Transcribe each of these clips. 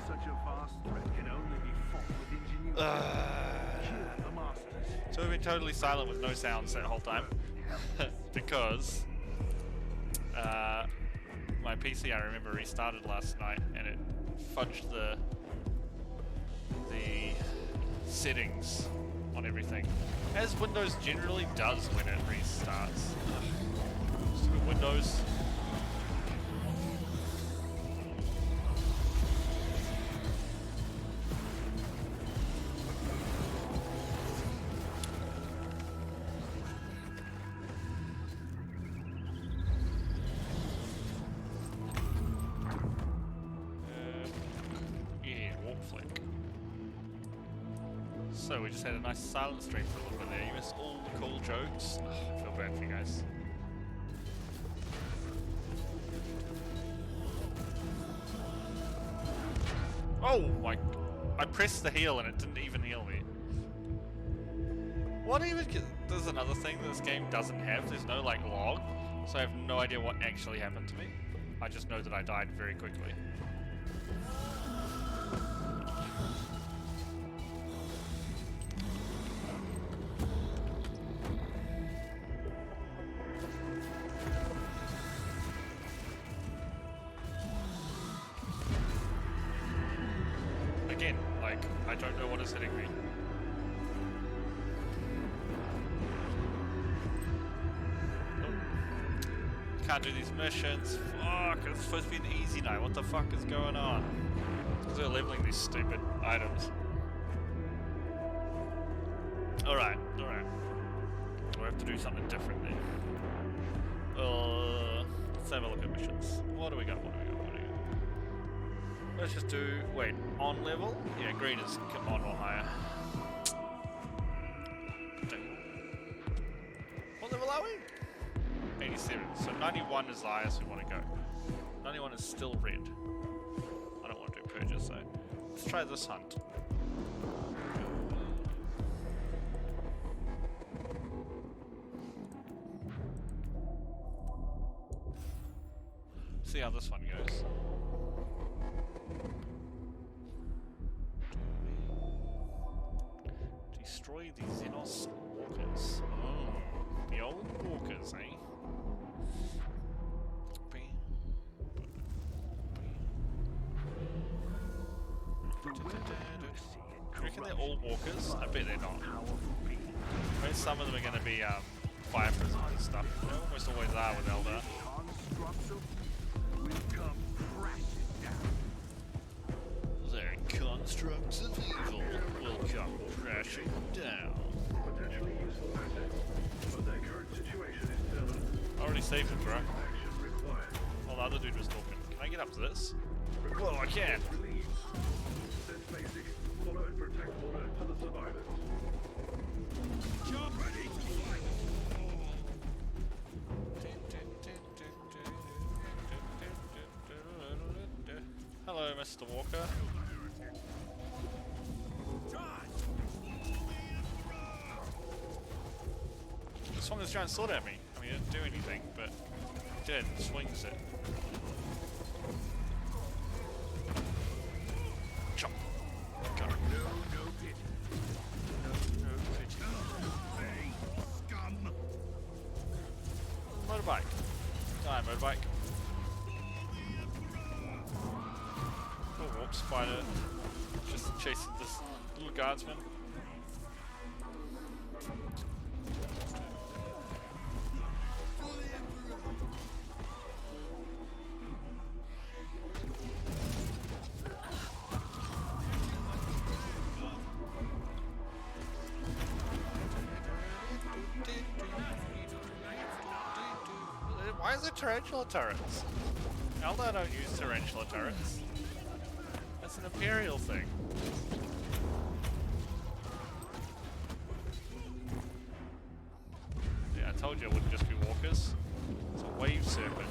Such a vast threat can only be fought with ingenuity. Kill the masters. So we've been totally silent with no sounds that whole time. Because my PC, I remember, restarted last night and it fudged the settings on everything, as Windows generally does when it restarts. Stupid Windows. So we just had a nice silent stream for a little bit there. You missed all the cool jokes. Oh, I feel bad for you guys. Oh my! I pressed the heal and it didn't even heal me. What even? There's another thing that this game doesn't have. There's no like log, so I have no idea what actually happened to me. I just know that I died very quickly. Again, like, I don't know what is hitting me. Oh. Can't do these missions. Fuck, it's supposed to be an easy night. What the fuck is going on? Because they're leveling these stupid items. Alright, alright. We'll have to do something different then. Let's have a look at missions. What do we got? What do we got? What do we got? Let's just do, wait, on level? Yeah, green is on or higher. What level are we? 87, so 91 is the highest we want to go. 91 is still red. I don't want to do purges though. Let's try this hunt. See how this one goes. Destroy the Xenos walkers. Oh, the old walkers, eh? Do you reckon they're all walkers? I bet they're not. I bet some of them are going to be fire prisons and stuff. They almost always are with Eldar. The constructs of evil will come crashing down. I already saved him, bro. Oh, the other dude was talking. Can I get up to this? Whoa, I can! Follow and protect order to the survivors. Job ready! Hello, Mr. Walker. This one is trying to sword at me. I mean, he didn't do anything, but he did. Swings it. Chop. Got him. No pity. No pity. Hey, scum! Motorbike. Die, motorbike. Oh, warp spider. Just chasing this little guardsman. Why is it tarantula turrets? Eldar don't use tarantula turrets. That's an Imperial thing. Yeah, I told you it wouldn't just be walkers. It's a wave serpent.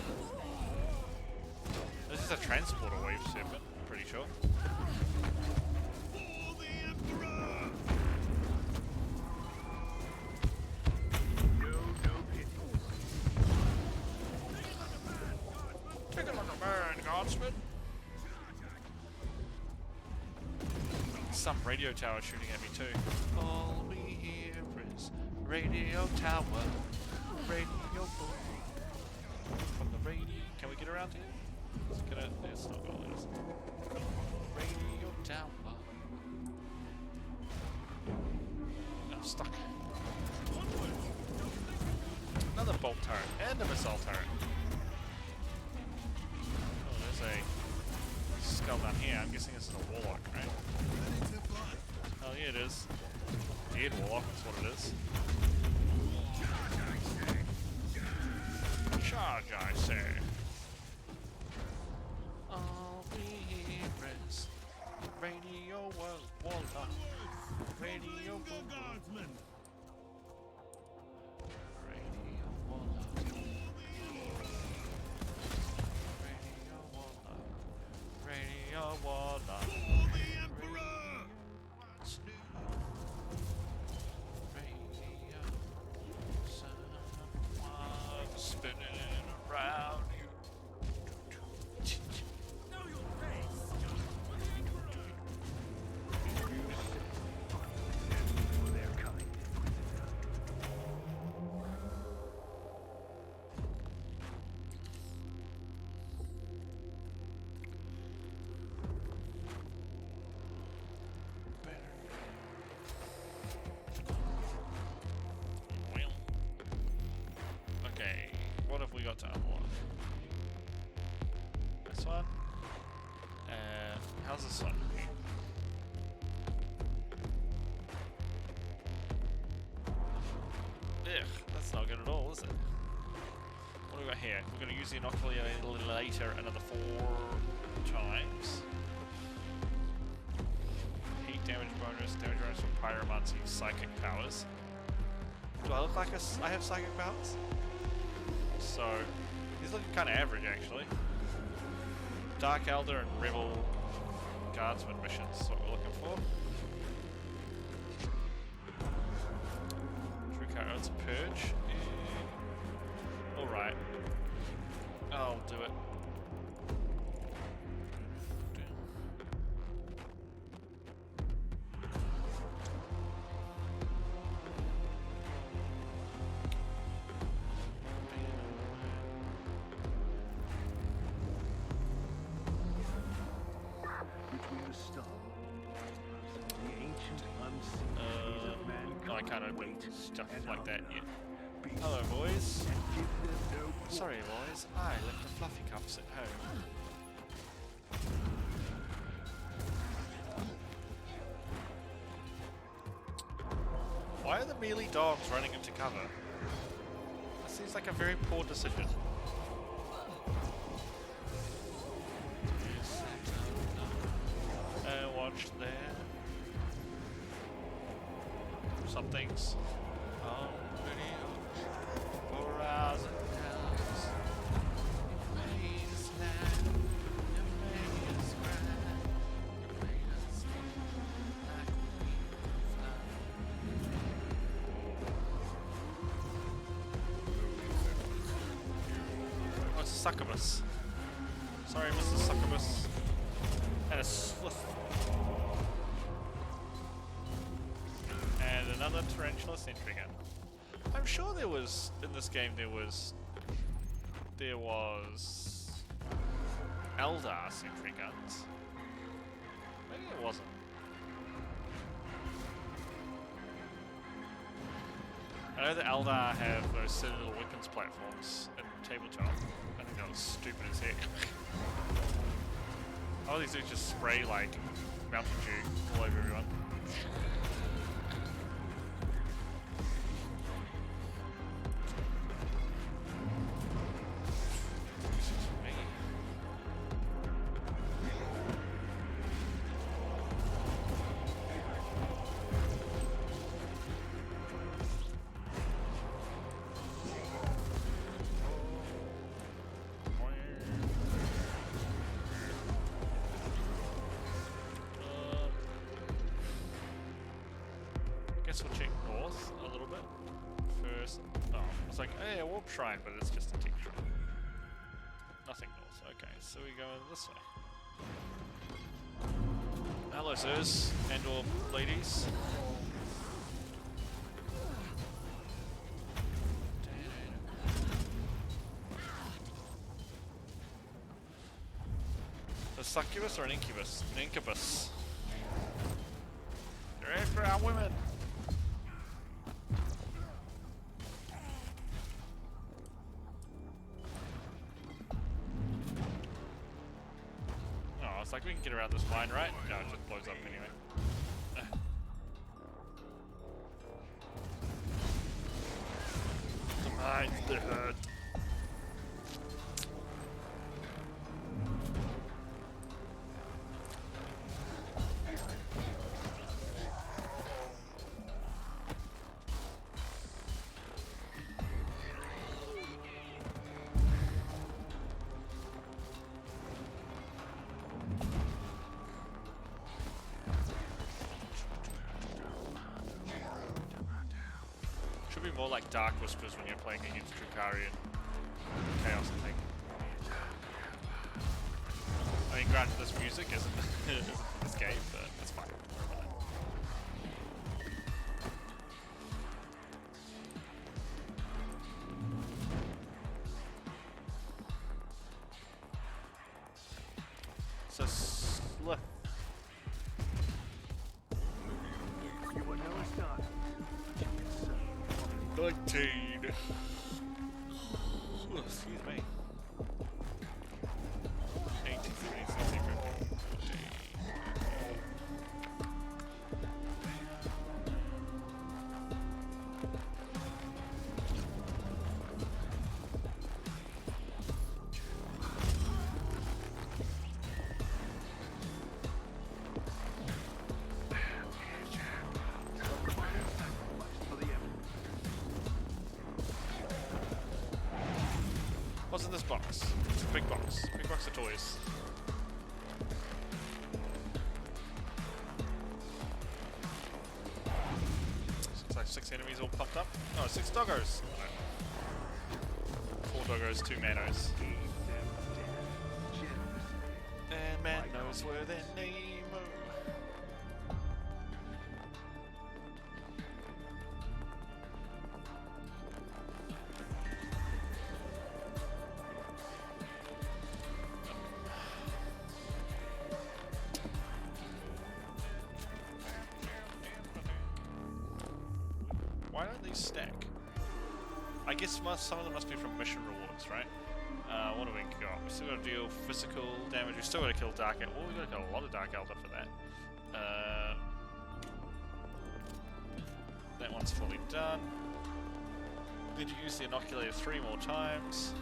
This is a transporter wave serpent, I'm pretty sure. Take it like a man, Guardsman. Some radio tower shooting at me too. All we hear is radio tower, radio from the radio. Can we get around here? It's not going to let us. Radio tower. I'm stuck. Another bolt turret and a missile turret. Oh, there's a skull down here. I'm guessing this is a warlock, right? Oh yeah, it is. Dead warlock, that's what it is. Charge, I say. All we hear is radio warlock. Radio guardsman. Radio warlock. Radio warlock. Radio warlock. The Emperor! Radio. Someone spinning around you. Know your face! They're coming. Okay, what have we got to unlock? This one? How's this one? Ugh, that's not good at all, is it? What do we got here? We're going to use the inoculator another 4 times. Heat damage bonus, damage bonus from pyromancy, psychic powers. Do I look like I have psychic powers? So, he's looking kind of average actually. Dark Elder and Rebel Guardsman missions is what we're looking for. True Character Purge. Alright. I'll do it. I can't open stuff like that yet. Hello, boys. Sorry, boys. I left the fluffy cups at home. Why are the melee dogs running into cover? That seems like a very poor decision. Watch there. Some things. Oh, pretty for hours and hours. You made us laugh. You made us cry. You made us feel like we fly. Oh, it's a succubus. Sorry, Mr. Succubus. And a slith. And another tarantula sentry gun. I'm sure there was in this game there was Eldar sentry guns. Maybe it wasn't. I know the Eldar have those citadel weapons platforms in tabletop. I think that was stupid as heck. All these dudes just spray like Mountain Dew all over everyone. We'll check north a little bit first. Oh, it's like, hey, a warp shrine, but it's just a tick shrine. Nothing north. Okay, so we go this way. Hello, sirs and or ladies. A succubus or an incubus? An incubus. They're after our women. Oh, it's like we can get around this mine, right? No, it just blows up anyway. The mines, they hurt. Should be more like Dark Whispers when you're playing against Caligari and Chaos, I think. I mean, granted, this music isn't for this game, but it's fine. So, look. You are now a star. 19. Ooh, excuse me. 18, 17, 15. What's in this box? It's a big box. Big box of toys. Looks like 6 enemies all pumped up. Oh, 6 doggos. 4 doggos, 2 manos. And man knows where their name. Why don't these stack? I guess some of them must be from mission rewards, right? What do we got? We still got to deal physical damage. We still got to kill Dark Elder. Oh, we got to kill a lot of Dark Elder for that. That one's fully done. Need to use the inoculator 3 more times.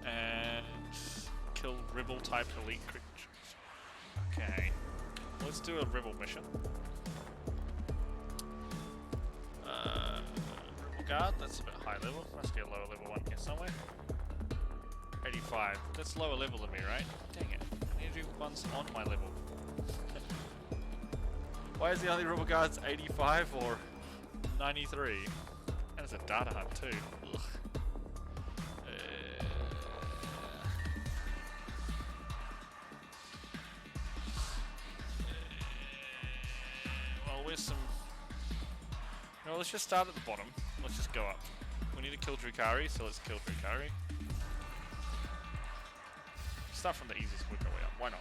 And kill Rebel type elite creatures. Okay. Let's do a Rebel mission. Rebel Guard, that's a bit high level. Must be a lower level one here somewhere. 85. That's lower level than me, right? Dang it. I need to do ones on my level. Why is the only Rebel Guards 85 or 93? And it's a data hunt too. Ugh. Well, where's some... No, let's just start at the bottom. Let's just go up. We need to kill Caligari, so let's kill Caligari. Start from the easiest, work our way up. Why not?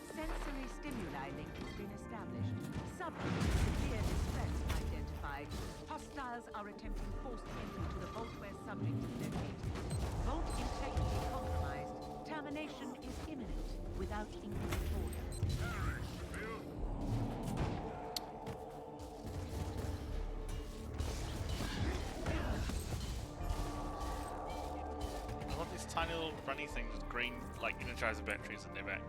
Sensory stimuli link has been established. Subject to severe distress identified. Hostiles are attempting forced entry to the vault where subject is located. Vault integrity compromised. Termination is imminent without incoming order. I love these tiny little runny things with green, like, energizer batteries in their back.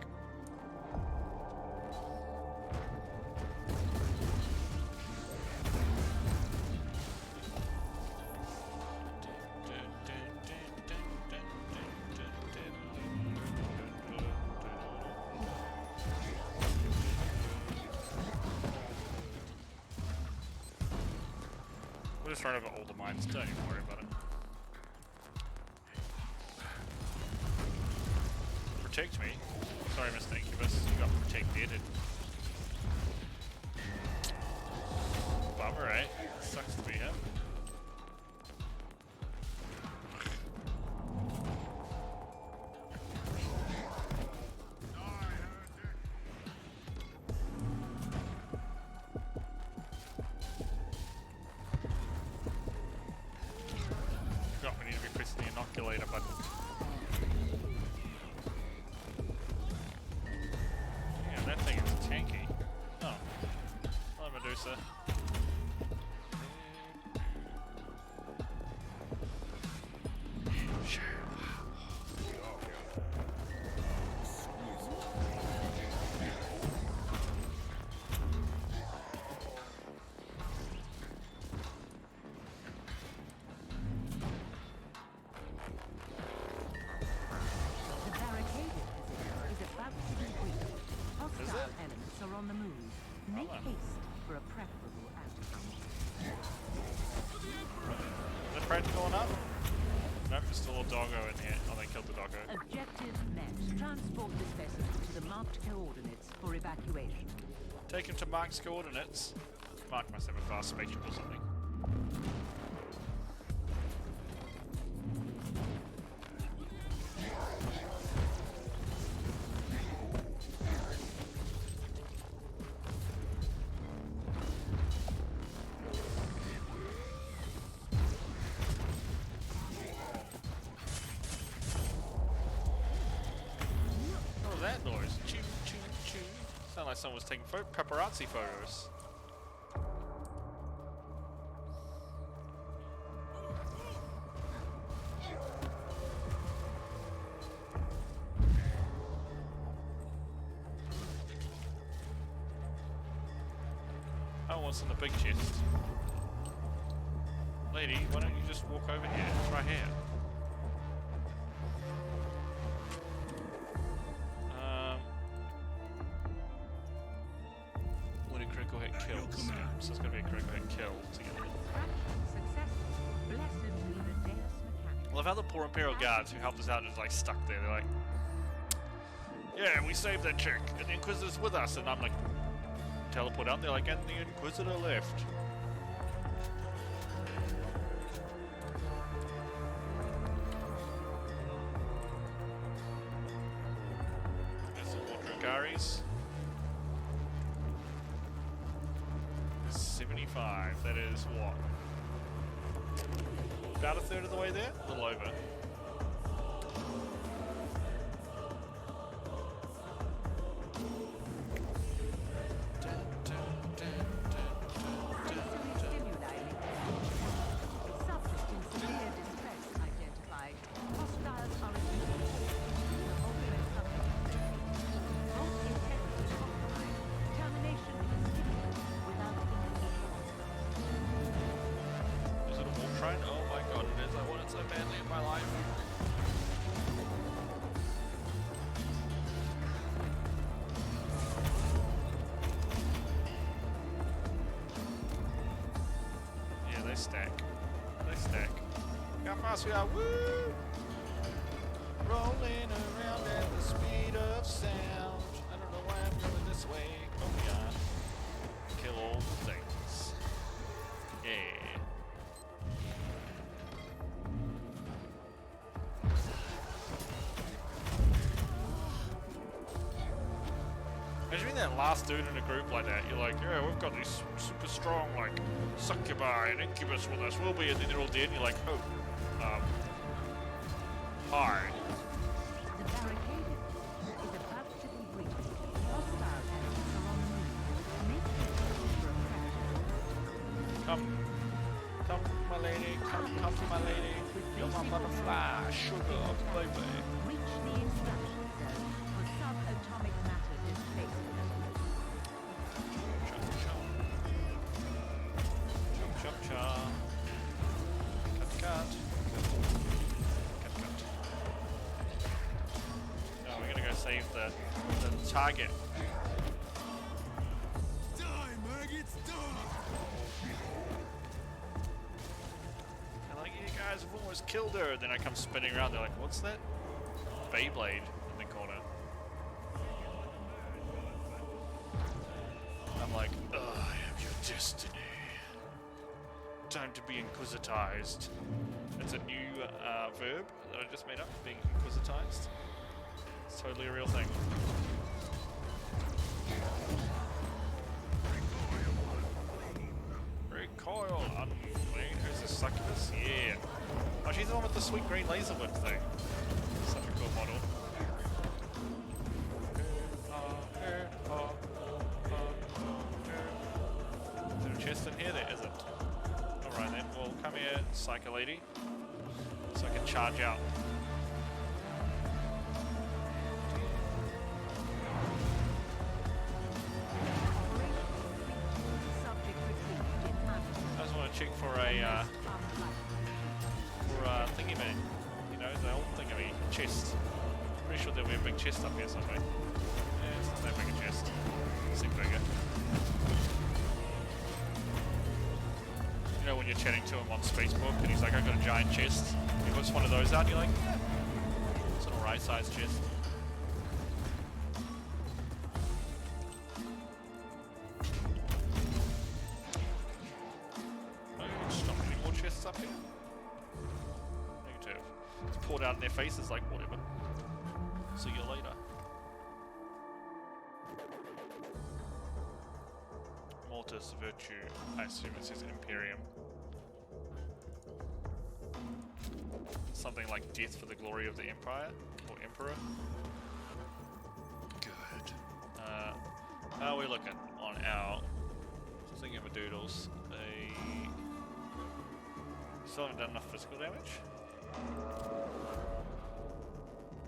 just run over all the mines. Don't even worry about it. Protect me. Sorry, Mr. Incubus. You got protected. Bummer, eh? Sucks to be him. God, we need to be pressing the inoculator button. Yeah, that thing is tanky. Oh. Hello, Medusa. The barricaded position is about to be breached. Hostile elements are on the move. Make haste for a preferable outcome. Is that practical enough? Nope, there's still a doggo in here. Oh, they killed the doggo. Objective met. Transport this vessel to the marked coordinates for evacuation. Take him to Mark's coordinates. Mark must have a fast spaceship or something. What was that noise? Choo, choo, choo. Sounded like someone was taking paparazzi photos. Oh, what's in the big chest? Lady, why don't you just walk over here? It's right here. When a critical hit kills. Yeah, so it's gonna be a critical hit kill to get it. Extraction successful. Blessed be the Deus Mechanicus. I love how the poor Imperial guards who helped us out are just like stuck there. They're like, yeah, we saved that chick, and the Inquisitor's with us. And I'm like, teleport out there, like, and the Inquisitor left. There's the more Dragaris. There's 75. That is what? About a third of the way there? A little over. Sensory stimuli linked. Subject in severe distress identified. Hostiles are attempting the ultimate subject. Both integrity compromised. Termination continued without indication. Is it a warp train? Oh my god, it is. I want it so badly in my life. Yeah, they stack. They stack. Look how fast we are. Woo! Rolling around at the speed of sound. I don't know why I'm going this way. Oh my god. Kill all the things. Yeah. Imagine being that last dude in a group like that. You're like, yeah, we've got these super strong, like, succubi and incubus with us. We'll be, and then they're all dead, and you're like, oh, hi. The barricaded is about to be breached. Hostile elements are on the move. Make haste for a preferable. Come, my lady, come to my lady. You're my butterfly, sugar, baby. Reach the instruction zone for subatomic matter displacement. Chop, chop, chop. Cut. No, we're gonna go save the target. Die, maggots, die! You guys have almost killed her. And then I come spinning around. They're like, what's that? Beyblade in the corner. I'm like, I am your destiny. Time to be inquisitized. It's a new verb that I just made up, being inquisitized. It's totally a real thing. Recoil unflamed. Who's this succubus? Yeah. Oh, she's the one with the sweet green laser whip thing. Such a cool model. Is there a chest in here? There isn't. Alright then, well come here, Psycho Lady. So I can charge out. I just want to check for a thingy man. You know, the old thingy chest. Pretty sure there'll be a big chest up here somewhere. Yeah, it's not that big a chest. Seems bigger. You know when you're chatting to him on Facebook and he's like, I got a giant chest. He puts one of those out and you're like, yeah, it's an alright sized chest. Up here? Negative. It's poured out in their faces like whatever. See you later. Mortis Virtue. I assume it says Imperium. Something like death for the glory of the Empire or Emperor. Good. How are we looking on our thingamadoodles? Still haven't done enough physical damage.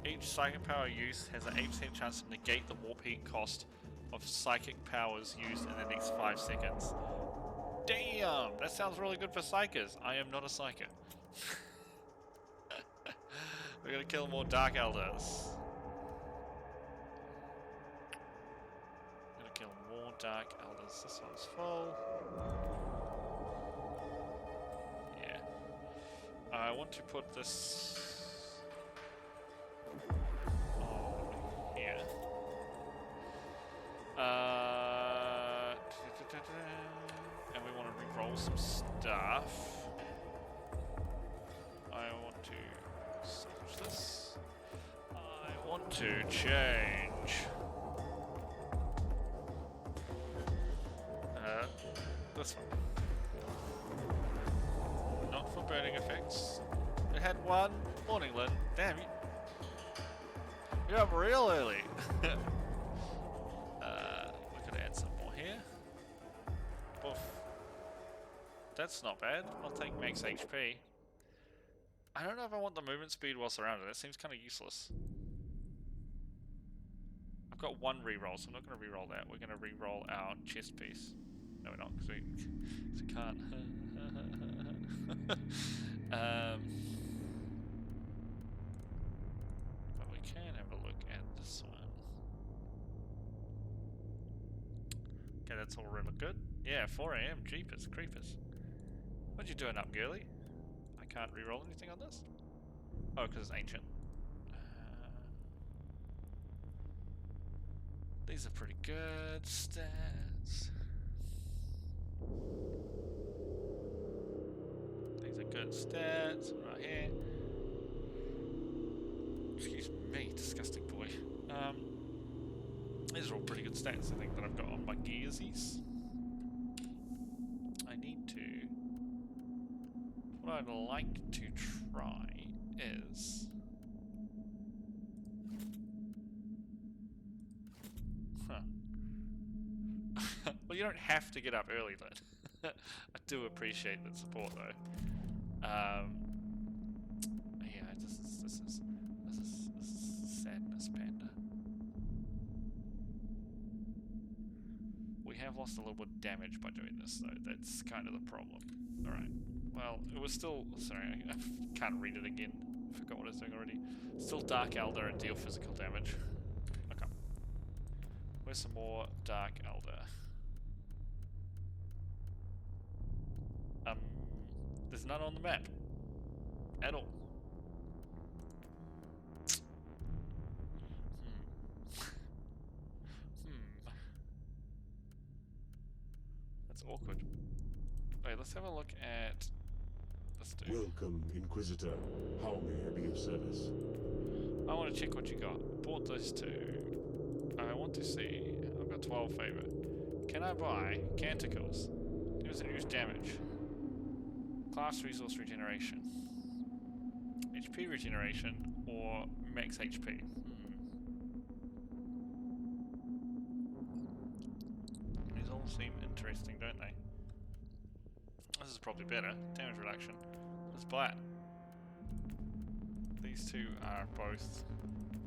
Each psychic power used has an 8% chance to negate the warp heat cost of psychic powers used in the next 5 seconds. Damn! That sounds really good for psychers. I am not a psyker. We're gonna kill more Dark Elders. We're gonna kill more Dark Elders. This one's full. I want to put this on here. And we want to re-roll some stuff. I want to salvage this. I want to change this one. Not for burning effects. It had one. Morning, Lynn. Damn, you're up real early. We could add some more here. Boof. That's not bad. I'll take max HP. I don't know if I want the movement speed while surrounded. That seems kind of useless. I've got one reroll, so I'm not going to reroll that. We're going to reroll our chest piece. No, we're not, because we can't. But we can have a look at this one. Okay, that's all really good. Yeah, 4 AM, jeepers, creepers. What you doing up, girly? I can't re-roll anything on this? Oh, because it's ancient. These are pretty good stats. These are good stats right here. Excuse me, disgusting boy. These are all pretty good stats, I think, that I've got on my gearsies. I need to... What I'd like to try is... Huh. Well, you don't have to get up early, though. I do appreciate the support, though. Yeah, this is sadness, Panda. We have lost a little bit of damage by doing this, though. That's kind of the problem. Alright. Well, it was still... Sorry, I can't read it again. I forgot what I was doing already. Still Dark Elder and deal physical damage. Okay. Where's some more Dark Elder? There's none on the map. at all. That's awkward. Wait, let's have a look at this dude. Welcome, Inquisitor. How may I be of service? I want to check what you got. Bought this too. I want to see. I've got 12 favor. Can I buy Canticles? Deals reduced damage. Class resource regeneration. HP regeneration or max HP. These all seem interesting, don't they? This is probably better. Damage reduction. Let's buy it. These two are both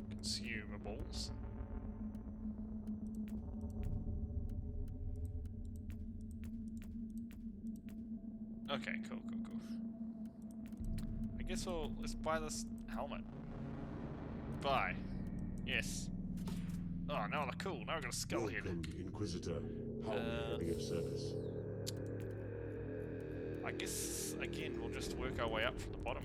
consumables. Okay, cool. I guess let's buy this helmet. Buy. Yes. Oh, now they're cool. Now I've got a skull head. Welcome, Inquisitor. How may I be of service? I guess, again, we'll just work our way up from the bottom.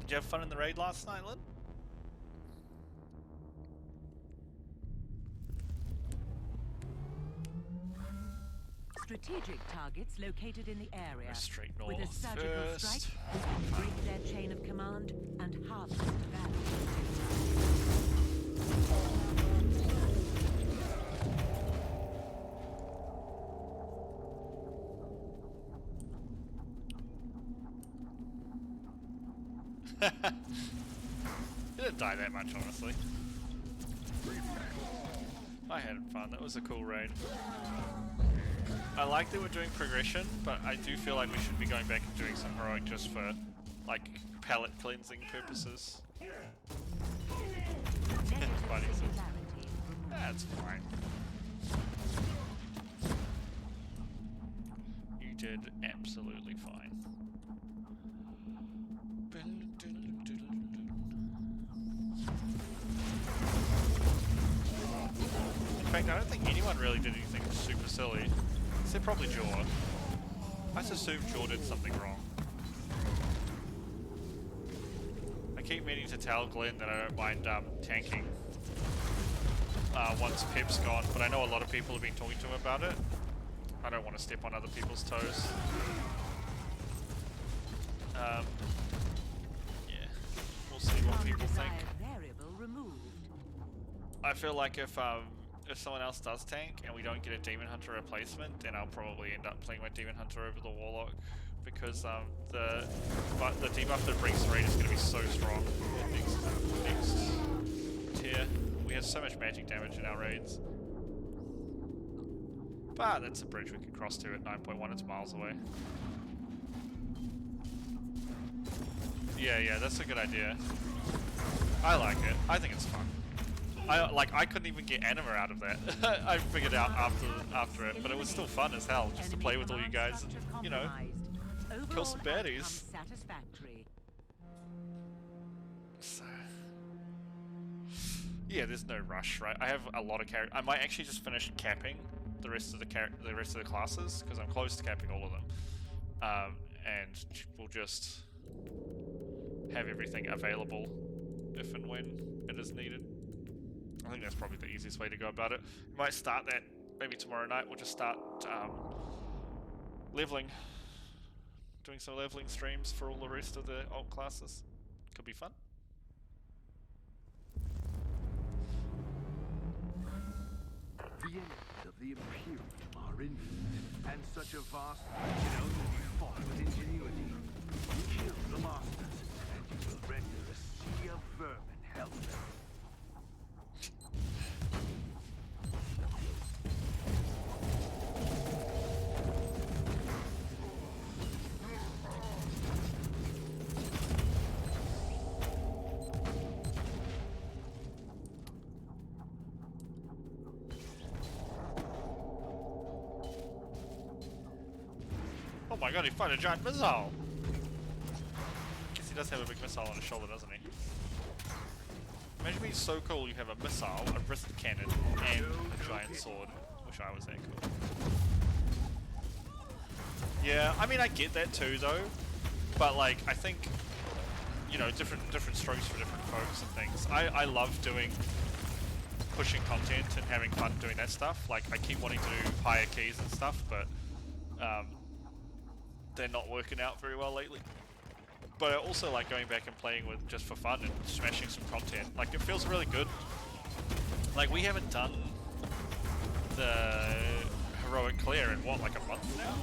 Did you have fun in the raid last night, Lynn? Strategic targets located in the area. Straight With a north surgical first. strike, break their chain of command and harvest value. It didn't die that much, honestly. I had fun. That was a cool raid. I like that we're doing progression, but I do feel like we should be going back and doing some heroic just for, like, palate cleansing purposes. Funny, so that's fine. You did absolutely fine. In fact, I don't think anyone really did anything super silly. Except probably Jaw. I just assumed Jaw did something wrong. I keep meaning to tell Glenn that I don't mind tanking once Pip's gone, but I know a lot of people have been talking to him about it. I don't want to step on other people's toes. Yeah, we'll see what people think. Variable removed. I feel like if someone else does tank and we don't get a Demon Hunter replacement, then I'll probably end up playing my Demon Hunter over the Warlock, because the debuff that brings raid is going to be so strong next tier. We have so much magic damage in our raids. But that's a bridge we can cross to at 9.1, it's miles away. Yeah, that's a good idea. I like it. I think it's fun. I couldn't even get anima out of that. I figured out after it, but it was still fun as hell just to play with all you guys and, you know, kill some baddies. So, yeah, there's no rush, right? I have a lot of characters. I might actually just finish capping the rest of the classes because I'm close to capping all of them, and we'll just have everything available if and when it is needed. I think that's probably the easiest way to go about it. We might start that maybe tomorrow night. We'll just start leveling, doing some leveling streams for all the rest of the alt classes. Could be fun. The enemies of the Imperium are infinite, and such a vast can only be fought with ingenuity. Kill the masters, and you will render a sea of vermin helpless. Oh my god, he fired a giant missile! Guess he does have a big missile on his shoulder, doesn't he? Imagine being so cool you have a missile, a wrist cannon, and a giant sword. Wish I was that cool. Yeah, I mean I get that too though, but like I think, you know, different strokes for different folks and things. I love pushing content and having fun doing that stuff. Like I keep wanting to do higher keys and stuff, but they're not working out very well lately. But I also like going back and playing with just for fun and smashing some content. Like it feels really good. Like we haven't done the heroic clear in what, like a month now?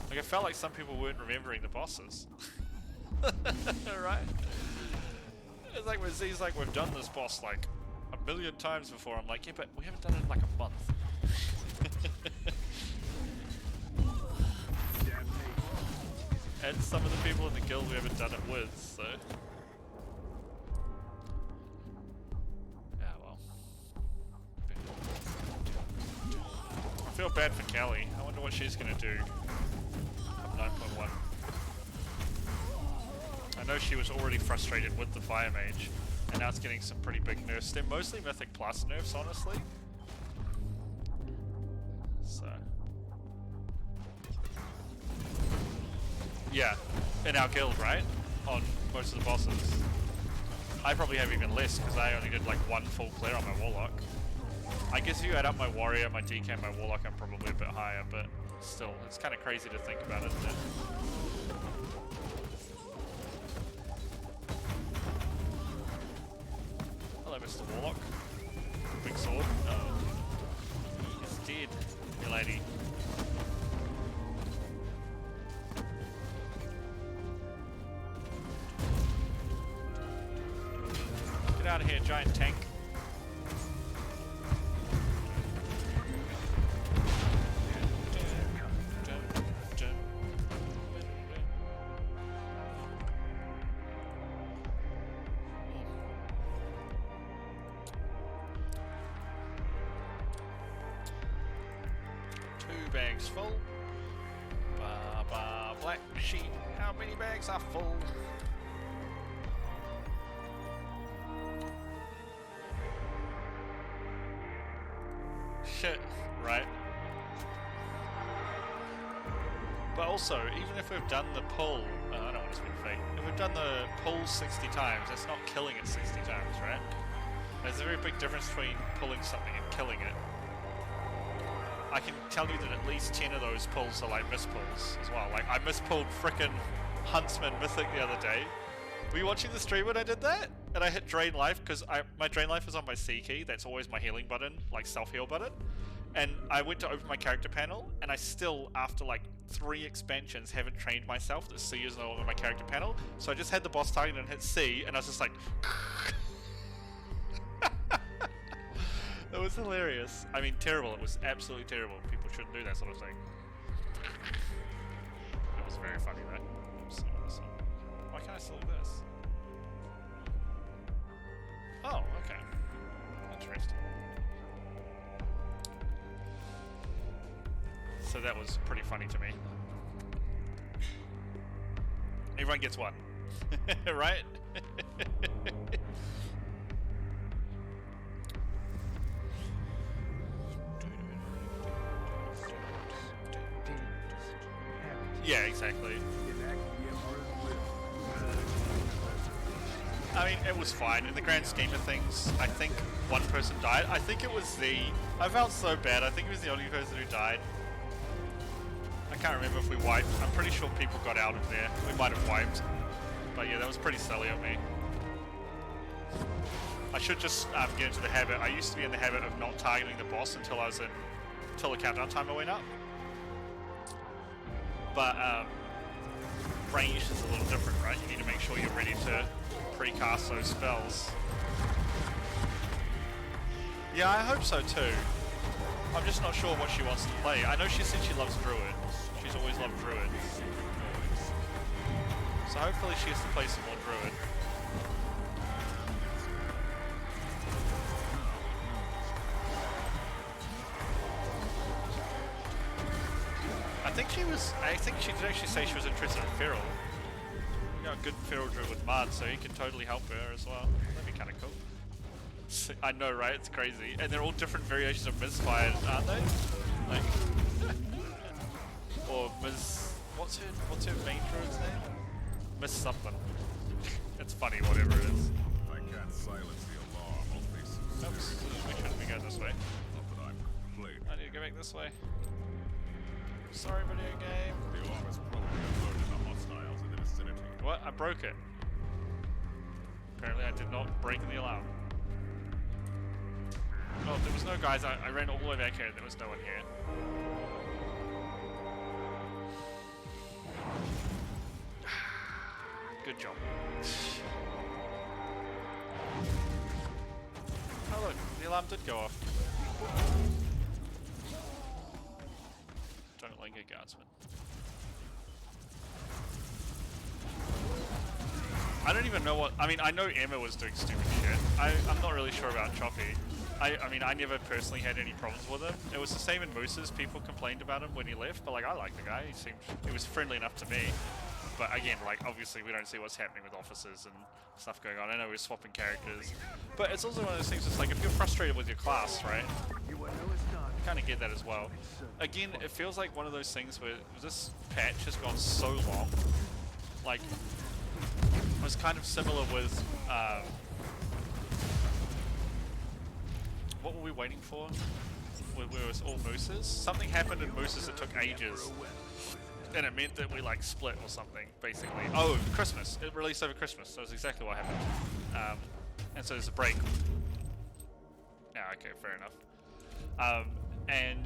Like I felt like some people weren't remembering the bosses. Right? It's like with Z's like we've done this boss like a million times before. I'm like, yeah, but we haven't done it in like a month. And some of the people in the guild we haven't done it with, so... Yeah, well. I feel bad for Callie. I wonder what she's gonna do. I'm 9.1. I know she was already frustrated with the Fire Mage, and now it's getting some pretty big nerfs. They're mostly Mythic Plus nerfs, honestly. So... Yeah, in our guild, right? On most of the bosses. I probably have even less, because I only did like one full clear on my Warlock. I guess if you add up my Warrior, my DK, and my Warlock, I'm probably a bit higher, but still, it's kind of crazy to think about it, isn't it? Hello, Mr. Warlock. Big sword. Oh. He's dead, you lady. Get out of here, giant tank. Two bags full. Black sheep. How many bags are full? Shit, right? But also, even if we've done the pull, I don't want to spin fate. If we've done the pull 60 times, that's not killing it 60 times, right? There's a very big difference between pulling something and killing it. I can tell you that at least 10 of those pulls are like mispulls as well. Like I mispulled frickin' Huntsman Mythic the other day. Were you watching the stream when I did that? And I hit drain life because my drain life is on my C key. That's always my healing button, like self-heal button. And I went to open my character panel, and I still, after like 3 expansions, haven't trained myself that C is no longer my character panel. So I just had the boss target and hit C, and I was just like... It was hilarious. I mean, terrible. It was absolutely terrible. People shouldn't do that sort of thing. It was very funny, though. Oops, why can't I still do this? Oh, okay. Interesting. So that was pretty funny to me. Everyone gets one. Right? Yeah, exactly. I mean, it was fine. In the grand scheme of things, I think one person died. I think it was Z. I felt so bad. I think it was the only person who died. I can't remember if we wiped. I'm pretty sure people got out of there. We might have wiped. But yeah, that was pretty silly of me. I should just get into the habit. I used to be in the habit of not targeting the boss until the countdown timer went up. But range is a little different, right? You need to make sure you're ready to pre-cast those spells. Yeah, I hope so too. I'm just not sure what she wants to play. I know she said she loves Druid. She's always loved Druid. So hopefully she has to play some more Druid. I think she did actually say she was interested in Feral. Yeah, got a good feral druid with mud, so he can totally help her as well. That'd be kind of cool. I know, right? It's crazy, and they're all different variations of misfired, aren't they? Like, or Ms. What's her main druid's name? Miss something. It's funny, whatever it is. I can't silence the alarm. I'll face it. Oops, we shouldn't be going this way. Not that I'm complaining. I need to go back this way. Sorry, video game. The alarm is probably alerted the hostiles in the vicinity. What? I broke it. Apparently I did not break the alarm. Oh, there was no guys. I ran all the way back here and there was no one here. Good job. Oh look, the alarm did go off. Don't like a guardsman. I don't even know what... I mean, I know Emma was doing stupid shit. I'm not really sure about Choppy. I mean, I never personally had any problems with him. It was the same in Moose's. People complained about him when he left, but like, I like the guy. He was friendly enough to me. But again, like, obviously we don't see what's happening with officers and stuff going on. I know we're swapping characters. But it's also one of those things that's like, if you're frustrated with your class, right? You are no astonishment. Kind of get that as well. Again, it feels like one of those things where this patch has gone so long. Like, it was kind of similar with, what were we waiting for? Where it was all Mooses? Something happened in Mooses that took ages. And it meant that we like split or something, basically. Oh, Christmas. It released over Christmas. So that's exactly what happened. And so there's a break. Yeah, okay, fair enough. And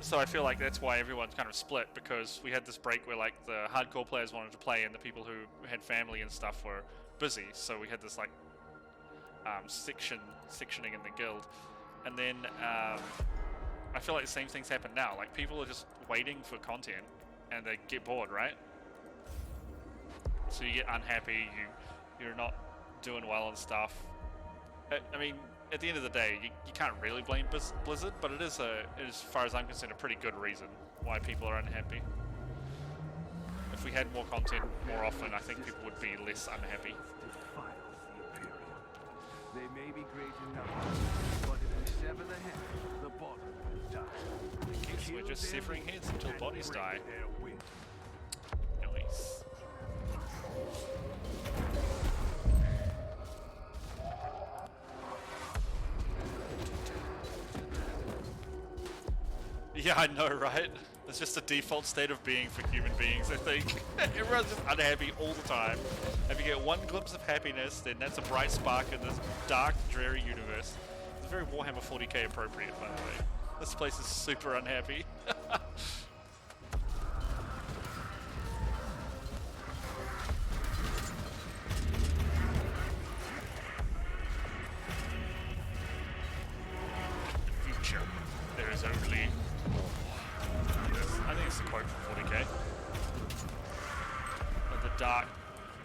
so I feel like that's why everyone kind of split, because we had this break where like the hardcore players wanted to play and the people who had family and stuff were busy. So we had this like sectioning in the guild. And then I feel like the same things happen now. Like people are just waiting for content and they get bored, right? So you get unhappy, you're not doing well and stuff. I mean, at the end of the day, you can't really blame Blizzard, but it is, as far as I'm concerned, a pretty good reason why people are unhappy. If we had more content more often, I think people would be less unhappy. Defiles the Imperium. They may be great in numbers, but if we sever the head, the bottom will die. I guess we're just severing heads until bodies die. Their wit. Nice. Yeah, I know, right? It's just a default state of being for human beings, I think. Everyone's just unhappy all the time. If you get one glimpse of happiness, then that's a bright spark in this dark, dreary universe. It's very Warhammer 40k appropriate, by the way. This place is super unhappy. Future. There is only more. I think it's a quote from 40k. Like the dark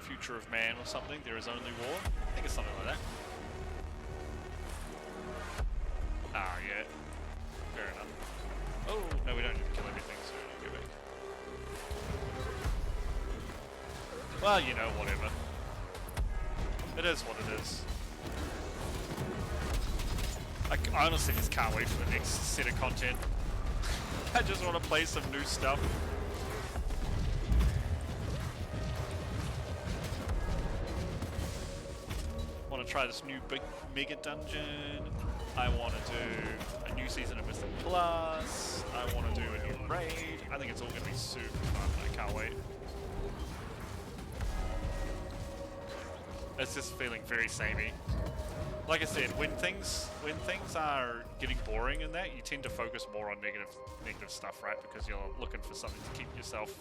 future of man or something. There is only war. I think it's something like that. Ah, yeah. Fair enough. Oh, no, we don't need to kill everything, so we don't go back. Well, you know, whatever. It is what it is. I honestly just can't wait for the next set of content. I just want to play some new stuff. Want to try this new big mega dungeon. I want to do a new season of Mystic Plus. I want to do a new raid. I think it's all going to be super fun. I can't wait. It's just feeling very samey. Like I said, when things are getting boring in that, you tend to focus more on negative stuff, right? Because you're looking for something to keep yourself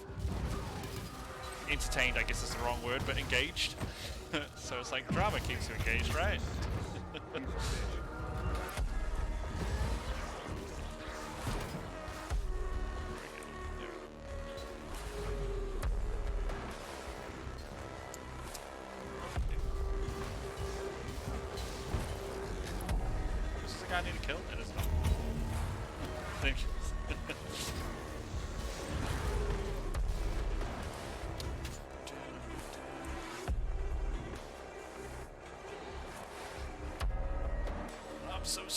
entertained, I guess is the wrong word, but engaged. So it's like drama keeps you engaged, right? I need to kill? It is not. Thank you.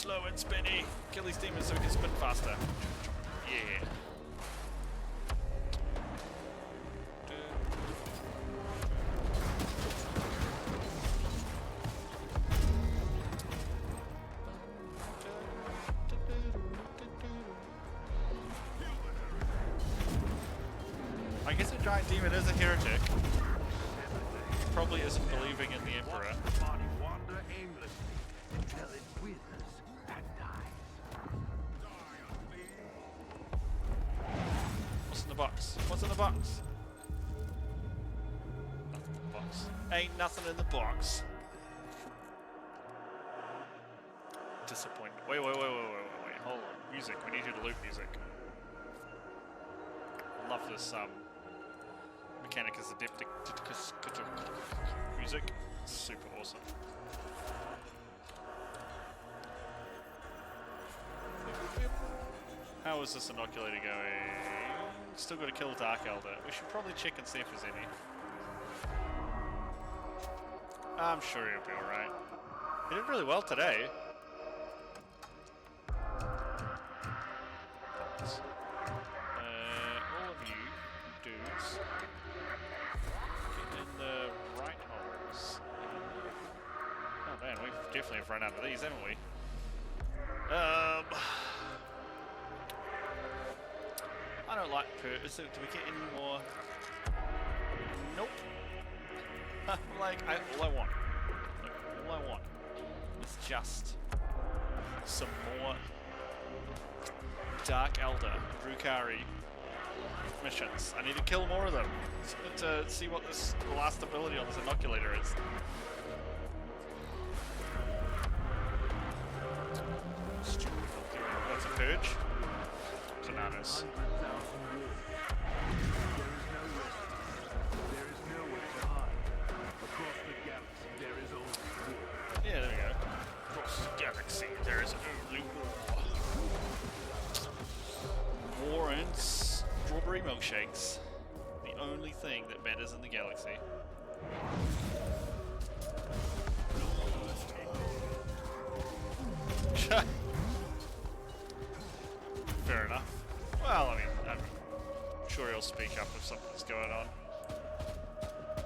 Slow and spinny. Kill these demons so we can spin faster. Yeah. I guess a giant demon is a heretic. Probably isn't believing in the Emperor. The body wander aimlessly until it withers and dies. What's in the box? What's in the box? Nothing in the box. Ain't nothing in the box. Disappointed. Wait. Hold on. Music. We need you to loop music. I love this mechanic as adept music. Super awesome. How is this inoculator going? Still got to kill Dark Elder. We should probably check and see if there's any. I'm sure he'll be alright. He did really well today. All of you dudes, get in the right holes. Oh man, we've definitely have run out of these, haven't we? I don't like do we get any more? Nope. All I want is just some more Dark Elder, Drukari missions. I need to kill more of them to see what the last ability on this inoculator is. Stupid Valkyrie. That's a purge. Bananas. 100,000 wolves. There is nowhere to hide. Across the galaxy, there is only war. Yeah, there we go. Across the galaxy, there is only war. War and strawberry milkshakes. The only thing that matters in the galaxy. Fair enough. Well, I mean, I'm sure he'll speak up if something's going on.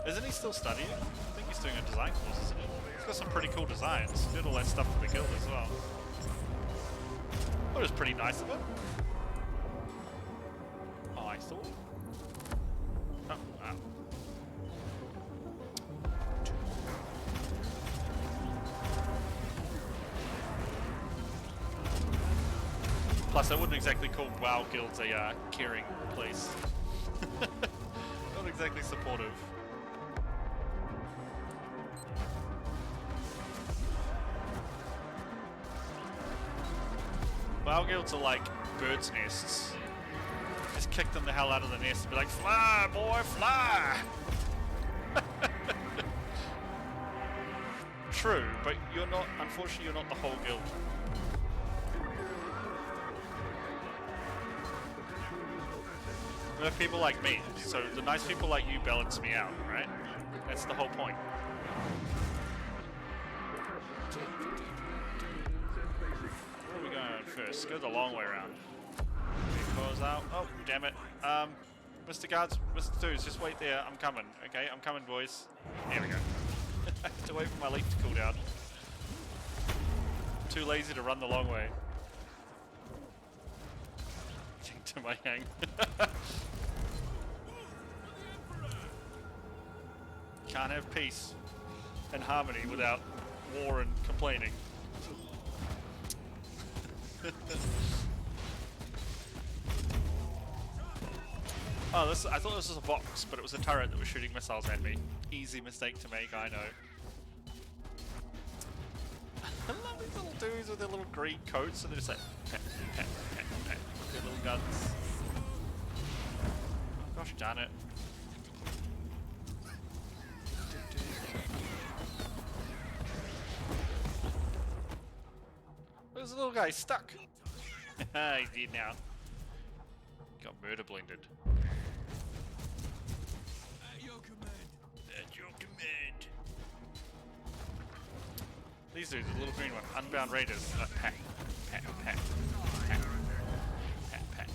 Isn't he still studying? I think he's doing a design course, isn't he? He's got some pretty cool designs. He did all that stuff for the guild as well. That was pretty nice of him. I thought. Oh, wow. Plus, I wouldn't exactly call WoW guilds a caring place. Not exactly supportive. WoW guilds are like birds' nests. Just kick them the hell out of the nest and be like, fly, boy, fly! True, but you're not, unfortunately, you're not the whole guild. There are people like me, so the nice people like you balance me out, right? That's the whole point. Where are we going first? Go the long way around. Because, oh, damn it. Mr. Guards, Mr. Twos, just wait there. I'm coming, okay? I'm coming, boys. There we go. I have to wait for my leaf to cool down. I'm too lazy to run the long way. To my hang. Can't have peace and harmony without war and complaining. Oh, I thought this was a box, but it was a turret that was shooting missiles at me. Easy mistake to make, I know. I love these little dudes with their little green coats, and they're just like, pet, pet, pet, pet, with their little guns. Oh, gosh darn it. There's a little guy stuck. He's dead now. Got murder blended. At your command. At your command. These dudes, the little green one, Unbound Raiders. Pat, pat, pat, pat, pat, pat.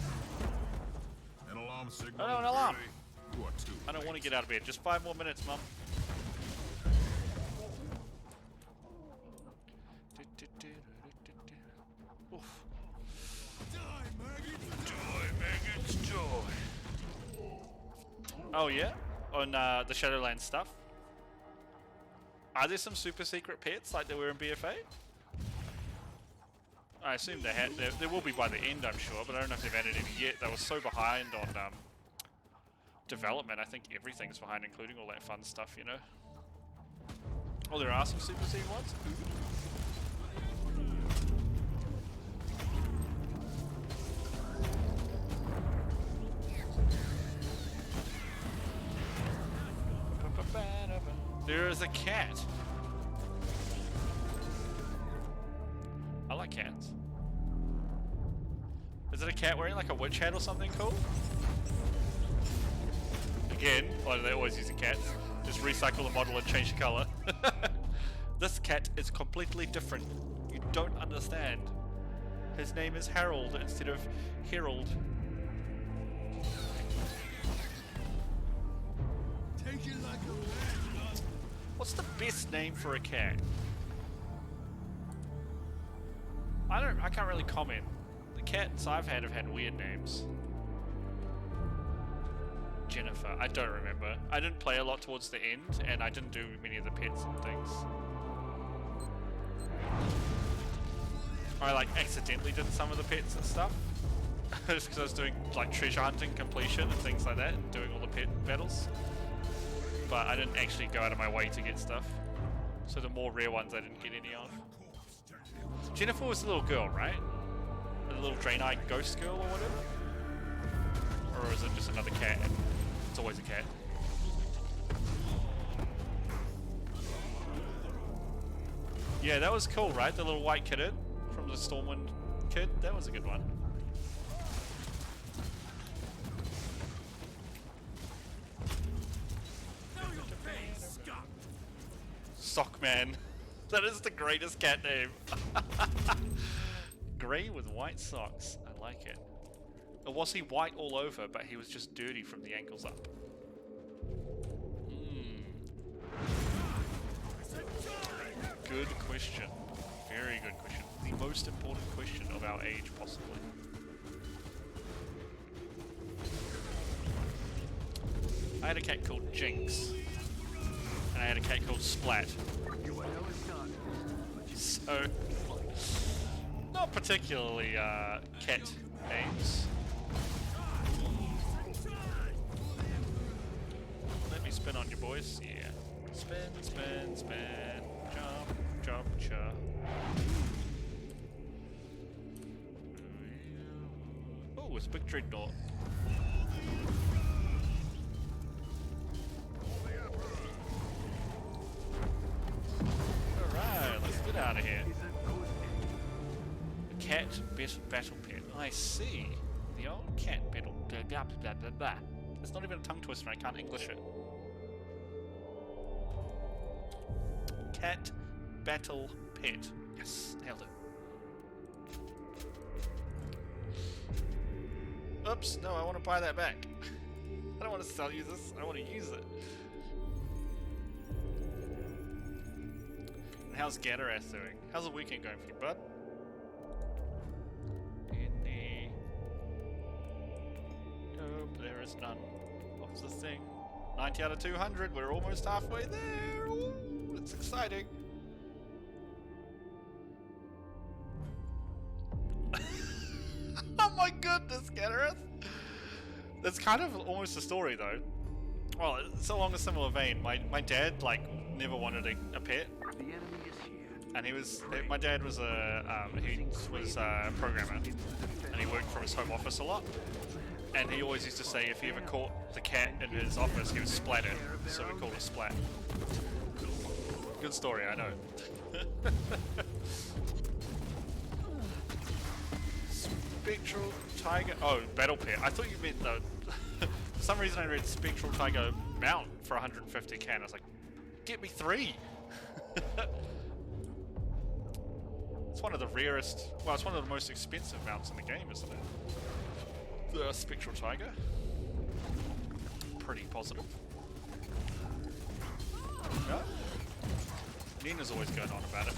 An alarm signal. Oh, an alarm. You are too I don't want to late. get out of bed. Just 5 more minutes, Mum. Oof. Die, maggots, die. Oh yeah? On the Shadowlands stuff? Are there some super secret pets like there were in BFA? I assume they had. There will be by the end, I'm sure, but I don't know if they've added any yet. They were so behind on development. I think everything's behind, including all that fun stuff, you know. Oh, there are some super secret ones? There is a cat. I like cats. Is it a cat wearing like a witch hat or something cool? Again, why do they always use a cat? Just recycle the model and change the color. This cat is completely different. You don't understand. His name is Harold instead of Herald. Take it like a man. What's the best name for a cat? I can't really comment. The cats I've had have had weird names. Jennifer, I don't remember. I didn't play a lot towards the end, and I didn't do many of the pets and things. I like accidentally did some of the pets and stuff. Just because I was doing like treasure hunting completion and things like that, and doing all the pet battles. But I didn't actually go out of my way to get stuff. So the more rare ones I didn't get any of. Jennifer was the little girl, right? The little drain-eyed ghost girl or whatever? Or is it just another cat? It's always a cat. Yeah, that was cool, right? The little white kitten from the Stormwind kid. That was a good one. Sockman. That is the greatest cat name. Grey with white socks. I like it. Or was he white all over, but he was just dirty from the ankles up? Good question. Very good question. The most important question of our age, possibly. I had a cat called Jinx. And I had a cat called Splat. So, not particularly cat names. Let me spin on you boys. Yeah. Spin, spin, spin. Jump, jump, jump. Oh, it's a big dreadnought. Alright, let's get out of here. Cat battle pet. I see. The old cat battle. Blah, blah, blah, blah. It's not even a tongue twister, I can't English it. Cat battle pet. Yes, nailed it. Oops, no, I want to buy that back. I don't want to sell you this, I want to use it. How's Gatarath doing? How's the weekend going for you, bud? Nope, there is none of the thing. 90 out of 200, we're almost halfway there. Ooh, it's exciting. Oh my goodness, Gatarath! That's kind of almost a story though. Well, it's along a similar vein. My dad, like, never wanted a pet. The enemy is here. And he was, my dad was a programmer, and he worked from his home office a lot. And he always used to say if he ever caught the cat in his office, he would splat it. So we called it Splat. Good story, I know. Spectral Tiger. Oh, Battle Pet. I thought you meant the. For some reason, I read Spectral Tiger Mount for 150k, and I was like, get me 3. It's one of the rarest, well, it's one of the most expensive mounts in the game, isn't it? The Spectral Tiger. Pretty positive. Yeah. Nina's always going on about it.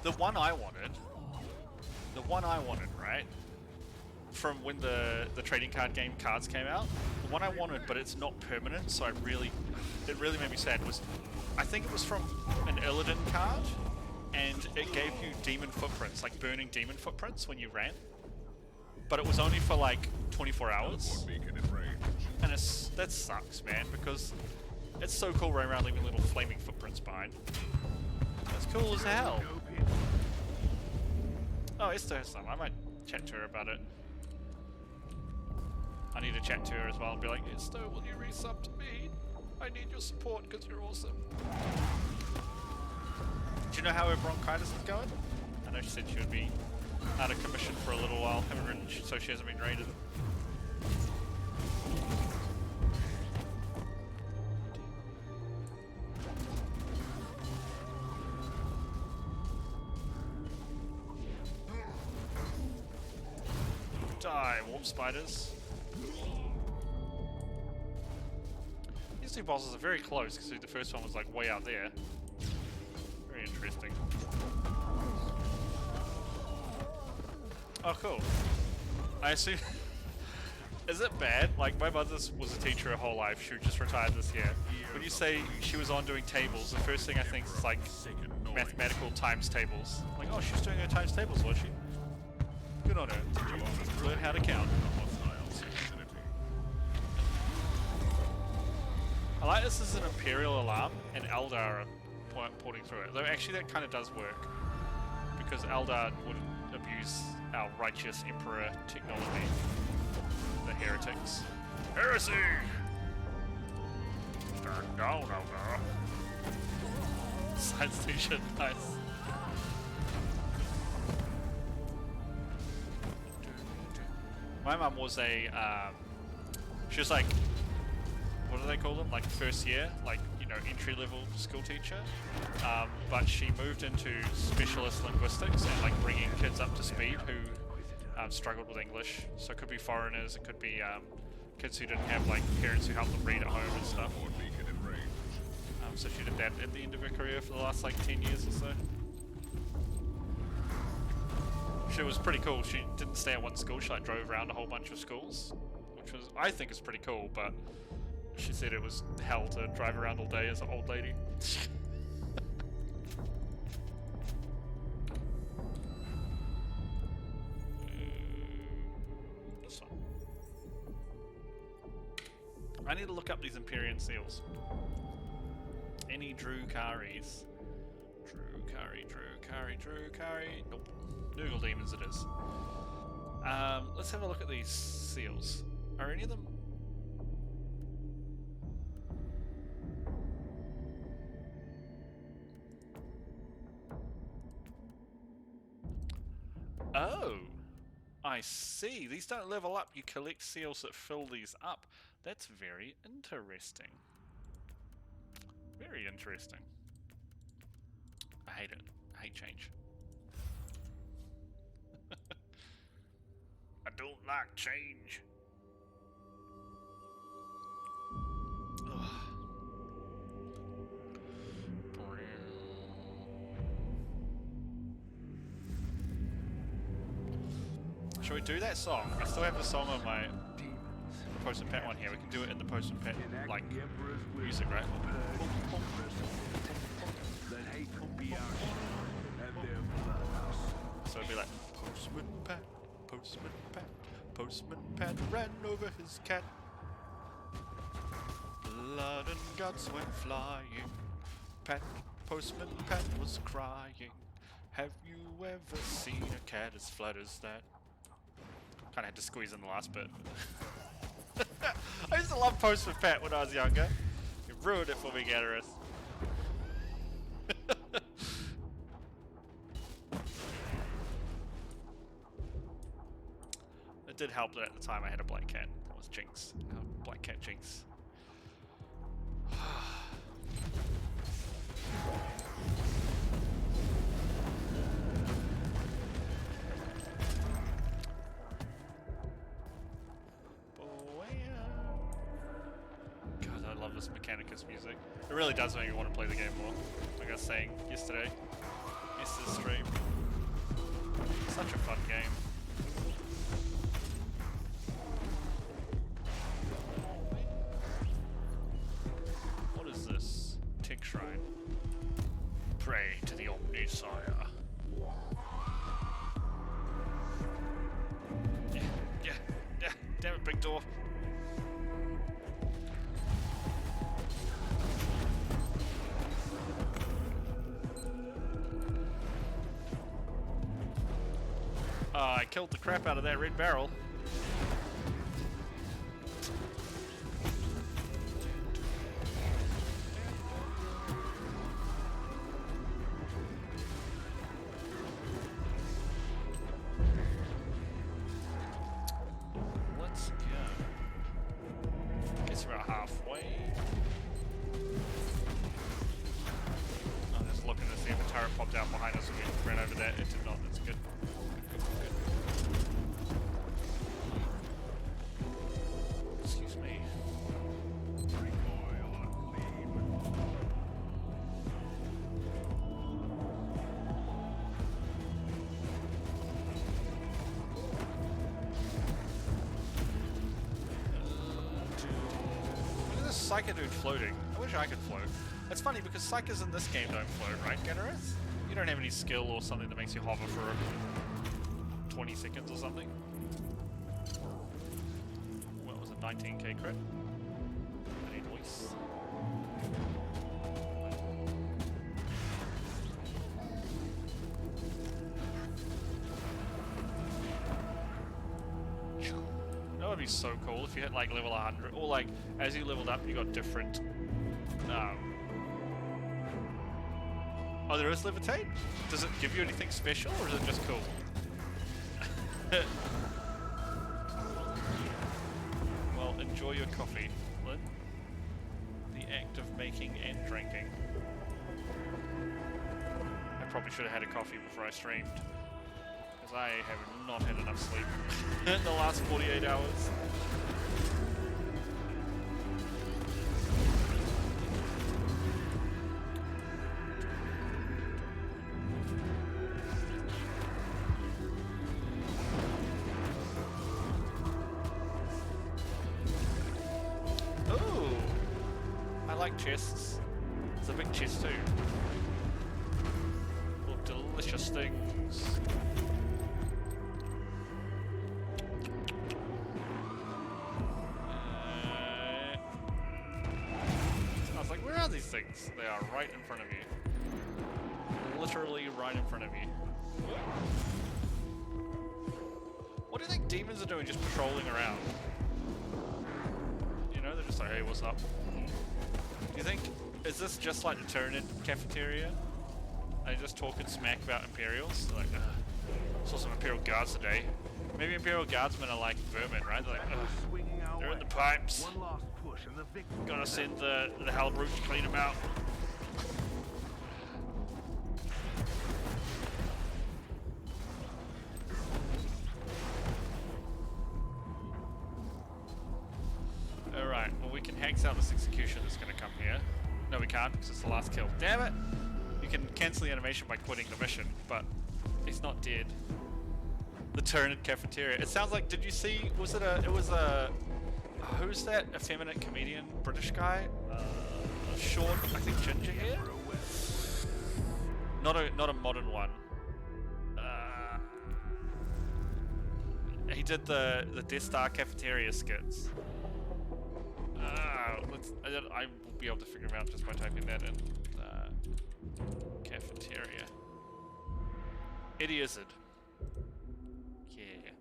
The one I wanted, right? From when the trading card game cards came out, the one I wanted, but it's not permanent, so it really made me sad, was, I think it was from an Illidan card, and it gave you demon footprints, like burning demon footprints when you ran. But it was only for like 24 hours. And that sucks, man, because it's so cool running around leaving little flaming footprints behind. That's cool as hell. Oh, Esther has some. I might chat to her about it. I need to chat to her as well and be like, Esther, will you resub to me? I need your support because you're awesome. Do you know how her bronchitis is going? I know she said she would be out of commission for a little while, so she hasn't been raided. Die, warp spiders. These two bosses are very close because the first one was like way out there. Very interesting. Oh, cool. I assume... Is it bad? Like, my mother was a teacher her whole life. She just retired this year. When you say she was on doing tables, the first thing I think is like mathematical times tables. Like, oh, she was doing her times tables, was she? Good on her. Learn how to count. I like this is an Imperial alarm and Eldar are porting through it. Though actually that kind of does work. Because Eldar wouldn't abuse our righteous Emperor technology. The heretics. Heresy! Stand down, Eldar. Science station, nice. My mum was she was like, what do they call them? Like first year, like, you know, entry level school teacher. But she moved into specialist linguistics and like bringing kids up to speed who struggled with English. So it could be foreigners, it could be kids who didn't have like parents who helped them read at home and stuff. So she did that at the end of her career for the last like 10 years or so. She was pretty cool. She didn't stay at one school, she like drove around a whole bunch of schools, which was, I think is pretty cool, but she said it was hell to drive around all day as an old lady. This one. I need to look up these Empyrean seals. Any Drukaris? Drukari. Nope. Noogle demons it is. Let's have a look at these seals. Are any of them? Oh! I see. These don't level up. You collect seals that fill these up. That's very interesting. Very interesting. I hate it. I hate change. I don't like change. Ugh. Shall we do that song? I still have the song on my Post and Pat one here. We can do it in the Post and Pat like music, right? So it'd be like Postman Pat, Postman Pat, Postman Pat ran over his cat. Blood and guts went flying. Pat, Postman Pat was crying. Have you ever seen a cat as flat as that? Kinda had to squeeze in the last bit. I used to love Postman Pat when I was younger. You ruined it for me, Garrus. It did help that at the time I had a black cat. That was Jinx. Black cat Jinx. this Mechanicus music. It really does make me want to play the game more. Like I was saying yesterday's stream. Such a fun game. What is this? Tick Shrine. Pray to the Omnisire. Yeah, damn it, big door. I killed the crap out of that red barrel. Let's go. Guess we're about halfway. I'm just looking to see if a turret popped out behind us and we ran over that. It did not. That's good. Excuse me. Look at this Psyker dude floating. I wish I could float. It's funny because Psykers in this game don't float, right, Generous? You don't have any skill or something that makes you hover for 20 seconds or something. What was it, 19k crit? Any noise? That would be so cool if you hit like level 100, or like as you leveled up you got different oh, there is levitate? Does it give you anything special, or is it just cool? Well, enjoy your coffee, Lynn. The act of making and drinking. I probably should have had a coffee before I streamed, because I have not had enough sleep in the last 48 hours. Chests. There's a big chest too. Full of delicious things. I was like, where are these things? They are right in front of you. Literally right in front of you. What do you think demons are doing just patrolling around? You know, they're just like, hey, what's up? Do you think, is this just like the Tyranid cafeteria? Are you just talking smack about Imperials? They're like, saw some Imperial Guards today. Maybe Imperial Guardsmen are like vermin, right? They're like, they're in the pipes. One last push and the victory. Gotta send the Halbrute to clean them out. Alright, well we can hex out this execution that's gonna come here. No we can't because it's the last kill. Damn it! You can cancel the animation by quitting the mission, but he's not dead. The Tyranid cafeteria. It sounds like, did you see, who's that effeminate comedian, British guy? Short, I think ginger hair? Not a modern one. He did the Death Star cafeteria skits. I will be able to figure him out just by typing that in. Cafeteria. Eddie Izzard. Yeah.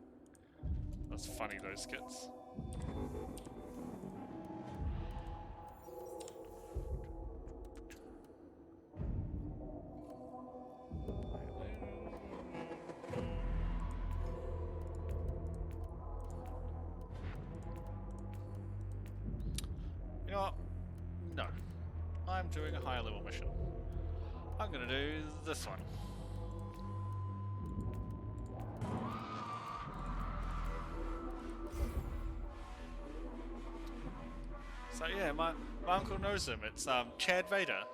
That's funny, those skits. You know what? No. I'm doing a higher level mission. I'm gonna do this one. So yeah, My uncle knows him. It's Chad Vader.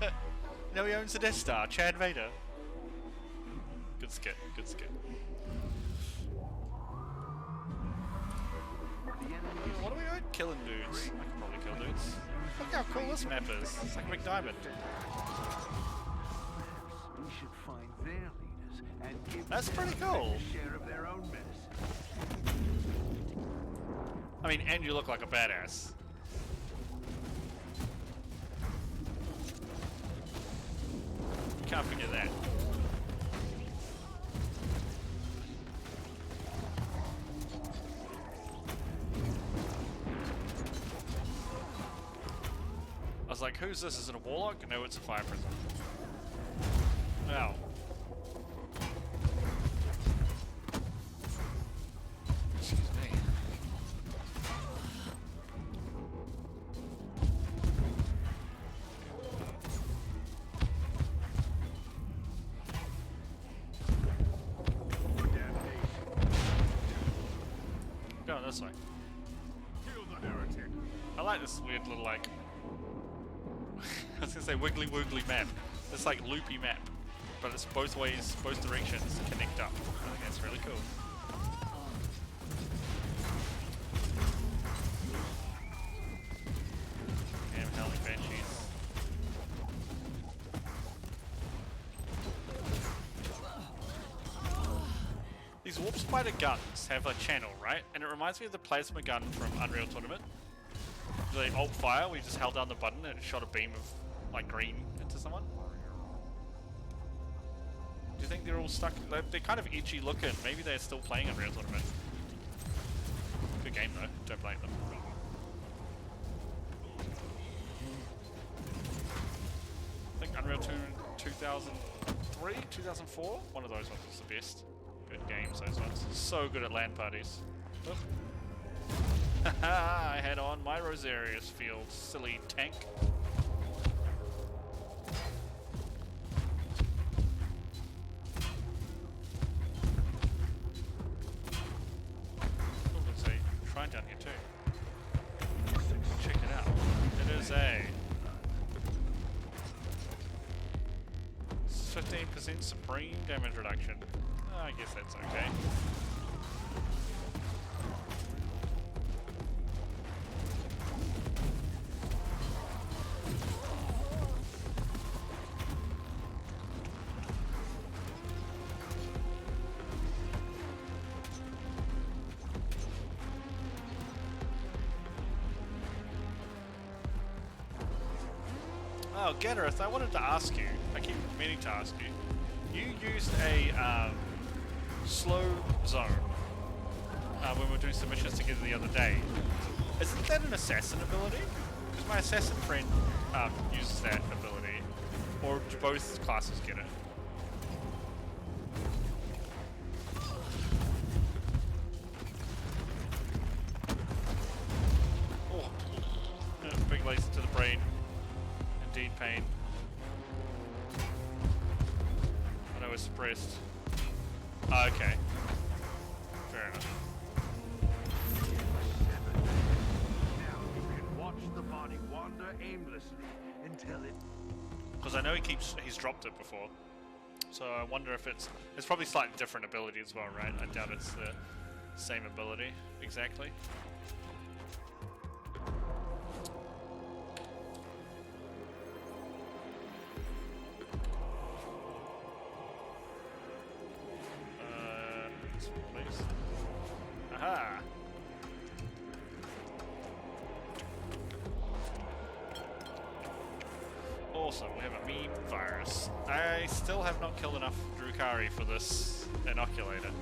You know he owns the Death Star. Chad Vader. Good skit. Good skit. What are we doing? Killing dudes. I can probably kill dudes. Look how cool this map is. It's like McDiamond. We should find their leaders and give That's them pretty cool. a share of their own medicine. I mean, and you look like a badass. Can't forget that. I was like, who's this? Is it a warlock? No, it's a fire prison. Wow. Excuse me. Going this way. Kill the heretic. I like this weird little like I was gonna say wiggly woogly map. It's like loopy map, but it's both ways, both directions connect up. I think that's really cool. Damn howling banshees. These warp spider guns have a channel, right? And it reminds me of the plasma gun from Unreal Tournament. The alt fire, we just held down the button and it shot a beam of like green into someone. Do you think they're all stuck? They're kind of itchy looking. Maybe they're still playing Unreal Tournament. Good game though. Don't blame them. I think Unreal 2003, 2004. One of those ones was the best. Good games, those ones. So good at LAN parties. Oh. I had on my Rosarius field, silly tank. Oh, there's a shrine down here too. Check it out. It is a 15% supreme damage reduction. I guess that's okay. Oh, Getterith, I wanted to ask you, I keep meaning to ask you, you used a slow zone when we were doing submissions together the other day. Isn't that an assassin ability? Because my assassin friend uses that ability, or do both classes get it? Oh, big laser to the brain. Indeed pain. I know we're suppressed. Okay. Fair enough. Now you can watch the body wander aimlessly until it. Because I know he's dropped it before. So I wonder if it's probably slightly different ability as well, right? I doubt it's the same ability exactly. Please. Aha! Awesome, we have a meme virus. I still have not killed enough Drukari for this inoculator.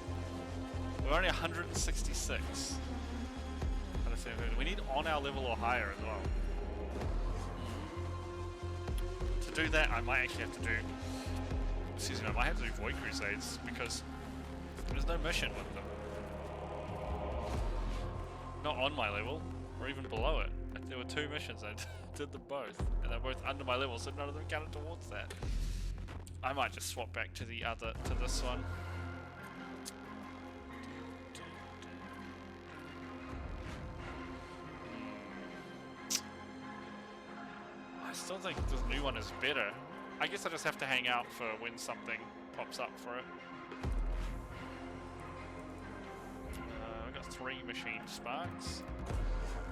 We're only 166. We need on our level or higher as well. To do that, I might actually have to do... Excuse me, I might have to do Void Crusades, because there's no mission with them. Not on my level, or even below it. There were 2 missions, I did them both, and they're both under my level, so none of them counted towards that. I might just swap back to this one. still think this new one is better. I guess I just have to hang out for when something pops up for it. We got 3 machine sparks.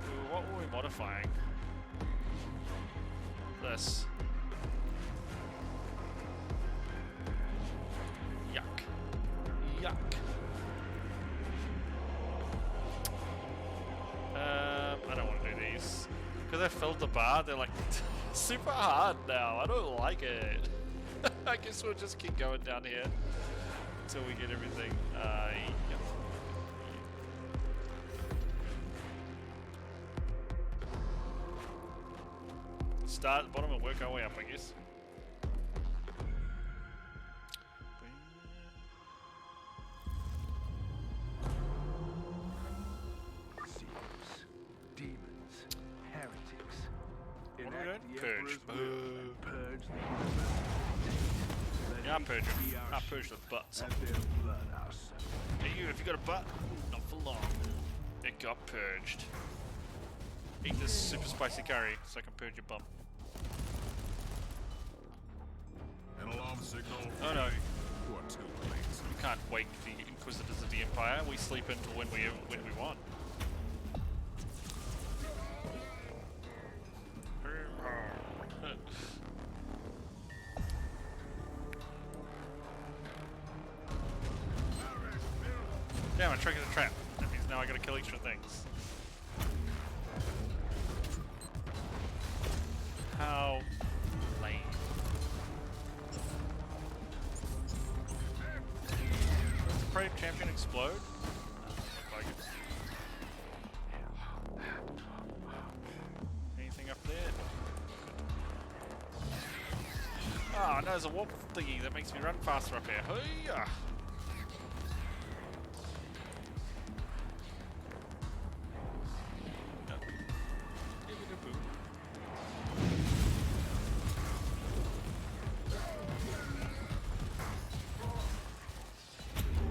Ooh, what were we modifying? This. Yuck. Yuck. I don't want to do these. Because I filled the bar, they're like super hard now. I don't like it. I guess we'll just keep going down here until we get everything. Yep. Start at the bottom and work our way up, I guess. Seers, demons, heretics. What are we Enact doing? the Purge. Emperor's will and purge the universe. Yeah, I'll purge him. I'll purge the butts. And their blood our servant. Hey you, if you got a butt, not for long. It got purged. Eat this super spicy curry so I can purge your bum. An alarm signal. Oh no, You are too late. we can't wake the Inquisitors of the Empire. We sleep until when we want. Damn, I triggered a trap. That means now I gotta kill extra things. How lame. Does the Prey Champion explode? Like it. Anything up there? Oh, no, there's a warp thingy that makes me run faster up here. Hoo-yah!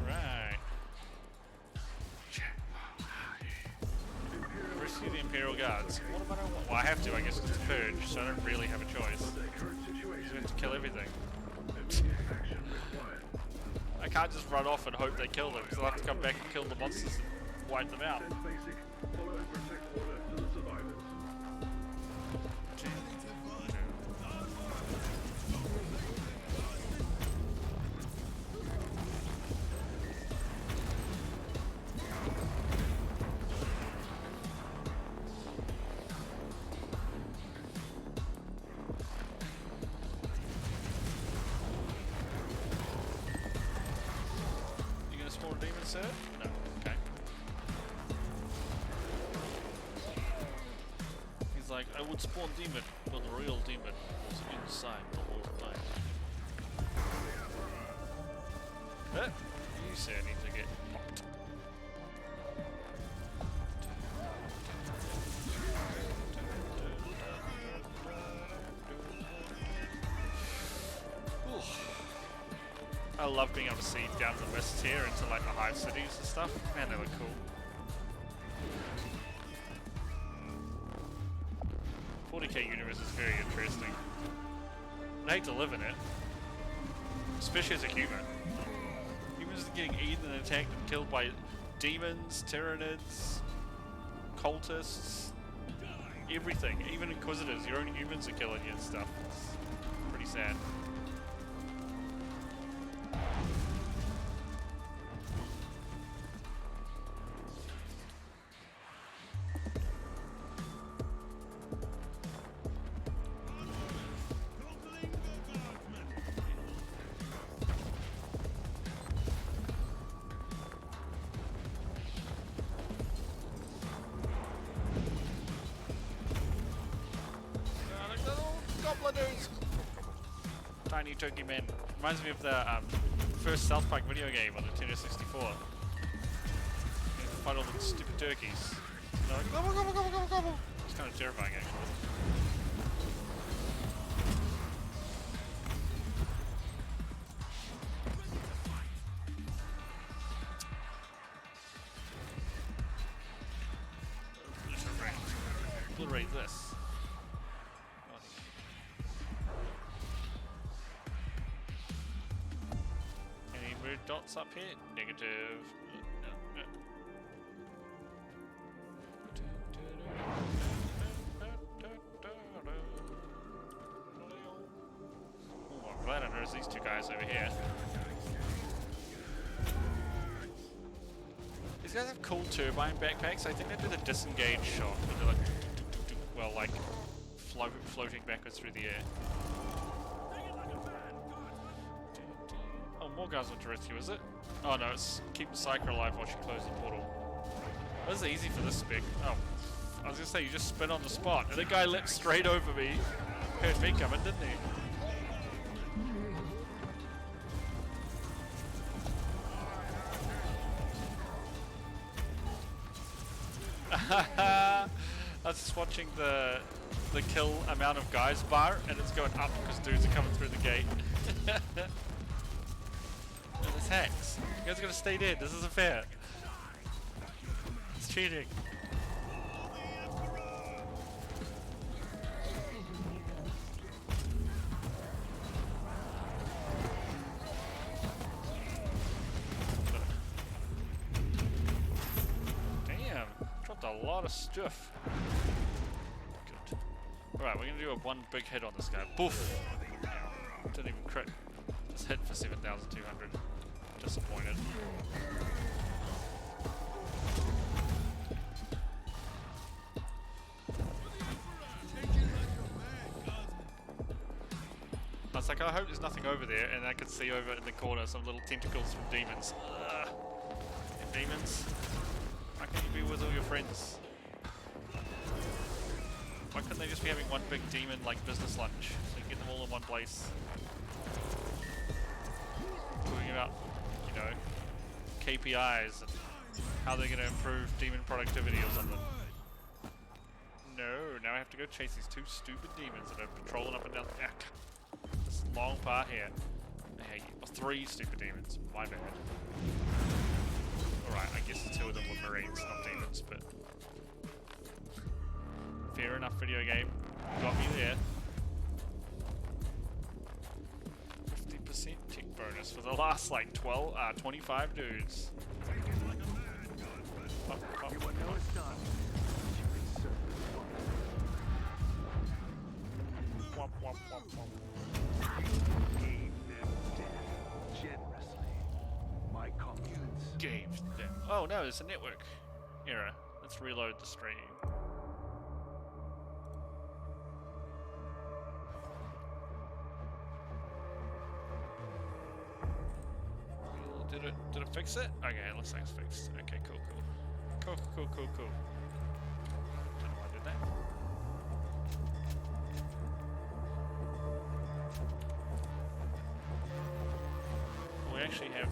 Right. Rescue the Imperial Guards. What about well, I have to, I guess, it's purge, so I don't really have a choice. I have to kill everything. I can't just run off and hope they kill them, because I'll have to come back and kill the monsters and wipe them out. You gonna spawn a demon, sir? No. Okay. He's like, I would spawn demon, but the real demon was inside the whole time. You say I need to get popped. Ooh. I love being able to see down the west here into like the hive cities and stuff. Man, they look cool. .40k universe is very interesting. I hate to live in it, especially as a human. Humans are getting eaten and attacked and killed by demons, Tyranids, cultists, everything. Even Inquisitors, your own humans are killing you and stuff. It's pretty sad. Like little gobliners! Tiny turkey men. Reminds me of the first South Park video game on the Nintendo 64. You fight all the stupid turkeys. They're like, gobble, gobble, gobble, gobble, gobble. It's kind of terrifying, actually. Obliterate this. big dots up here? Negative. No. Oh, I'm glad I noticed these two guys over here. These guys have cool turbine backpacks. I think they do the disengage shot, but they're like, well, like floating backwards through the air. Oh, more guys want to rescue, is it? Oh no, it's keep the Psyker alive while she closes the portal. This is easy for this spec. Oh, I was gonna say you just spin on the spot, and the guy leapt straight over me. Heard me coming, didn't he? I was just watching the kill amount of guys bar, and it's going up because dudes are coming through the gate. Oh, this hacks. You guys gotta stay dead. This isn't fair. It's cheating. Damn, dropped a lot of stuff. Good. Alright, we're gonna do a one big hit on this guy. Boof! Didn't even crit. Just hit for 7,200. Disappointed. I was like, I hope there's nothing over there, and I could see over in the corner some little tentacles from demons. Demons? Why can't you be with all your friends? Why couldn't they just be having one big demon like business lunch so you can get them all in one place? Talking about, you know, KPIs and how they're going to improve demon productivity or something. No, now I have to go chase these two stupid demons that are patrolling up and down this long part here. I hate you. 3 stupid demons. My bad. Alright, I guess the 2 of them were marines, not demons, but fair enough, video game. Got me there. 50% tick bonus for the last like 25 dudes. You are no astonishment. Womp, womp, womp, womp. Gave them death generously. My communes. Gave them. Oh no, there's a network error. Let's reload the stream. Did it fix it? Okay, it looks like it's fixed. Okay, cool. Cool. Don't know why I did that. We actually have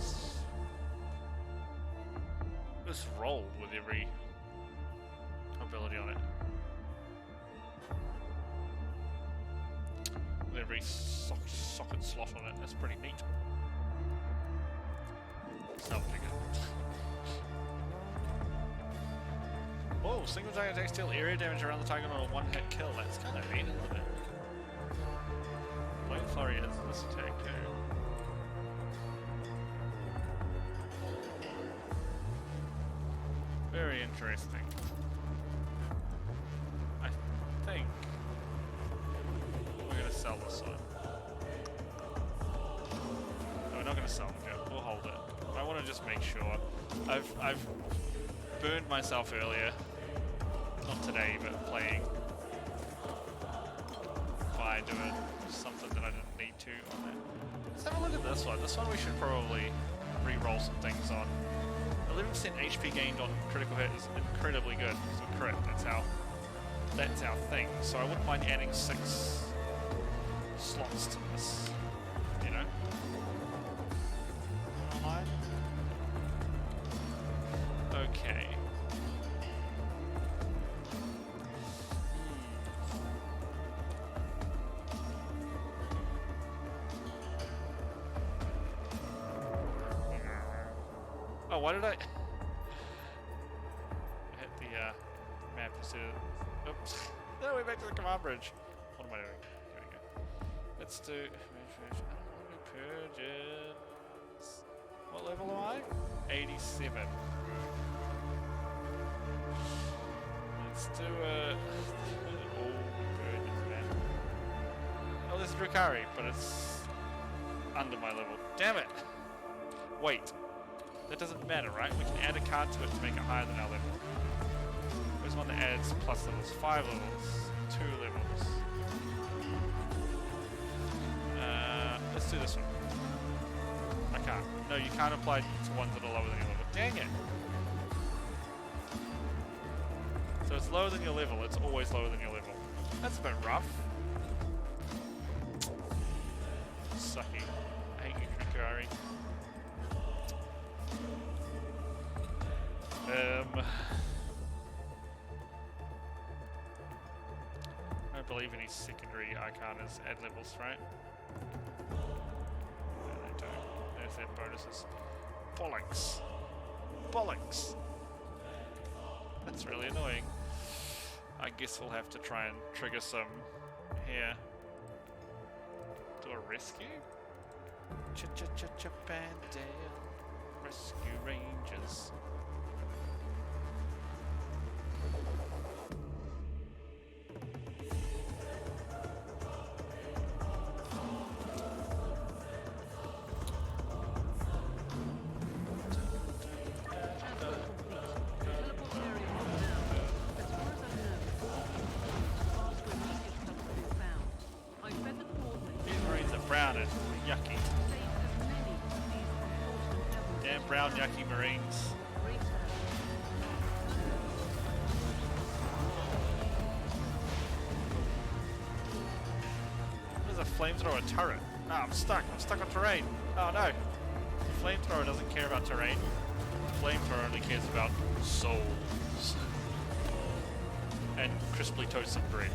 this roll with every ability on it. With every socket slot on it. That's pretty neat. Something. Oh, single target attacks deal area damage around the target on a one-hit kill. That's kind of neat, isn't it? Blade Flurry has this attack too. Very interesting. I think we're gonna sell this one. No, we're not gonna salvage it. We'll hold it. I want to just make sure. I've burned myself earlier. Not today, but playing. By doing something that I didn't need to on it. Let's have a look at this one. This one we should probably re-roll some things on. 11% HP gained on critical hit is incredibly good. So crit, that's our thing. So I wouldn't mind adding 6 slots to this. You know? Online? Okay. Oh, why did I hit the map instead of... Oops. No, we're back to the command bridge. What am I doing? Here we go. Let's do... Purges. What 87. Let's do a... Oh, goodness, man. Oh, this is Drukari, but it's under my level. Damn it! Wait. That doesn't matter, right? We can add a card to it to make it higher than our level. There's one that adds plus levels. 5 levels. 2 levels. Let's do this one. I can't. No, you can't apply to ones that are lower than your level. Dang it! So it's lower than your level. It's always lower than your level. That's a bit rough. Sucky. I hate you, Drukari. I don't believe any secondary arcanas add levels, right? No, they don't. There's their bonuses. Bollocks. Bollocks. That's really annoying. I guess we'll have to try and trigger some here. Do a rescue? Ch-ch-ch-ch-Bandale. Rescue Rangers. Yucky. Damn brown yucky marines. There's a flamethrower turret. Oh, I'm stuck. I'm stuck on terrain. Oh no. The flamethrower doesn't care about terrain. The flamethrower only cares about souls. And crisply toasted bread.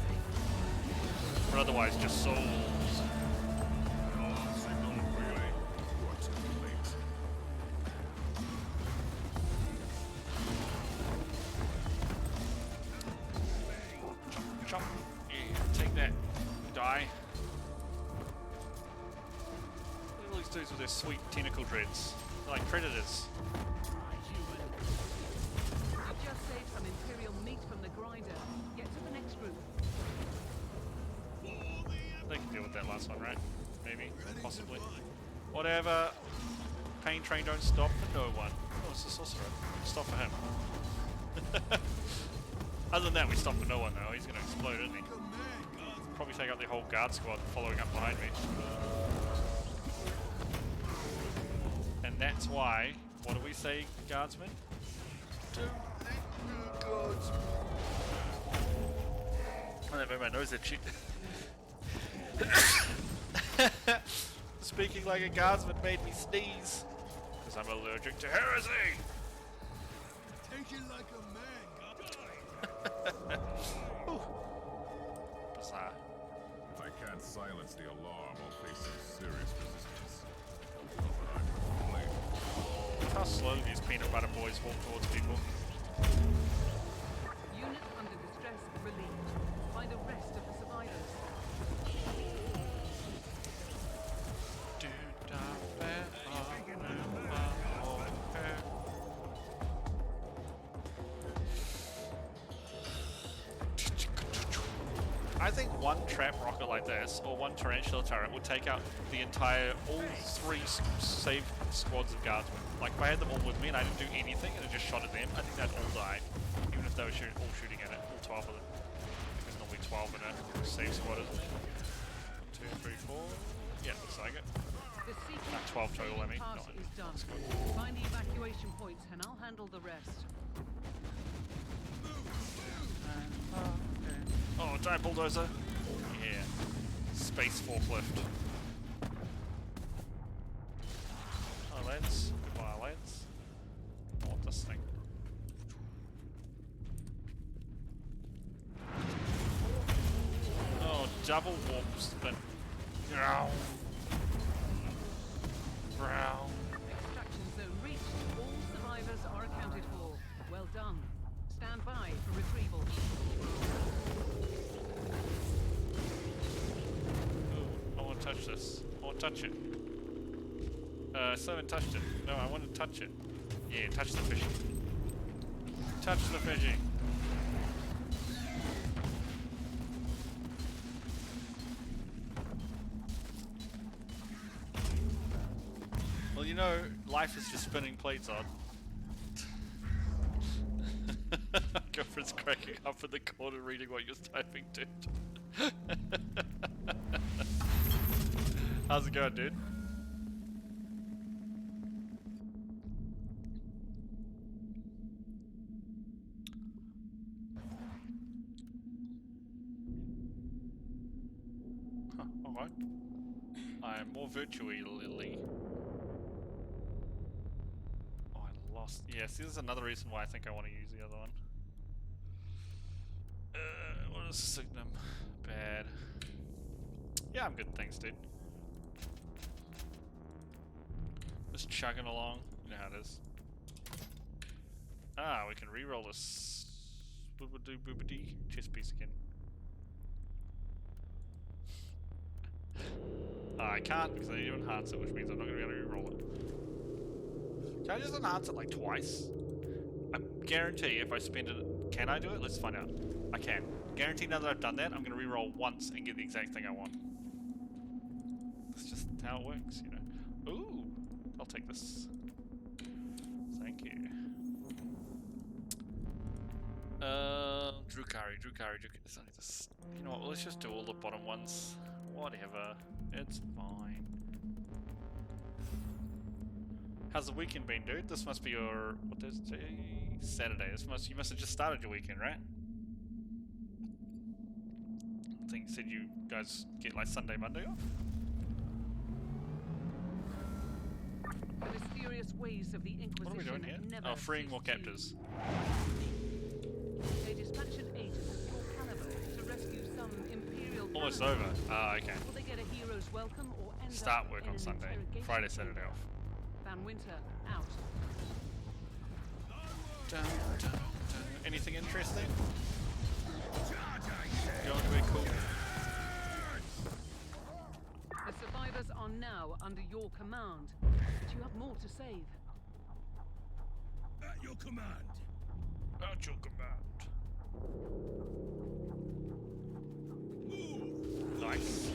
But otherwise just souls. With their sweet tentacle dreads, like predators. I've just saved some Imperial meat from the grinder. Get to the next group. They can deal with that last one, right? Maybe, possibly. Whatever. Pain train don't stop for no one. Oh, it's a sorcerer. Stop for him. Other than that, we stop for no one though. He's gonna explode, isn't he? Probably take out the whole guard squad following up behind me. And that's why, what do we say, guardsmen? Don't let me, guardsmen. I don't know, my nose itchy. Speaking like a guardsman made me sneeze. Because I'm allergic to heresy! Take it like a man, Bizarre. If I can't silence the alarm, I'll face some serious resistance. How slowly these peanut butter boys walk towards people. Unit under distress relieved. Find the rest of the survivors. I think one trap rocket like this, or one tarantula turret, would take out the entire, all 3 saved squads of guardsmen. Like, if I had them all with me and I didn't do anything and it just shot at them, I think they'd all die. Even if they were all shooting at it, all 12 of them. There's normally 12 in a save squad, isn't it? 1, 2, 3, 4. Yeah, looks like it. The 12 total, I mean. task Not is done. Find the evacuation points and I'll handle the rest. Oh, giant bulldozer. Yeah. Space forklift. Oh, lads. Goodbye, lads. I want this thing. Oh, double warp spin. Growl. Growl. Extraction zone reached. All survivors are accounted for. Well done. Stand by for retrieval. Ooh, I want to touch this. I want to touch it. I still haven't touched it. No, I want to touch it. Yeah, touch the fishing. Touch the fishing. Well, you know, life is just spinning plates on. Girlfriend's cracking up in the corner reading what you're typing, dude. How's it going, dude? Huh, alright. I'm more virtually. Oh, I lost. Yes, this is another reason why I think I want to use the other one. What is Signum? Bad. Yeah, I'm good, thanks, dude. Just chugging along. You know how it is. Ah, we can re-roll this boobadoo boobadee chess piece again. I can't because I need to enhance it, which means I'm not going to be able to re-roll it. Can I just enhance it like twice? I guarantee if I spend it... Can I do it? Let's find out. I can. Guarantee now that I've done that, I'm going to re-roll once and get the exact thing I want. That's just how it works, you know. Ooh! I'll take this. Thank you. Drukari. It's only this. You know what? Well, let's just do all the bottom ones. Whatever. It's fine. How's the weekend been, dude? This must be your... What is it? Saturday. You must have just started your weekend, right? I think you said you guys get like Sunday, Monday off? The mysterious ways of the Inquisition. What are we doing here? Oh, freeing more captors. They dispatch an agent of your caliber to rescue some Imperial. Almost cannibals. over. Ah, okay. Will they get a hero's welcome or end Start up work in on an Sunday. interrogation Friday, Saturday chamber? off. Van Winter out. Dun, dun, dun. Anything interesting? Going to be cool. The survivors are now under your command, but you have more to save. At your command. At your command. Nice.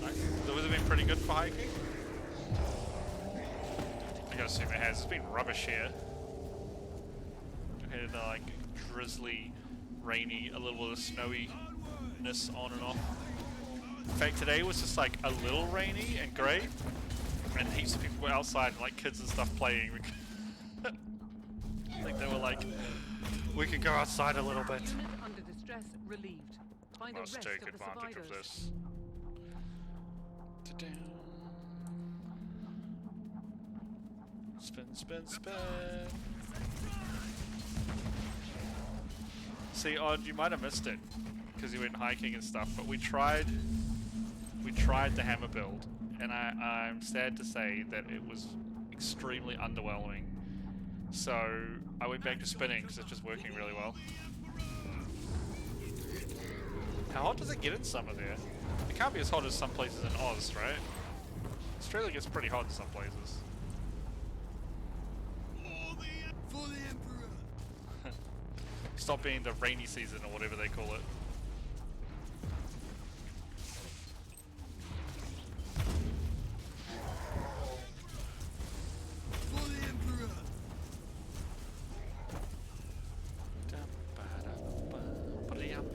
So has it been pretty good for hiking? I gotta assume it has. It's been rubbish here. Okay, like drizzly, rainy, a little bit of snowiness on and off. In fact, today was just like a little rainy and grey, and heaps of people were outside, like kids and stuff playing. I think they were like, we can go outside a little bit. Unit under distress relieved. Find the Must rest take of the advantage of survivors. this. Spin. See, Odd, you might have missed it because you went hiking and stuff, but we tried the hammer build, and I'm sad to say that it was extremely underwhelming. So I went back to spinning because it's just working really well. How hot does it get in summer there? It can't be as hot as some places in Oz, right? Australia gets pretty hot in some places. For the Emperor. Stop being the rainy season or whatever they call it. For the Emperor.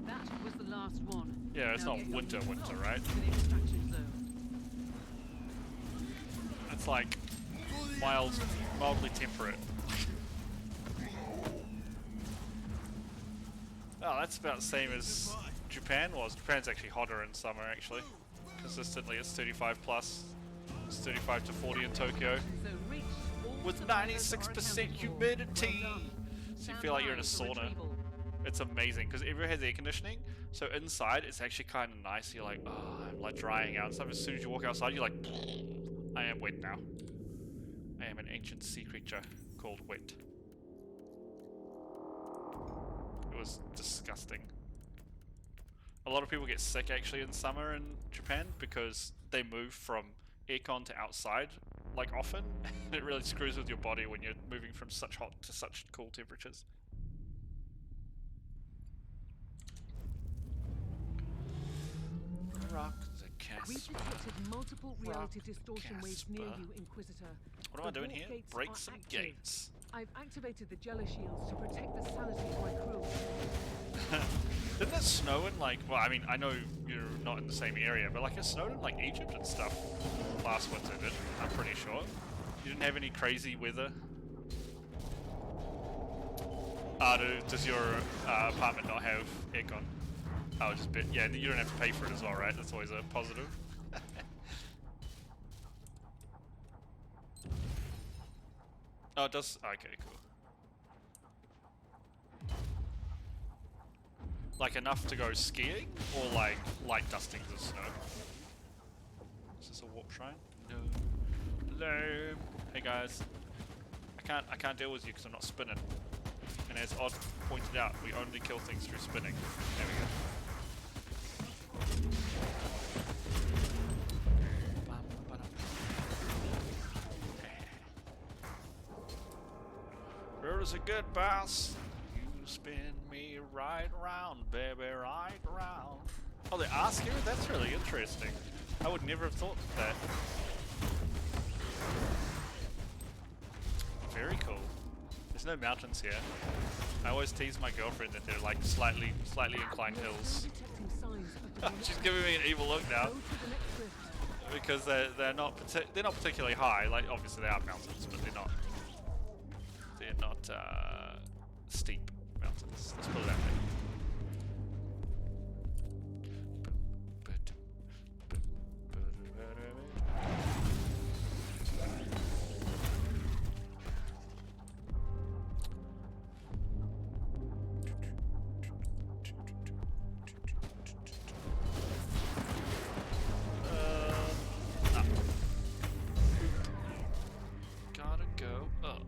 That was the last one. Yeah, it's Now not get your winter, feet right? off to the extraction zone. It's like mildly temperate. Oh, that's about the same as Japan was. Japan's actually hotter in summer, actually. Consistently, it's 35 plus. It's 35 to 40 in Tokyo. So reach all With survivors are 96% accounted for. humidity. Well done. So you Stand feel like you're in by a for sauna. retrieval. It's amazing because everywhere has air conditioning, so inside it's actually kind of nice. You're like, oh, I'm like drying out and stuff. As soon as you walk outside, you're like, I am wet now. I am an ancient sea creature called wet. was disgusting. A lot of people get sick actually in summer in Japan because they move from aircon to outside like often. And it really screws with your body when you're moving from such hot to such cool temperatures. Rock the We've Casper. detected multiple reality Rock the distortion waves near Casper. you, Inquisitor. What am I The doing warp here? gates Break are some active. gates. I've activated the jello shields to protect the sanity of my crew. Didn't it snow in like, well, I mean, I know you're not in the same area, but like it snowed in like Egypt and stuff last winter, did I'm pretty sure. You didn't have any crazy weather? Does your apartment not have aircon? Oh, just bit. Yeah, you don't have to pay for it as well, right? That's always a positive. Oh, it does. Okay, cool. Like enough to go skiing, or like light dustings of snow? Is this a warp shrine? No. Hello. Hey guys. I can't deal with you because I'm not spinning. And as Odd pointed out, we only kill things through spinning. There we go. Road is a good boss. You spin me right round, baby, right round. Oh, they ask here? That's really interesting. I would never have thought that. Very cool. There's no mountains here. I always tease my girlfriend that they're like slightly inclined hills. Detecting signs of the She's giving me an evil look now Go to the next rift. because they're not particularly high. Like obviously they are mountains, but they're not steep mountains. Let's put it that way. Gotta go up.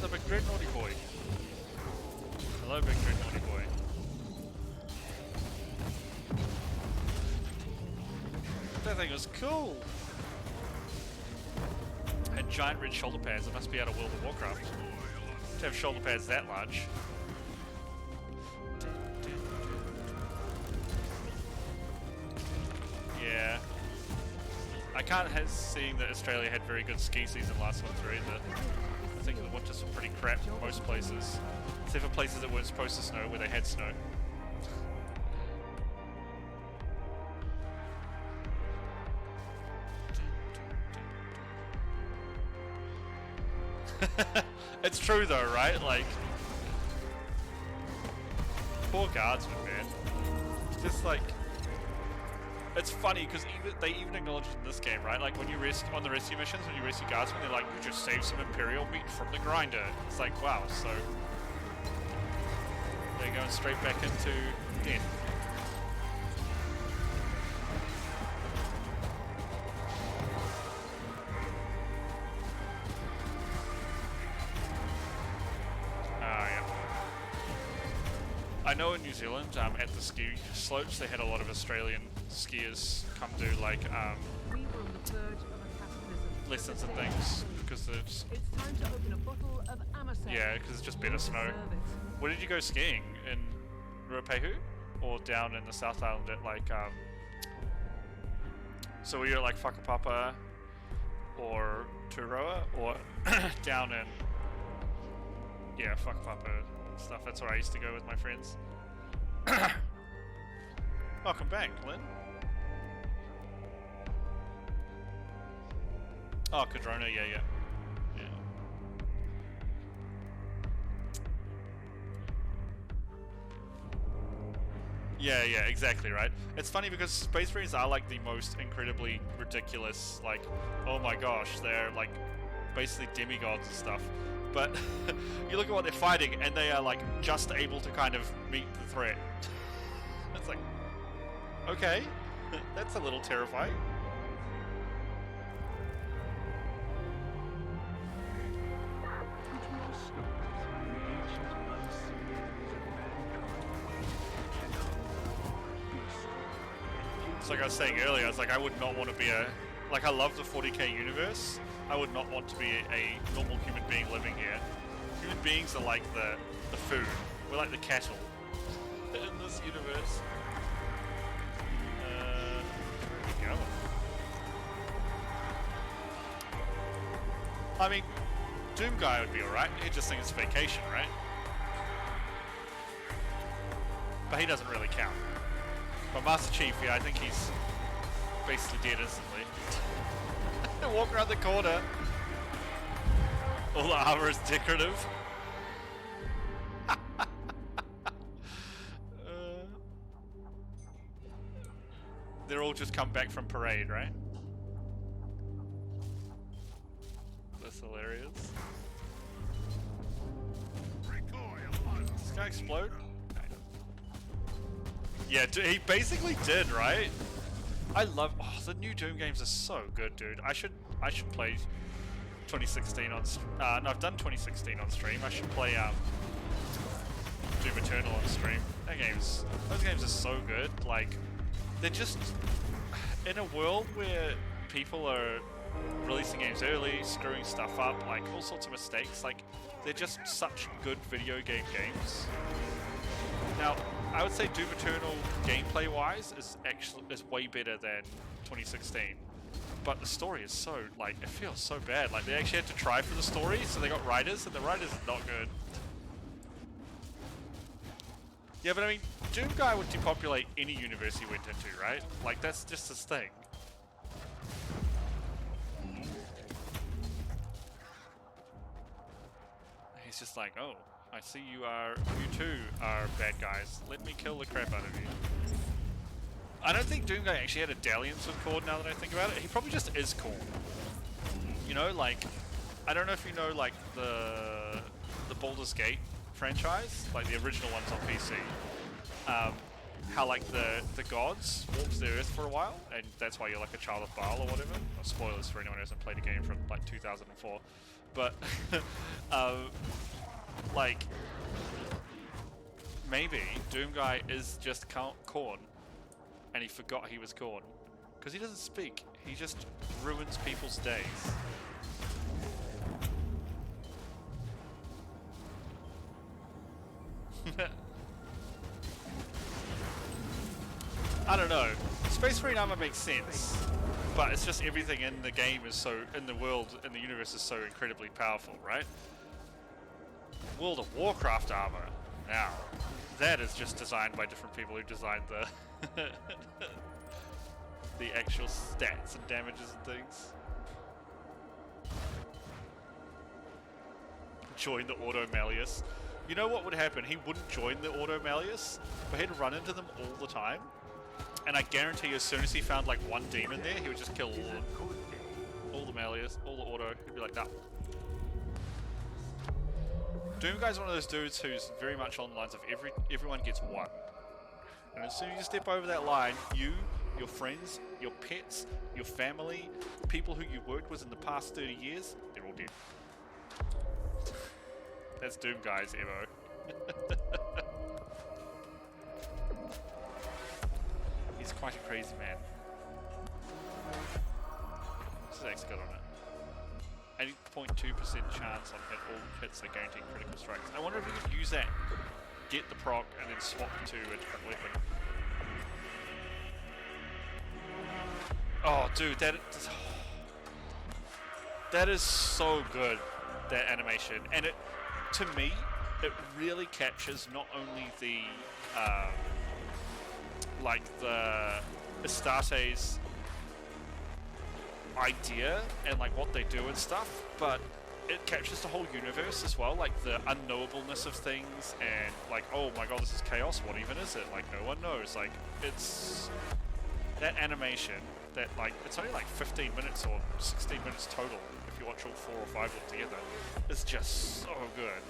The big great naughty boy. Hello, big great naughty boy. That thing was cool. Had giant red shoulder pads. It must be out of World of Warcraft to have shoulder pads that large. Yeah. I can't have seeing that Australia had very good ski season last winter either. I think the winters were pretty crap in most places. Except for places that weren't supposed to snow, where they had snow. It's true though, right? Like, poor guardsmen, man. Just like, it's funny because they even acknowledge it in this game, right? Like when you on the rescue missions, when you rescue guardsmen, they're like, you just saved some Imperial meat from the grinder. It's like, wow, so they're going straight back into death. I know in New Zealand, at the ski slopes, they had a lot of Australian skiers come do like We were on the verge of a cataclysm. lessons and things because it's It's time to open a bottle of Amasec. yeah, because it's just better You snow. deserve it. Where did you go skiing? In Ruapehu or down in the South Island at like so were you at like Whakapapa or Turoa or down in yeah Whakapapa stuff? That's where I used to go with my friends. Welcome back, Lynn. Oh, Cadrona, yeah. Yeah, exactly, right? It's funny because Space Marines are like the most incredibly ridiculous, like, oh my gosh, they're like basically demigods and stuff. But you look at what they're fighting and they are like just able to kind of meet the threat. It's like, okay, that's a little terrifying. It's like I was saying earlier, I was like, I would not want to be a... Like, I love the 40k universe. I would not want to be a normal human being living here. Human beings are like the food. We're like the cattle in this universe. Where are we going? I mean, Doom Guy would be alright. He'd just think it's vacation, right? But he doesn't really count. But Master Chief, yeah, I think he's basically dead instantly. Walk around the corner. All the armor is decorative. They're all just come back from parade, right? That's hilarious. Does this guy explode? Yeah, he basically did, right? I love... Oh, the new Doom games are so good, dude. I should play 2016 on... no, I've done 2016 on stream. I should play Doom Eternal on stream. Those games are so good. Like, they're just... In a world where people are releasing games early, screwing stuff up, like, all sorts of mistakes, like, they're just such good video games. Now, I would say Doom Eternal gameplay-wise is way better than 2016, but the story is so, like, it feels so bad. Like, they actually had to try for the story, so they got writers, and the writers are not good. Yeah, but I mean, Doom Guy would depopulate any universe he went into, right? Like, that's just his thing. He's just like, oh, I see you two are bad guys. Let me kill the crap out of you. I don't think Doom Guy actually had a dalliance with Korn now that I think about it. He probably just is Korn. You know, like, I don't know if you know, like, the Baldur's Gate franchise, like the original ones on PC. How, like, the gods walked the earth for a while, and that's why you're like a child of Baal or whatever. Well, spoilers for anyone who hasn't played a game from, like, 2004. But, like, maybe Doom Guy is just Korn, and he forgot he was Korn. Because he doesn't speak, he just ruins people's days. I don't know. Space Marine armor makes sense, but it's just everything in the game is so, in the world, in the universe is so incredibly powerful, right? World of Warcraft armor, now, that is just designed by different people who designed the the actual stats and damages and things. Join the Auto Malleus. You know what would happen? He wouldn't join the Auto Malleus, but he'd run into them all the time. And I guarantee you, as soon as he found like one demon there, he would just kill all the Malleus, all the Auto. He'd be like, nah. Doom Guy's one of those dudes who's very much on the lines of everyone gets one. And as soon as you step over that line, you, your friends, your pets, your family, people who you worked with in the past 30 years, they're all dead. That's Doom Guy's MO. He's quite a crazy man. This is actually good on it. 80.2% chance on hit all hits are guaranteed critical strikes. I wonder if you could use that, get the proc, and then swap to a different weapon. Oh, dude, that is so good, that animation. And it, to me, it really captures not only the like the Astartes idea and like what they do and stuff, but it captures the whole universe as well, like the unknowableness of things, and like, oh my god, this is chaos, what even is it? Like, no one knows. Like, it's that animation that, like, it's only like 15 minutes or 16 minutes total if you watch all 4 or 5 of them together. It's just so good.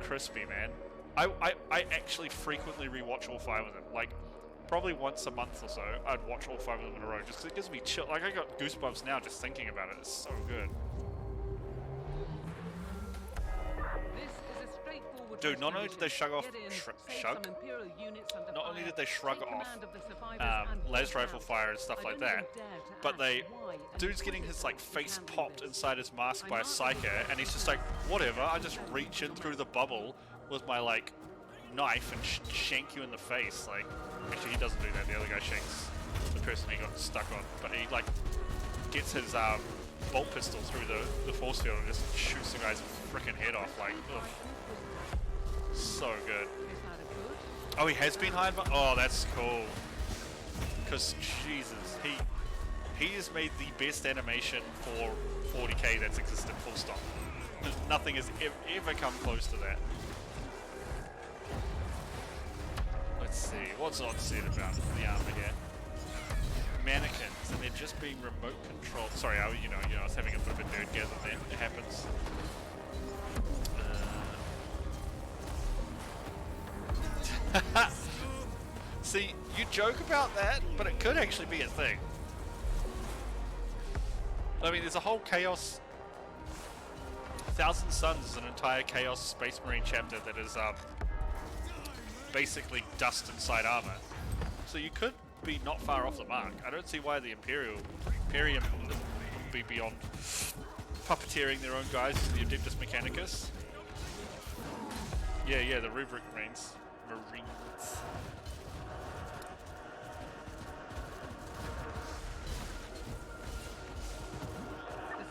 Crispy, man. I actually frequently rewatch all 5 of them. Like, probably once a month or so, I'd watch all 5 of them in a row, just because it gives me chill. Like, I got goosebumps now just thinking about it. It's so good. This is a straightforward Dude, not only did they shrug off, Get in, save shrug? some Imperial units under Not only fire, did they shrug take off command of the survivors and les walk rifle out. fire and stuff I like don't that, even dare to but ask they, why an dude's getting his like Inquisitor face is handling popped this. inside his mask by a I'm psycho, and he's just like, whatever, I just reach in through the bubble with my like knife and shank you in the face. Like, actually he doesn't do that, the other guy shanks the person he got stuck on, but he like gets his bolt pistol through the force field and just shoots the guy's freaking head off. Like, ugh. So good. Is that a good? Oh, he has been hired by... Oh, that's cool. Because, Jesus, he has made the best animation for 40k that's existed, full stop. Nothing has ever come close to that. Let's see, what's not said about the armor here? Mannequins, and they're just being remote controlled. Sorry, you know, I was having a bit of a nerdgasm there. It happens. See, you joke about that, but it could actually be a thing. I mean, there's a whole Chaos... Thousand Suns is an entire Chaos Space Marine chapter that is basically dust inside armor. So you could be not far off the mark. I don't see why the Imperium would be beyond puppeteering their own guys as the Adeptus Mechanicus. Yeah, the Rubric Marines. The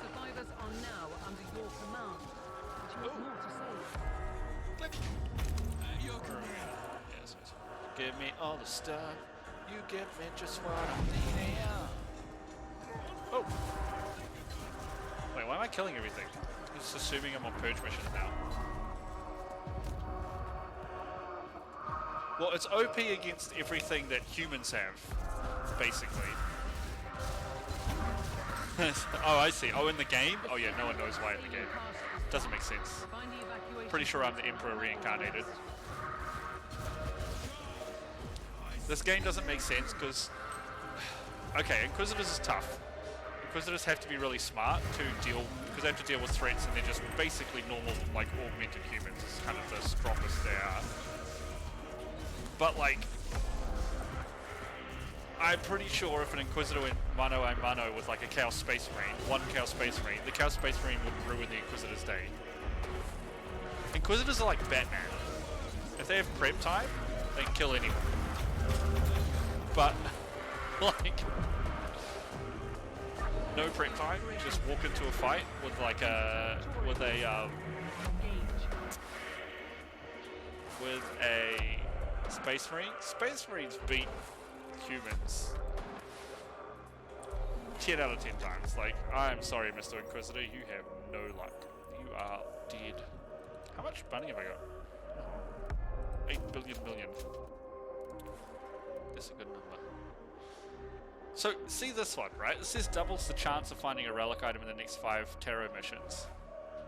survivors are now under your command. But you have more to say. Yes. Give me all the stuff. You give me just what I'm needing. Oh. Wait, why am I killing everything? I'm just assuming I'm on purge missions now. Well, it's OP against everything that humans have, basically. Oh, I see. Oh, in the game? Oh yeah, no one knows why in the game. Doesn't make sense. Find the evacuation Pretty sure I'm the Emperor reincarnated. This game doesn't make sense because... Okay, Inquisitors is tough. Inquisitors have to be really smart to deal... Because they have to deal with threats and they're just basically normal, like, augmented humans. It's kind of the strongest they are. But, like... I'm pretty sure if an Inquisitor went mano a mano with, like, a Chaos Space Marine, one Chaos Space Marine, the Chaos Space Marine would ruin the Inquisitor's day. Inquisitors are like Batman. If they have prep time, they can kill anyone. But, like, no prep time, just walk into a fight with like with a Space Marine. Space Marines beat humans 10 out of 10 times. Like, I'm sorry, Mr. Inquisitor, you have no luck. You are dead. How much money have I got? 8 billion million. That's a good number. So, see this one, right? This says doubles the chance of finding a relic item in the next 5 tarot missions.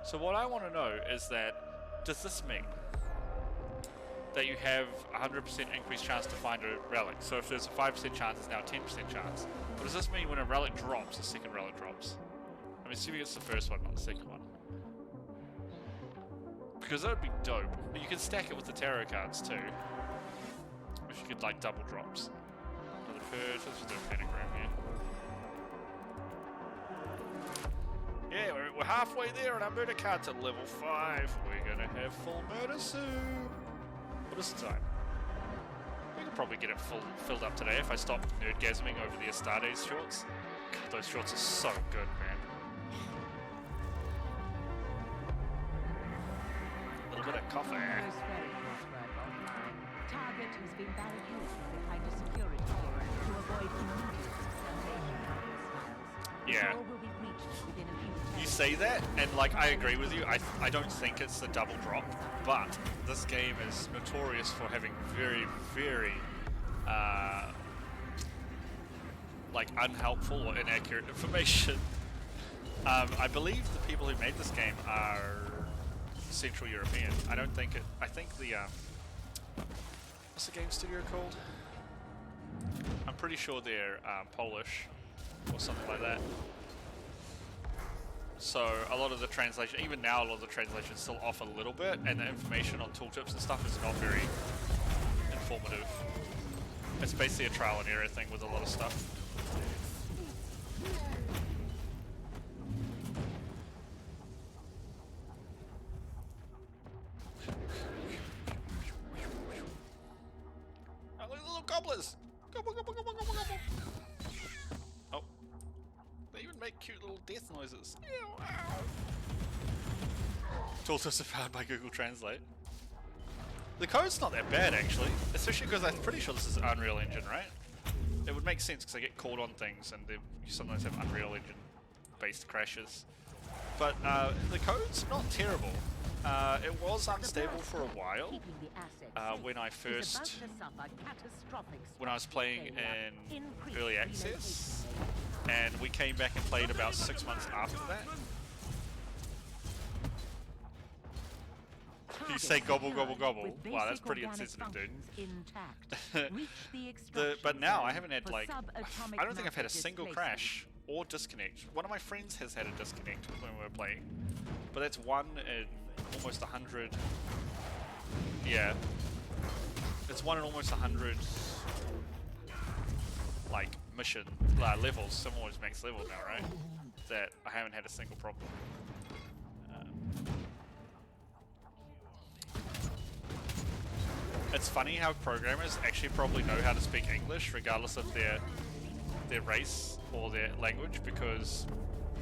So what I want to know is that, does this mean that you have 100% increased chance to find a relic? So if there's a 5% chance, it's now a 10% chance. But does this mean when a relic drops, the second relic drops? I'm assuming it's the first one, not the second one. Because that would be dope. But you can stack it with the tarot cards too. If you could like double drops. Another purge, let's just do a pentagram here. Yeah, we're halfway there on our murder cards at level 5. We're gonna have full murder soon. What is the time? We could probably get it filled up today if I stop nerdgasming over the Astartes shorts. God, those shorts are so good, man. A little bit of coffee. Most very close work offline. Target has been barricaded behind a security door to avoid immediate examination of these files. The Yeah. door will be reached within a few You say that, and like I agree with you. I don't think it's the double drop, but this game is notorious for having very, very like unhelpful or inaccurate information. I believe the people who made this game are Central European. I don't think it. I think the what's the game studio called? I'm pretty sure they're Polish or something like that. So a lot of the translation, even now, a lot of the translation is still off a little bit, and the information on tooltips and stuff is not very informative. It's basically a trial and error thing with a lot of stuff. Oh, look at the little gobblers! Gobble, gobble, gobble, gobble, gobble! Oh. They even make cute little death noises. Ew, ow. Tooltips are powered by Google Translate. The code's not that bad, actually. Especially because I'm pretty sure this is Unreal Engine, right? It would make sense because I get caught on things and you sometimes have Unreal Engine-based crashes. But the code's not terrible. It was unstable for a while when I was playing in early access, and we came back and played about 6 months after that. You say gobble gobble gobble. Wow, that's pretty insensitive, dude. But now I haven't had like, I don't think I've had a single crash or disconnect. One of my friends has had a disconnect when we were playing, but that's one in almost 100. Yeah, it's one in almost 100 like mission levels. Some always max level now, right? That I haven't had a single problem. It's funny how programmers actually probably know how to speak English regardless of their race or their language, because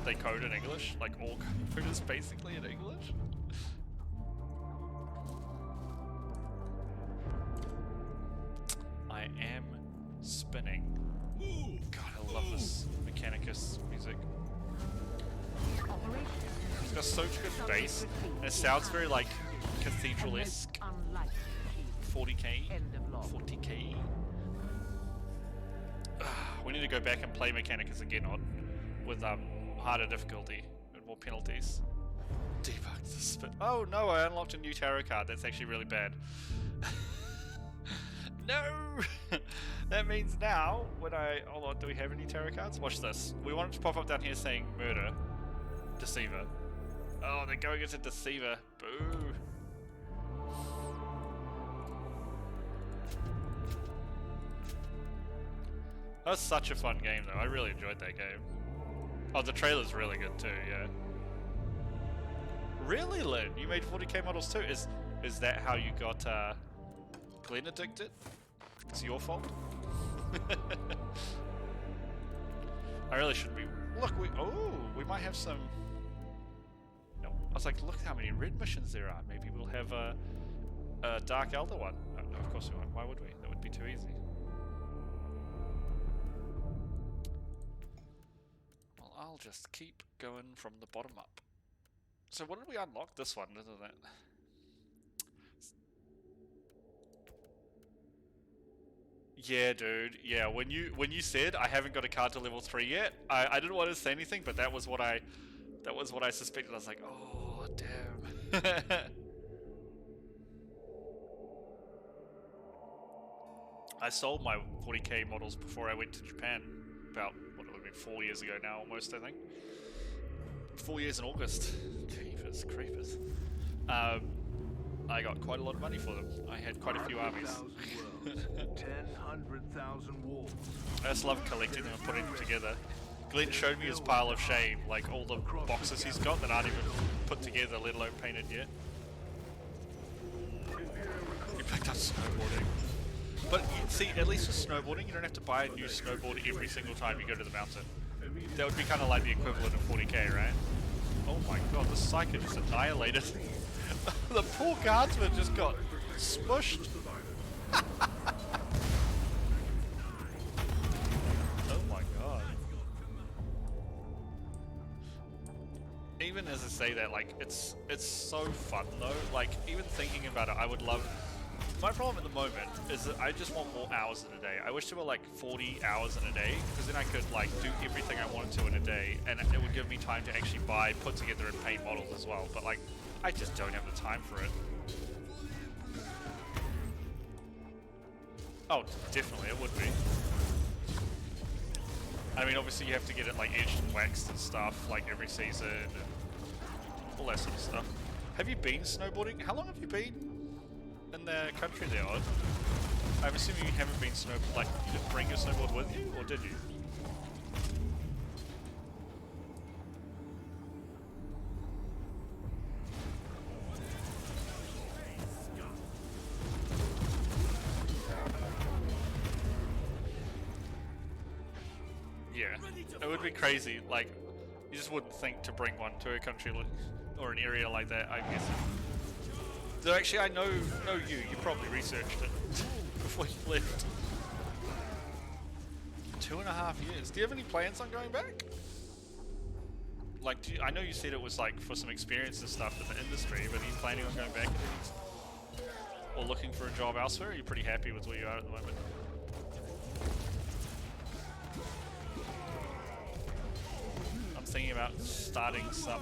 they code in English. Like, all code is basically in English. I am spinning. God, I love this Mechanicus music. It's got so good bass, and it sounds very like cathedral-esque. 40k. 40k. We need to go back and play Mechanicus again with harder difficulty and more penalties. Debug the spin. Oh no, I unlocked a new tarot card. That's actually really bad. No! That means now, when hold on, do we have any tarot cards? Watch this. We want it to pop up down here saying murder. Deceiver. Oh, they're going into Deceiver. Boo. That was such a fun game though, I really enjoyed that game. Oh, the trailer's really good too, yeah. Really, Lynn? You made 40k models too? Is that how you got Glenn addicted? It's your fault? I really should be... Look, we might have some... No, I was like, look how many red missions there are. Maybe we'll have a Dark Elder one. Oh, no, of course we won't. Why would we? That would be too easy. I'll just keep going from the bottom up. So what did we unlock? This one, isn't it? Yeah, dude. Yeah, when you said I haven't got a card to level 3 yet, I didn't want to say anything, but that was what I suspected. I was like, oh damn. I sold my 40k models before I went to Japan about 4 years ago now, almost, I think. 4 years in August. Jeepers creepers. I got quite a lot of money for them. I had quite a few armies. 100,000 walls. I just love collecting them and putting them together. Glenn showed me his pile of shame, like all the boxes he's got that aren't even put together, let alone painted yet. He picked up snowboarding. But see, at least with snowboarding, you don't have to buy a new snowboard every single time you go to the mountain. That would be kind of like the equivalent of 40k, right? Oh my god, the Psyker just annihilated. The poor guardsman just got smushed. Oh my god. Even as I say that, like, it's so fun though. Like, even thinking about it, I would love... My problem at the moment is that I just want more hours in a day. I wish there were like 40 hours in a day, because then I could like do everything I wanted to in a day, and it would give me time to actually buy, put together, and paint models as well. But like, I just don't have the time for it. Oh, definitely, it would be. I mean, obviously you have to get it like edged and waxed and stuff, like every season and all that sort of stuff. Have you been snowboarding? How long have you been in the country there, Odd? I'm assuming you haven't been like you didn't bring your snowboard with you, or did you? Yeah, it would be crazy. Like, you just wouldn't think to bring one to a country like, or an area like that, I guess. So actually, I know you. You probably researched it before you left. 2.5 years. Do you have any plans on going back? Like, I know you said it was like for some experience and stuff in the industry, but are you planning on going back or looking for a job elsewhere? Or are you pretty happy with where you are at the moment? Thinking about starting some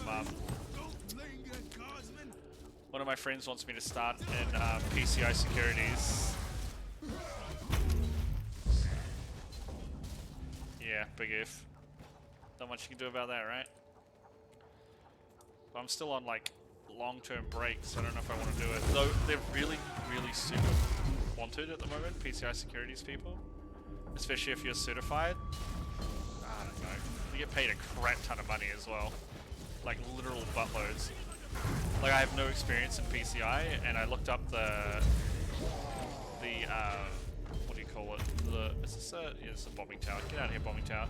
one of my friends wants me to start in PCI securities. Yeah, big if. Not much you can do about that, right? But I'm still on like long-term breaks, so I don't know if I want to do it. Though they're really super wanted at the moment, PCI securities people. Especially if you're certified. I don't know. You get paid a crap ton of money as well, like literal buttloads. Like I have no experience in PCI, and I looked up the what do you call it? Is this a? Yeah, it's a bombing tower. Get out of here, bombing tower.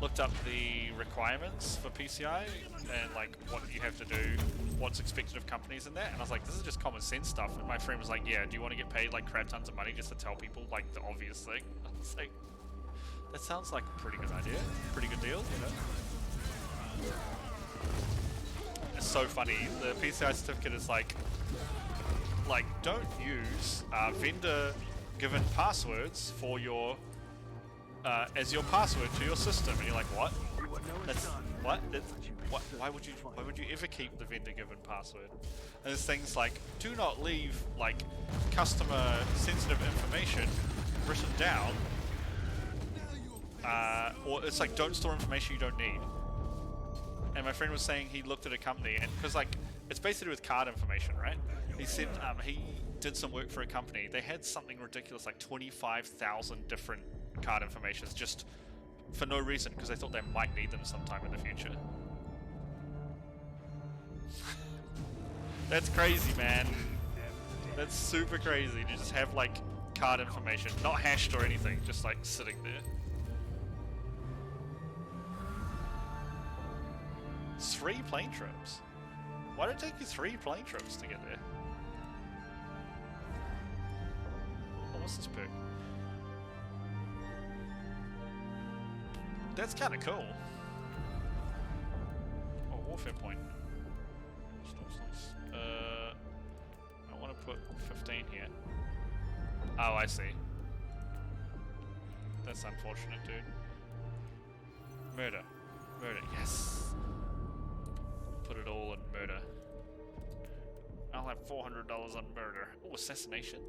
Looked up the requirements for PCI and like what you have to do, what's expected of companies in that, and I was like, this is just common sense stuff. And my friend was like, yeah, do you want to get paid like crap tons of money just to tell people like the obvious thing? I was like, that sounds like a pretty good idea, pretty good deal, you know? It's so funny, the PCI certificate is like don't use vendor-given passwords for your, as your password to your system, and you're like, what? That's, what? That's, what? Why would you ever keep the vendor-given password? And there's things like, do not leave, like, customer-sensitive information written down, or it's like don't store information you don't need. And my friend was saying he looked at a company, and because like it's basically with card information, right? He said he did some work for a company. They had something ridiculous like 25,000 different card informations just for no reason, because they thought they might need them sometime in the future. That's crazy, man. That's super crazy to just have like card information, not hashed or anything, just like sitting there. 3 plane trips? Why did it take you 3 plane trips to get there? Oh, what's this perk? That's kind of cool. Oh, warfare point. I want to put 15 here. Oh, I see. That's unfortunate, dude. Murder. Murder, yes. Put it all in murder. I'll have $400 on murder. Oh, assassination.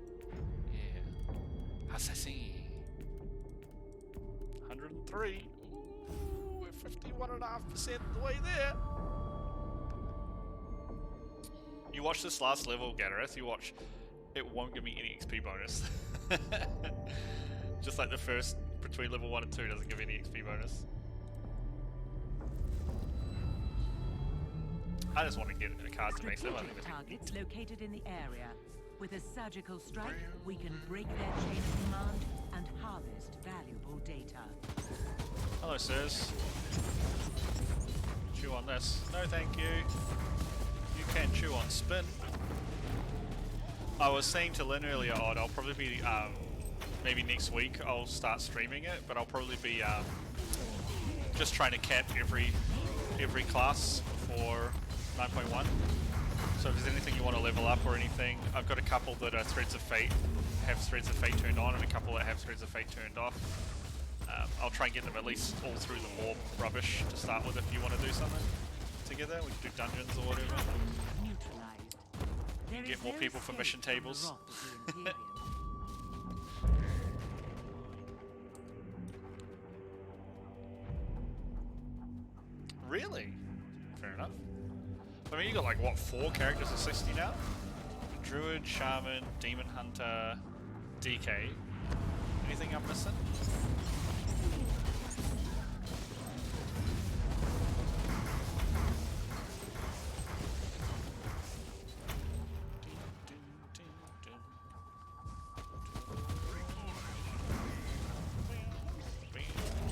Yeah. Assassin. 103. Ooh, we're 51.5% the way there. You watch this last level, Gareth, you watch. It won't give me any XP bonus. Just like the first, between level 1 and 2 doesn't give any XP bonus. I just want to get a card to make them. Strategic targets located in the area. With a surgical strike, we can break their chain of command and harvest valuable data. Hello, sirs. Chew on this. No, thank you. You can chew on spin. I was saying to Lynn earlier, Odd, I'll probably be, maybe next week I'll start streaming it, but I'll probably be, just trying to cap every class for 9.1. So if there's anything you want to level up or anything, I've got a couple that are Threads of Fate, have Threads of Fate turned on, and a couple that have Threads of Fate turned off. I'll try and get them at least all through the more rubbish to start with if you want to do something together. We can do dungeons or whatever. Get more people for mission tables. Really? Fair enough. I mean, you got like, what, 4 characters of 60 now? Druid, Shaman, Demon Hunter, DK. Anything I'm missing?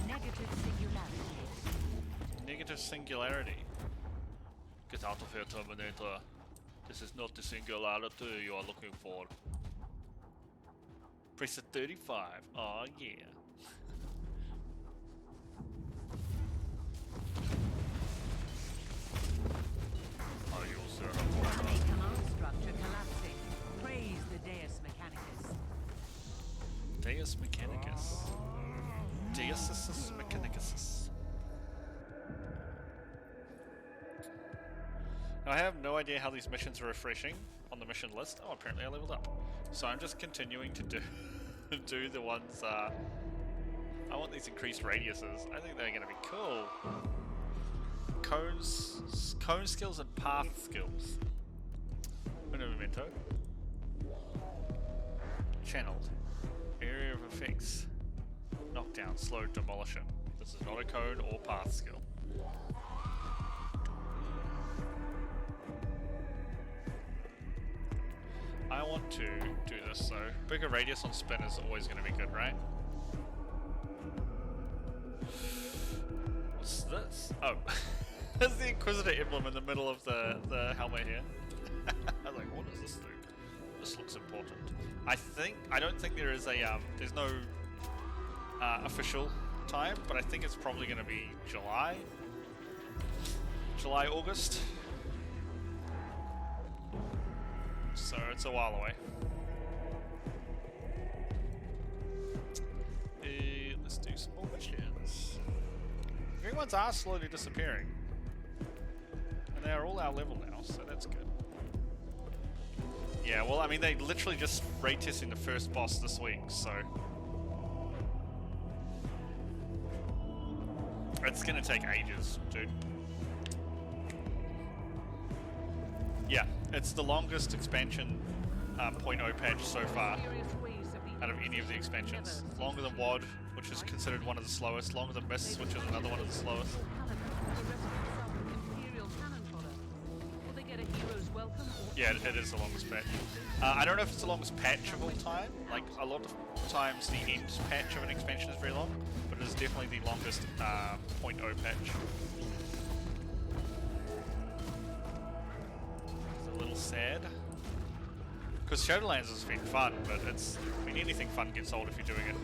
Negative singularity. Negative singularity. Get out of here, Terminator. This is not the singularity you are looking for. Press 35. Oh yeah. Are you sir? Enemy command structure collapsing. Praise the Deus Mechanicus. Deus Mechanicus. Deus Mechanicus. Now, I have no idea how these missions are refreshing on the mission list. Oh, apparently I leveled up. So I'm just continuing to do the ones, I want these increased radiuses. I think they're going to be cool. Cone skills and path skills. Memento. Channeled. Area of effects. Knockdown, slow, demolition. This is not a cone or path skill. I want to do this though. Bigger radius on spin is always going to be good, right? What's this? Oh, there's the Inquisitor emblem in the middle of the helmet here. I was like, what does this do? This looks important. I don't think there is a there's no official time, but I think it's probably going to be July, August. So it's a while away. Let's do some more missions. Green ones are slowly disappearing. And they are all our level now, so that's good. Yeah, well, I mean, they literally just raid testing the first boss this week, so... It's gonna take ages, dude. Yeah, it's the longest expansion 0.0 patch so far out of any of the expansions. Longer than WoD, which is considered one of the slowest. Longer than Mists, which is another one of the slowest. Yeah, it is the longest patch. I don't know if it's the longest patch of all time. Like, a lot of times the end patch of an expansion is very long, but it is definitely the longest 0.0 patch. A little sad. Because Shadowlands has been fun, but it's... I mean, anything fun gets old if you're doing it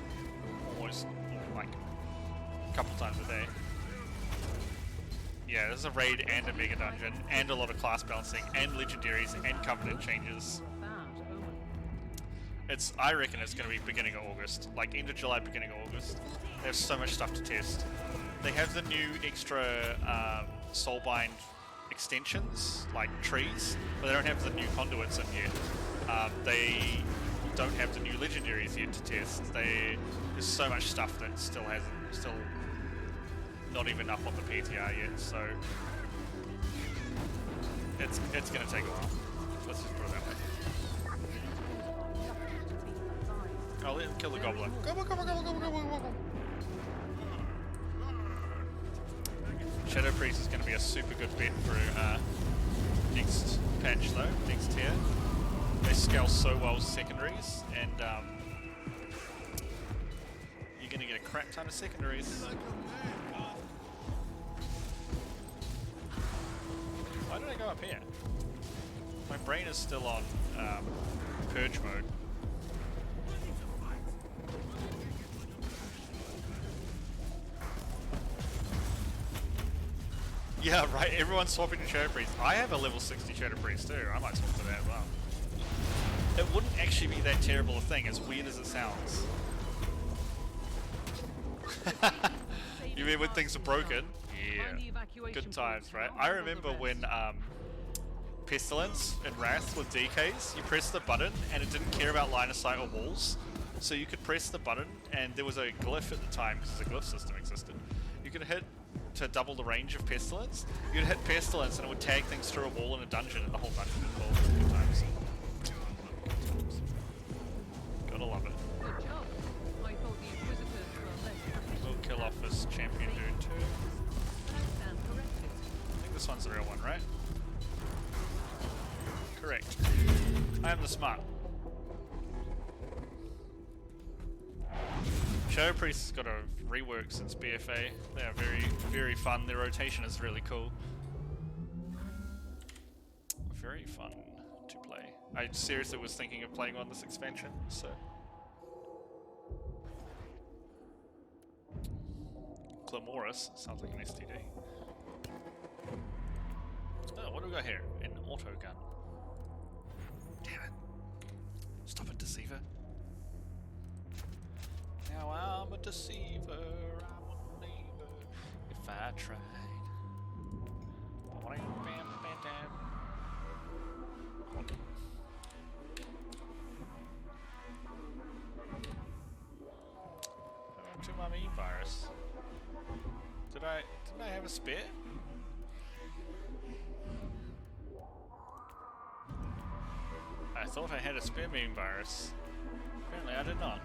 almost, like, a couple times a day. Yeah, there's a raid and a mega dungeon, and a lot of class balancing, and legendaries, and covenant changes. I reckon it's going to be beginning of August, like end of July, beginning of August. They have so much stuff to test. They have the new extra Soulbind extensions, like trees, but they don't have the new conduits in yet. They don't have the new legendaries yet to test. There's so much stuff that still not even up on the PTR yet, so it's going to take a while. Let's just put it that way. Oh, let him kill the gobbler. Gobble, gobble, gobble, gobble, gobble, gobble. Shadow Priest is going to be a super good bet for next patch though, next tier. They scale so well as secondaries, and you're going to get a crap ton of secondaries. Why did I go up here? My brain is still on purge mode. Yeah, right, everyone's swapping to Shadow Priest. I have a level 60 Shadow Priest too, I might swap to that as well. It wouldn't actually be that terrible a thing, as weird as it sounds. You mean when things are broken? Yeah. Good times, right? I remember when Pestilence and Wrath with DKs, you press the button and it didn't care about line of sight or walls. So you could press the button and there was a glyph at the time, because the glyph system existed. You could hit to double the range of Pestilence, you'd hit Pestilence and it would tag things through a wall in a dungeon and the whole dungeon would fall. Good times. Gotta love it. Good job. I thought the Inquisitors were less proficient. We'll kill off this champion dude too. Stand corrected. I think this one's the real one, right? Correct. I am the smart. Shadow Priest has got a rework since BFA. They are very, very fun. Their rotation is really cool. Very fun to play. I seriously was thinking of playing on this expansion, so. Clamoris sounds like an STD. Oh, what do we got here? An auto gun. Damn it. Stop it, deceiver. Now I'm a deceiver, I'm a believer. If I tried. To my mean virus. Didn't I have a spare? I thought I had a spare mean virus. Apparently I did not.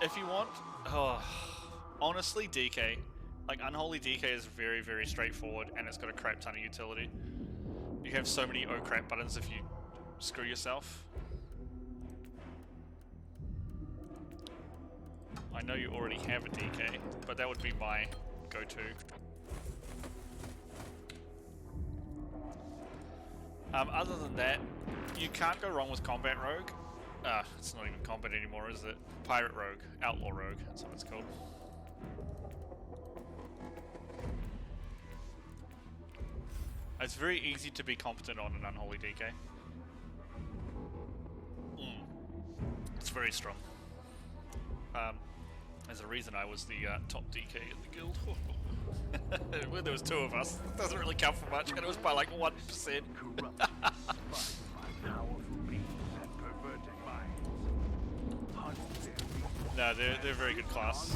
If you want, honestly, DK, like Unholy DK is very, very straightforward, and it's got a crap ton of utility. You have so many oh crap buttons if you screw yourself. I know you already have a DK, but that would be my go-to. Other than that, you can't go wrong with Combat Rogue. It's not even combat anymore, is it? Pirate Rogue, Outlaw Rogue, that's what it's called. It's very easy to be competent on an Unholy DK. It's very strong. There's a reason I was the top DK in the guild. When there was two of us, it doesn't really count for much, and it was by like 1%. No, they're very good class.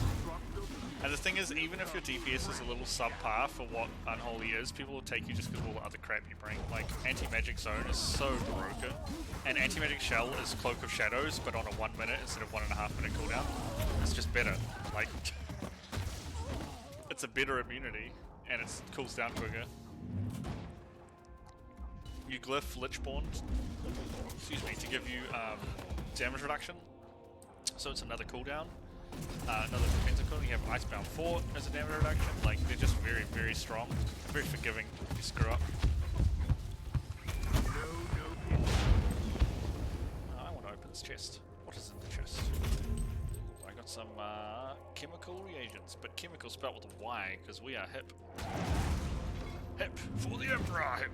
And the thing is, even if your DPS is a little subpar for what Unholy is, people will take you just because of all the other crap you bring. Like, Anti-Magic Zone is so broken, and Anti-Magic Shell is Cloak of Shadows, but on a 1 minute instead of 1.5 minute cooldown. It's just better. Like, it's a better immunity, and it cools down quicker. You glyph Lichborn, excuse me, to give you damage reduction. So it's another cooldown. Another defensive cooldown. You have Icebound Fort as a damage reduction. Like, they're just very, very strong. Very forgiving if you screw up. I want to open this chest. What is in the chest? Ooh, I got some chemical reagents, but chemical spelled with a Y, because we are hip. Hip for the Emperor, hip!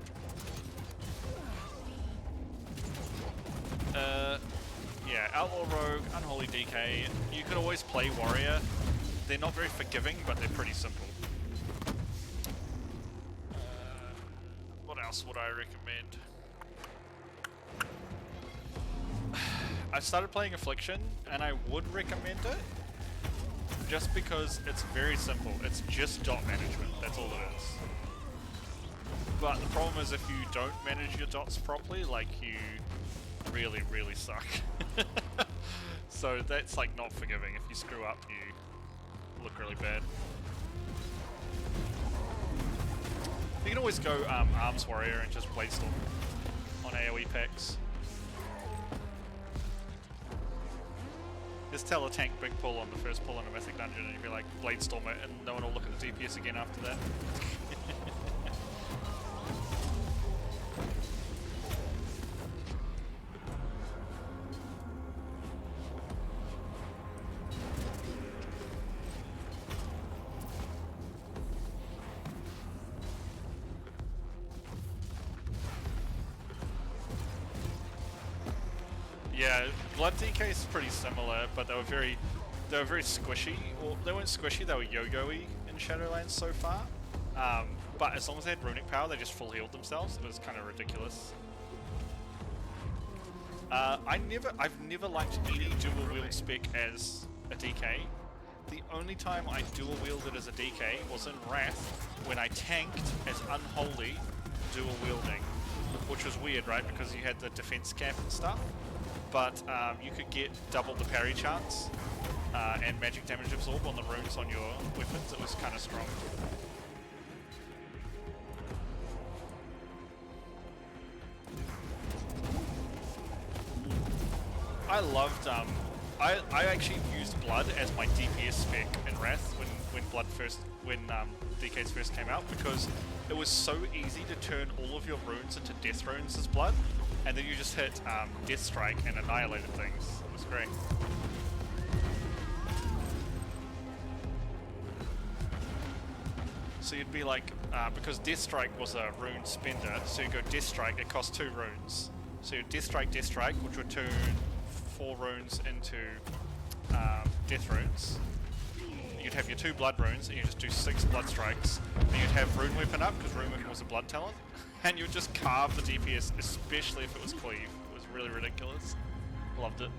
Yeah, Outlaw Rogue, Unholy DK. You could always play Warrior. They're not very forgiving, but they're pretty simple. What else would I recommend? I started playing Affliction, and I would recommend it. Just because it's very simple. It's just dot management, that's all it is. But the problem is if you don't manage your dots properly, like you really, really suck. So that's like not forgiving. If you screw up, you look really bad. You can always go Arms Warrior and just Bladestorm on AoE packs. Just tell a tank big pull on the first pull in a Mythic Dungeon and you'll be like, Bladestorm it, and no one will look at the DPS again after that. Yeah, Blood DK is pretty similar, but they were very squishy. Or they weren't squishy, they were yo-yo-y in Shadowlands so far. But as long as they had runic power, they just full healed themselves. It was kind of ridiculous. I've never liked any dual wield spec as a DK. The only time I dual wielded as a DK was in Wrath when I tanked as Unholy dual wielding, which was weird, right? Because you had the defense cap and stuff, but you could get double the parry chance and magic damage absorb on the runes on your weapons. It was kind of strong. I loved I actually used Blood as my DPS spec in Wrath when DKs first came out, because it was so easy to turn all of your runes into death runes as Blood, and then you just hit Death Strike and annihilated things. It was great. So you'd be like, because Death Strike was a rune spender, so you go Death Strike, it costs 2 runes. So you Death Strike, which would turn 4 runes into death runes. You'd have your 2 blood runes, and you just do 6 blood strikes. And you'd have rune weapon up, because rune weapon was a blood talent, and you would just carve the DPS, especially if it was cleave. It was really ridiculous. Loved it.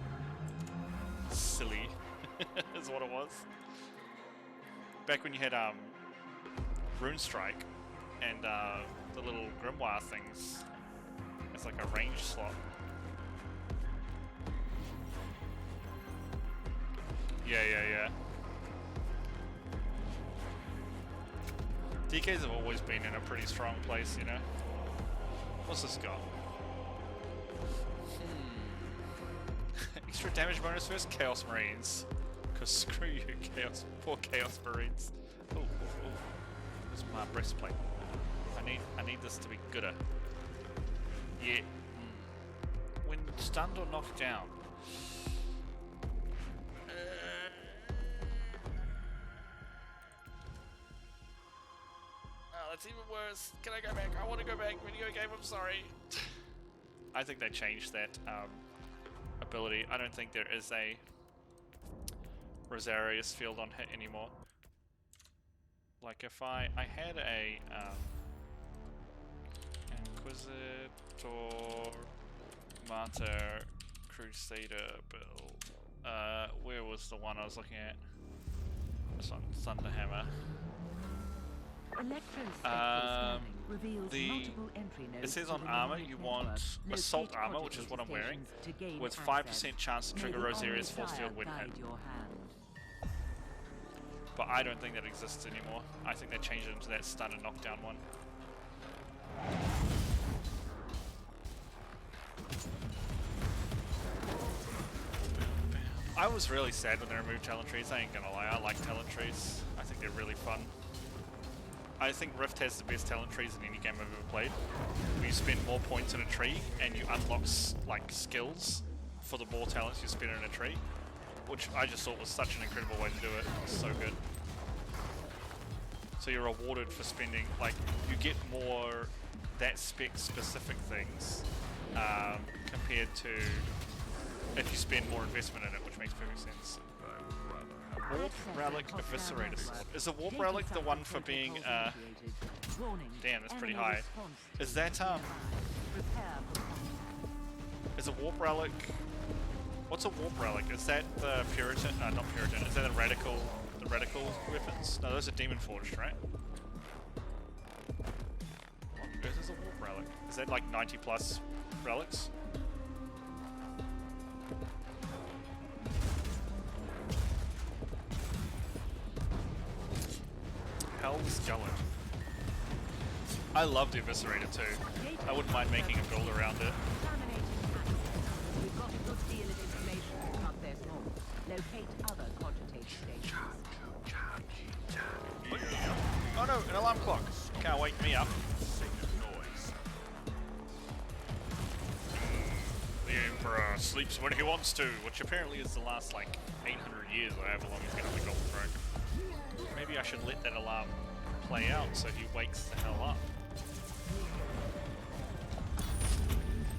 Silly, is what it was. Back when you had rune strike and the little grimoire things, it's like a range slot. Yeah. DKs have always been in a pretty strong place, you know? What's this got? Extra damage bonus versus Chaos Marines. Cause screw you, poor Chaos Marines. Oh. This is my breastplate. I need this to be gooder. Yeah. When stunned or knocked down. It's even worse. Can I go back? I want to go back. Video game, I'm sorry. I think they changed that ability. I don't think there is a Rosarius field on hit anymore. Like if I had a Inquisitor Martyr Crusader build. Where was the one I was looking at? This one, Thunderhammer. It says on armor you want assault armor, which is what I'm wearing, with 5% chance to trigger Rosarius force field when hit. But I don't think that exists anymore. I think they changed it into that stun and knockdown one. I was really sad when they removed talent trees, I ain't gonna lie. I like talent trees. I think they're really fun. I think Rift has the best talent trees in any game I've ever played. Where you spend more points in a tree and you unlock like skills for the more talents you spend in a tree, which I just thought was such an incredible way to do it. It's so good. So you're rewarded for spending, like, you get more that spec specific things compared to if you spend more investment in it, which makes perfect sense. Warp Relic Eviscerator Sword. Is a Warp Relic the one for being, damn, that's pretty high. Is that, is a Warp Relic, what's a Warp Relic? Is that the Puritan, not Puritan, is that the Radical weapons? No, those are Demon Forged, right? What on earth is a Warp Relic? Is that like 90 plus relics? Hell's Gullet. I love the Eviscerator too. I wouldn't mind making a build around it. We've got a good deal of information to cut their smoke. Locate other cogitate stations. Oh no, an alarm clock. Can't wake me up. The Emperor sleeps when he wants to, which apparently is the last like 800 years or however long he's been on the Golden Throne. Maybe I should let that alarm play out so he wakes the hell up.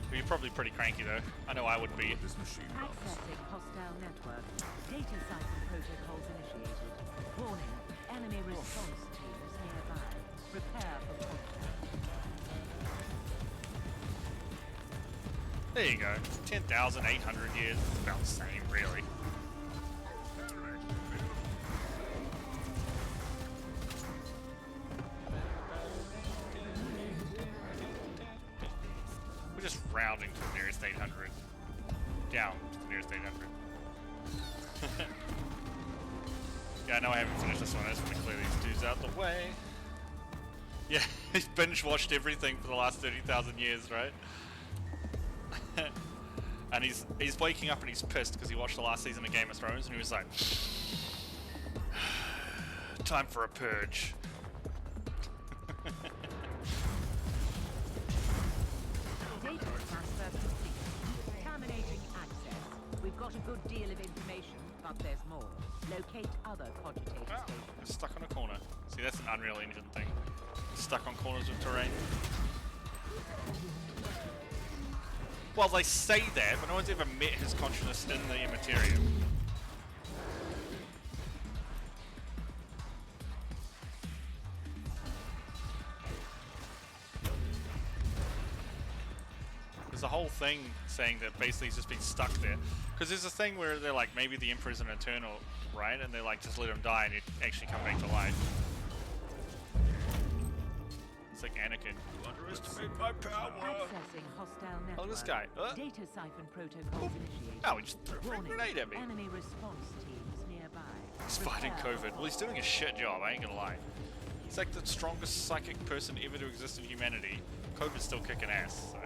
Well, you're probably pretty cranky though. I know I would be. Accessing hostile network. Data cycle protocols initiated. Warning, enemy response team is nearby. Prepare for contact. There you go. 10,800 years. It's about the same, really. rounding to the nearest 800. Down to the nearest 800. Yeah, I know I haven't finished this one. I just want to clear these dudes out the way. Yeah, he's binge watched everything for the last 30,000 years, right? And he's waking up and he's pissed because he watched the last season of Game of Thrones and he was like, time for a purge. Data transfer complete. Terminating access. We've got a good deal of information, but there's more. Locate other cogitator Oh, stations. it's stuck on a corner. See, that's an Unreal Engine thing. Stuck on corners of terrain. Well, they say that, but no one's ever met his consciousness in the Immaterium. There's a whole thing saying that basically he's just been stuck there. Because there's a thing where they're like, maybe the Emperor's an Eternal, right? And they're like, just let him die and he'd actually come back to life. It's like Anakin. You underestimate my power! Accessing hostile network. Oh, look at this guy. Data siphon protocols initiated. Oh, he just threw a freaking Warning, grenade at me. enemy response teams nearby. He's fighting COVID. Well, he's doing a shit job, I ain't gonna lie. He's like the strongest psychic person ever to exist in humanity. COVID's still kicking ass, so.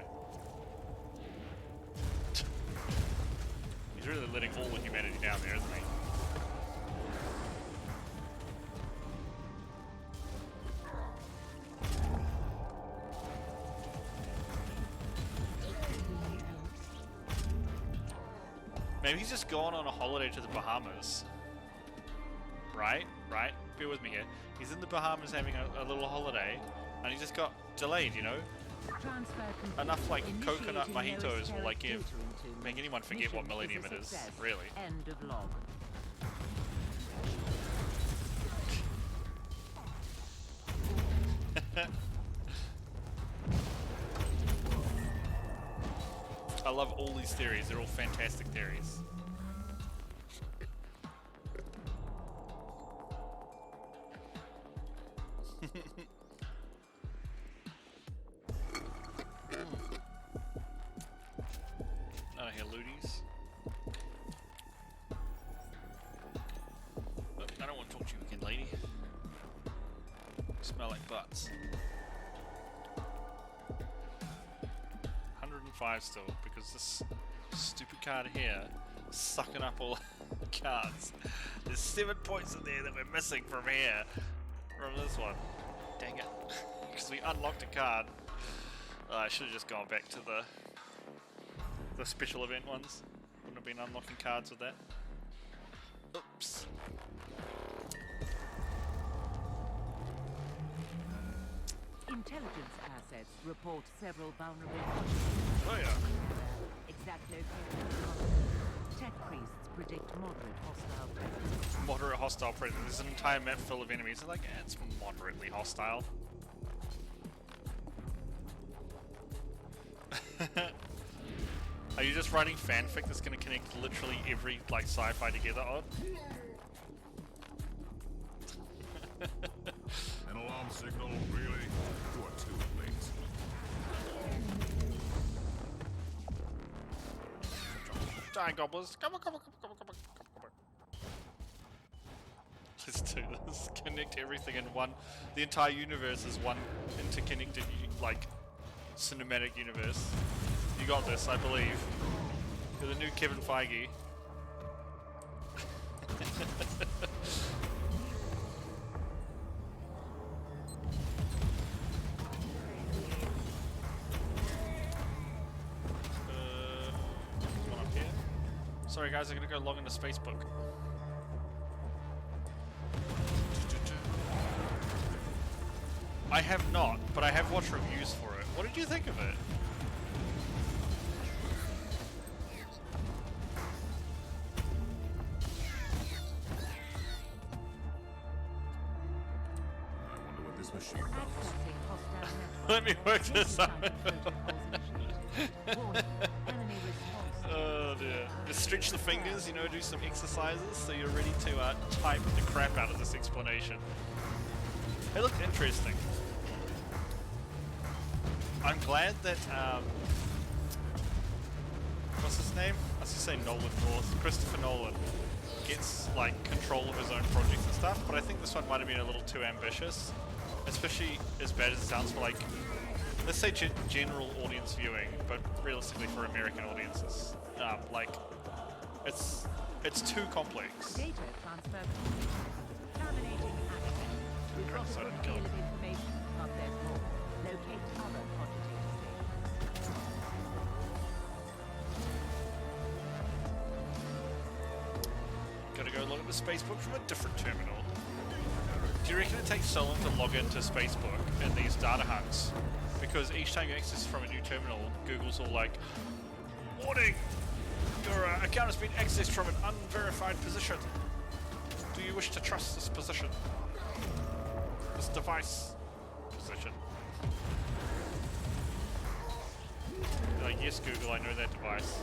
He's really letting all the humanity down there, isn't he? Maybe he's just gone on a holiday to the Bahamas. Right? Right? Bear with me here. He's in the Bahamas having a little holiday, and he just got delayed, you know? Transfer complete. Enough, like, coconut Initiating mojitos lowest will, like, data give- into make anyone forget what mission millennium is a it is, success. really. End of log. I love all these theories. They're all fantastic theories. I don't hear looties. But I don't want to talk to you again, lady. You smell like butts. 105 still, because this stupid card here is sucking up all the cards. There's 7 points in there that we're missing from here. From this one. Dang it. Because we unlocked a card. I should have just gone back to the special event ones. Wouldn't have been unlocking cards with that. Oops. Intelligence assets report several vulnerabilities. Oh yeah. Exact location. Tech priests predict moderate hostile presence. Moderate hostile presence. There's an entire map full of enemies. They're like, eh, it's moderately hostile. Are you just writing fanfic that's going to connect literally every like sci-fi together, Odd? An alarm signal, really? You are too late. Giant gobblers, come on, come on, come on, come on, come on, come on. Let's do this. Connect everything in one. The entire universe is one interconnected, like, cinematic universe. You got this, I believe. You're the new Kevin Feige. One up here. Sorry guys, I'm gonna go log into Facebook. I have not, but I have watched reviews for it. What did you think of it? I wonder what this machine does. Accessing hostile network. Let me work this out. Warning, enemy response. Oh dear. Just stretch the fingers, you know, do some exercises so you're ready to type the crap out of this explanation. It looked interesting. I'm glad that what's his name? I was just saying Nolan North. Christopher Nolan gets like control of his own projects and stuff, but I think this one might have been a little too ambitious, especially as bad as it sounds for like, let's say general audience viewing, but realistically for American audiences. Like, it's too complex. Data transfer complete. Terminating access. We've got a So I good didn't kill deal him. of information, but there's more. Locate other cogitator stations. Gotta go look at the Spacebook from a different terminal. Do you reckon it takes so long to log into Spacebook in these data hunts? Because each time you access from a new terminal, Google's all like, warning! Your account has been accessed from an unverified position. Do you wish to trust this position? This device position? They're like, yes Google, I know that device.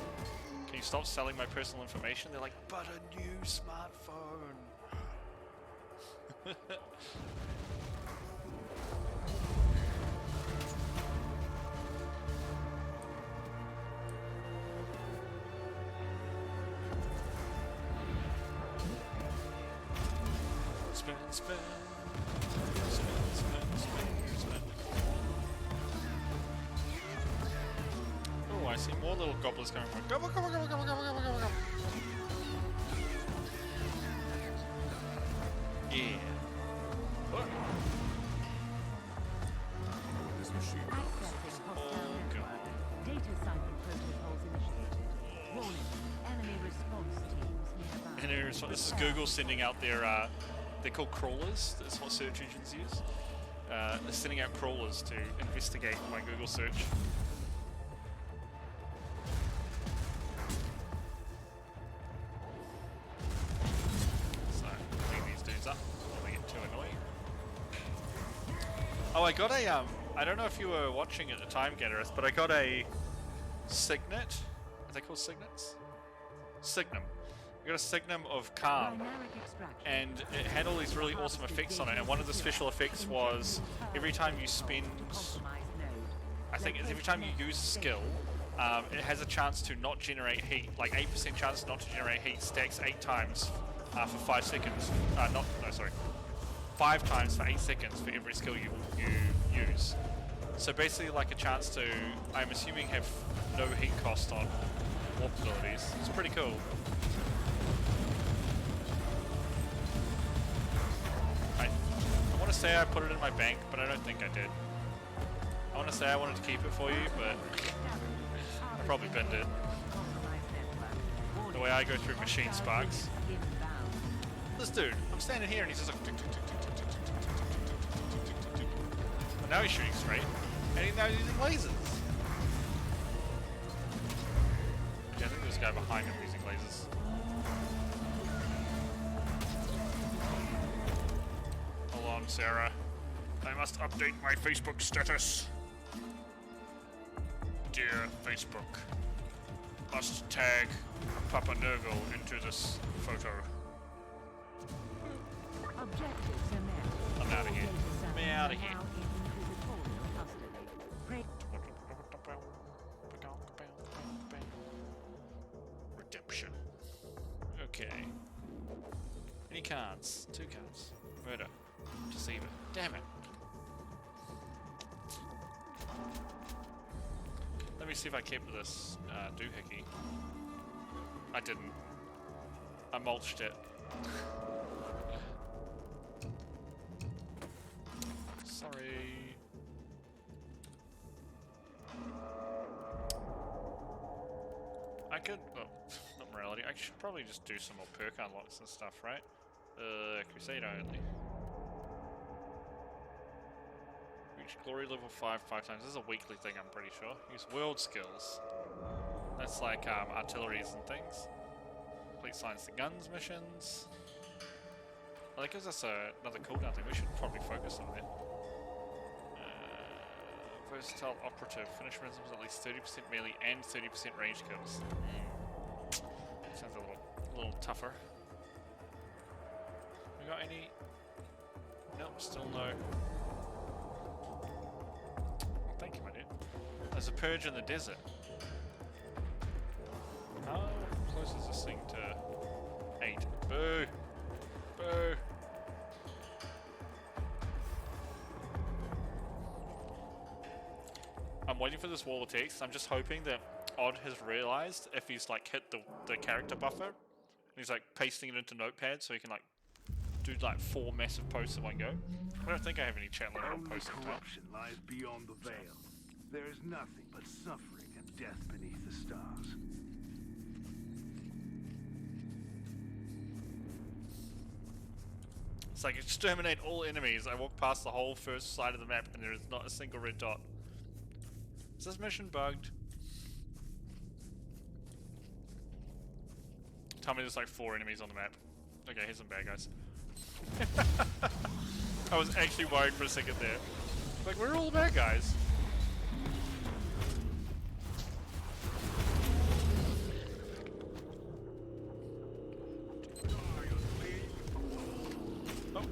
Can you stop selling my personal information? They're like, but a new smartphone. Spin, spin. Spin, spin, spin, spin. Oh, I see more little gobblers coming from. Gobble, gobble, gobble, gobble, gobble, gobble, gobble, gobble. Yeah. What? This machine Accessing hostile Oh, network. Data cipher protocols initiated. Warning. Enemy response teams nearby. And this is Google sending out their, they're called crawlers, that's what search engines use. They're sending out crawlers to investigate my Google search. So, clean these dudes up before they get too annoying. Oh, I got a, I don't know if you were watching at the time, Gattereth, but I got a Signet. Are they called Signets? Signum. I got a Signum of Calm. Dynamic extraction. And it had all these really awesome effects on it, and one of the special effects was every time you spend, I think it's every time you use a skill, it has a chance to not generate heat, like 8% chance not to generate heat, stacks 8 times for 5 seconds. 5 times for 8 seconds for every skill you use. So basically like a chance to, I'm assuming, have no heat cost on warp abilities. It's pretty cool. I want to say I put it in my bank, but I don't think I did. I want to say I wanted to keep it for you, but I probably binned it. The way I go through machine sparks. This dude, I'm standing here and he's just like... But now he's shooting straight, and he's now using lasers. Yeah, I think there's a guy behind him using lasers. Hold on, Sarah. I must update my Facebook status. Dear Facebook, must tag Papa Nurgle into this photo. Objectives are met. I'm out of here. I'm out of here. Now in inquisitorial custody. Pray Redemption. Okay. Any cards? 2 cards. Murder. Deceiver. Damn it. Let me see if I kept this doohickey. I didn't. I mulched it. Sorry. I could, well, not morality, I should probably just do some more perk unlocks and stuff, right? Crusader only. Reach glory level 5 times. This is a weekly thing, I'm pretty sure. Use world skills. That's like artilleries and things. Complete science the guns missions. Well, that gives us another cooldown thing. We should probably focus on that. Versatile operative. Finish rhythms at least 30% melee and 30% range kills. Sounds a little tougher. We got any? Nope, still no. Thank you, my dude. There's a purge in the desert. causes this thing to 8. Boo! Boo! I'm waiting for this wall of text. I'm just hoping that Odd has realized if he's like hit the character buffer, and he's like pasting it into Notepad so he can like do like 4 massive posts in one go. I don't think I have any chat limit on Only posting time. corruption lies beyond the veil. There is nothing but suffering and death beneath the stars. It's like exterminate all enemies. I walk past the whole first side of the map and there is not a single red dot. Is this mission bugged? Tell me there's like 4 enemies on the map. Okay, here's some bad guys. I was actually worried for a second there. Like, where are all the bad guys? Oh. Pop.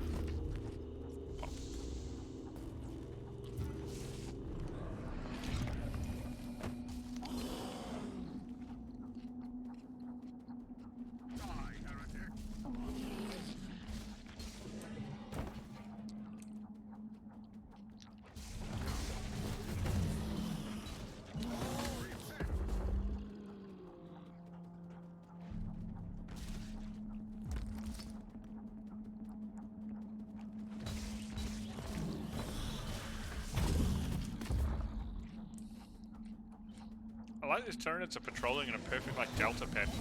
I like these turrets are patrolling in a perfect like delta pattern.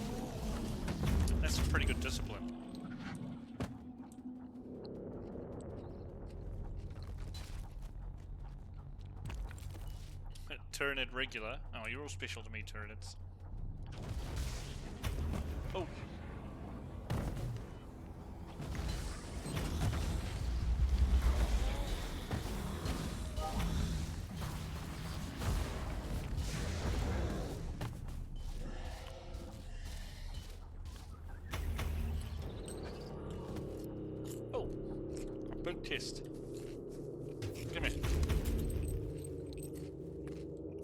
That's some pretty good discipline. Turret regular. Oh, you're all special to me, turrets. Oh. Oh, a big test. Come here.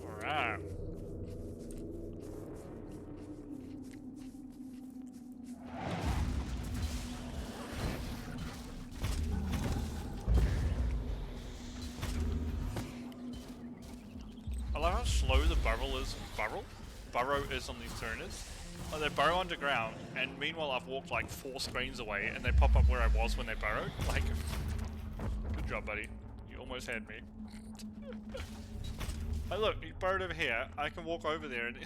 Alright. I love how slow the burrow is on these turners. Like they burrow underground, and meanwhile I've walked like 4 screens away, and they pop up where I was when they burrowed. Like, good job, buddy. You almost had me. Hey, look, he burrowed over here. I can walk over there and.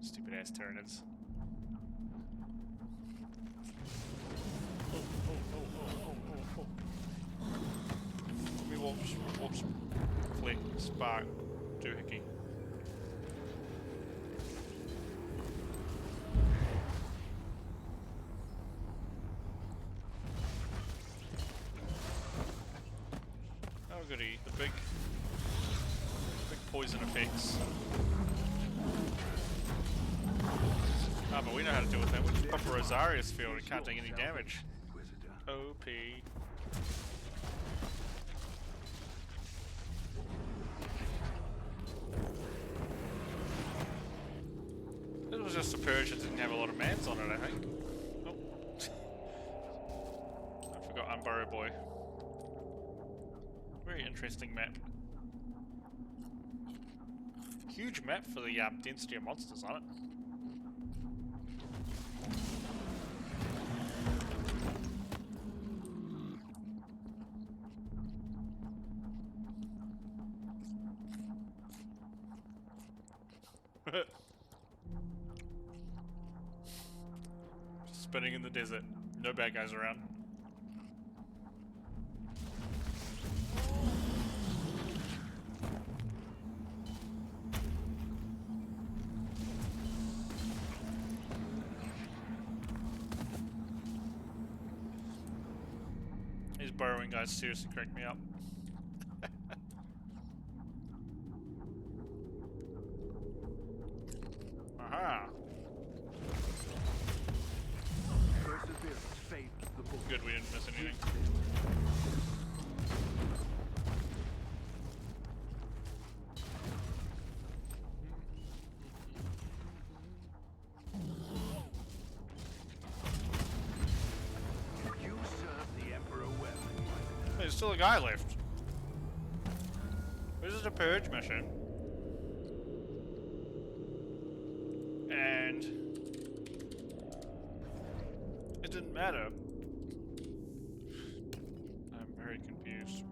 Stupid ass turners. Let me walk, flick, spark, doohickey. Oh goody, the big poison effects. Ah, but we know how to deal with that. We just pop a Rosarius field and can't take any damage. OP. This was just a purge that didn't have a lot of mans on it, I think. Oh. I forgot Unburrow Boy. Very interesting map. Huge map for the density of monsters on it. Just spinning in the desert. No bad guys around. These burrowing guys seriously crack me up. Aha! Perseverance favors the book. Good, we didn't miss anything. There's still a guy left. This is a purge mission. And it didn't matter. I'm very confused.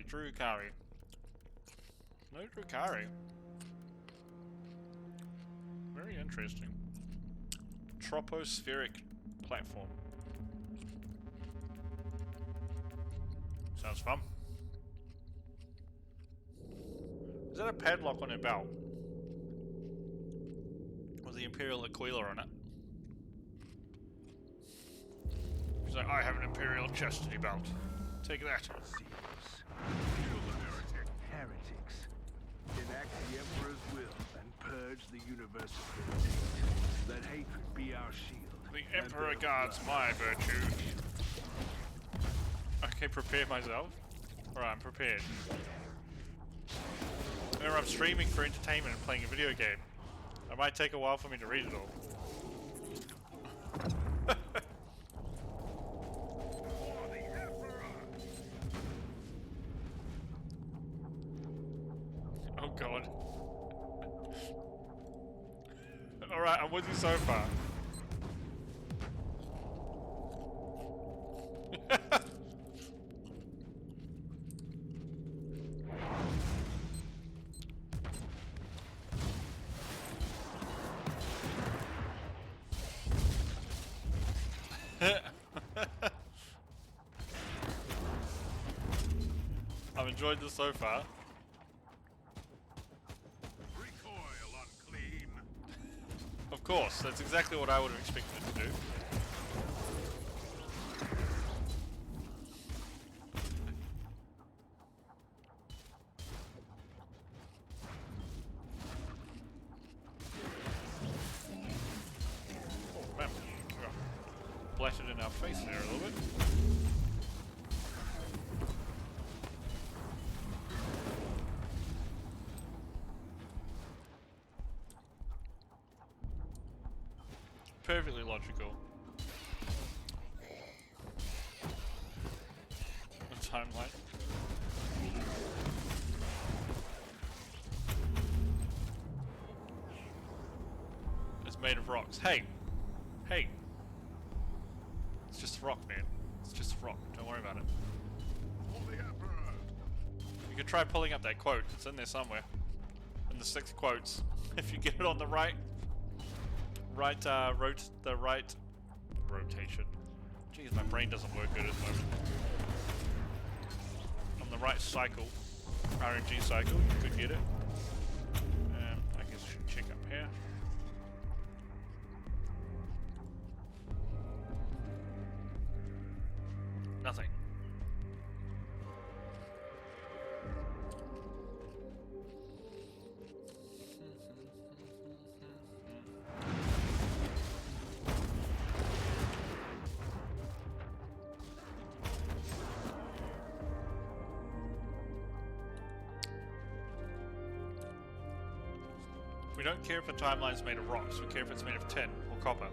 Drukari. No Drukari. Very interesting. Tropospheric platform. Sounds fun. Is that a padlock on her belt? With the Imperial Aquila on it? She's like, I have an Imperial chastity belt. Take that. Kill the heretics. Enact the Emperor's will and purge the universe of hate. Let hatred be our shield. The Emperor guards my virtue. Okay, prepare myself. Alright, I'm prepared. Remember, I'm streaming for entertainment and playing a video game. It might take a while for me to read it all. Oh god. Alright, I'm with you so far. I've enjoyed this so far. Recoil unclean. Of course, that's exactly what I would have expected it to do. Oh man, we got blatted in our face there a little bit. Perfectly logical. The timeline. It's made of rocks. Hey! Hey! It's just a rock, man. It's just a rock. Don't worry about it. For the Emperor. You could try pulling up that quote. It's in there somewhere. In the 6 quotes. If you get it on the right rotation. Jeez, my brain doesn't work good at the moment. On the right cycle, RNG cycle, you could get it. I guess I should check up here. Nothing. We don't care if the timeline's made of rocks, we care if it's made of tin or copper.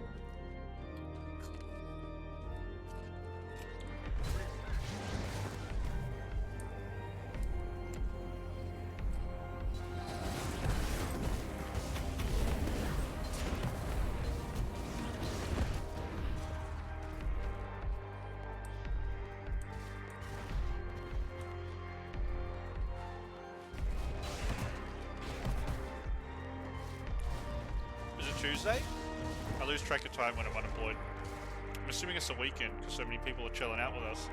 Tuesday? I lose track of time when I'm unemployed. I'm assuming it's a weekend because so many people are chilling out with us.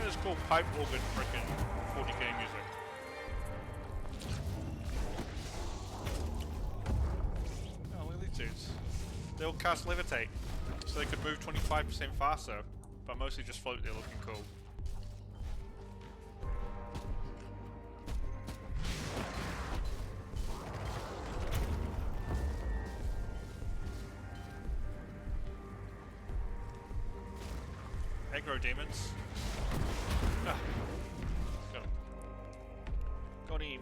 It's called pipe organ frickin' 40k music. Dudes. They'll cast levitate, so they could move 25% faster, but mostly just float there looking cool. Aggro demons. Ah. Got him. Got him.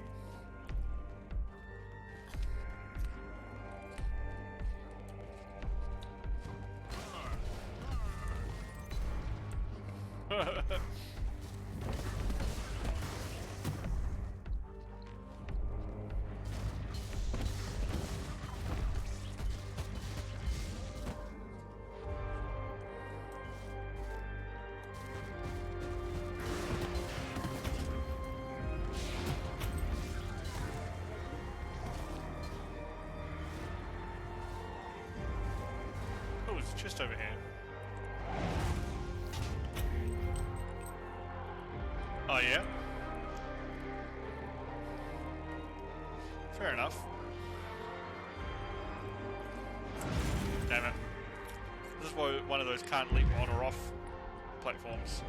Oh, it's just over here. Oh yeah? Fair enough. Damn it. This is why one of those can't leap on or off platforms.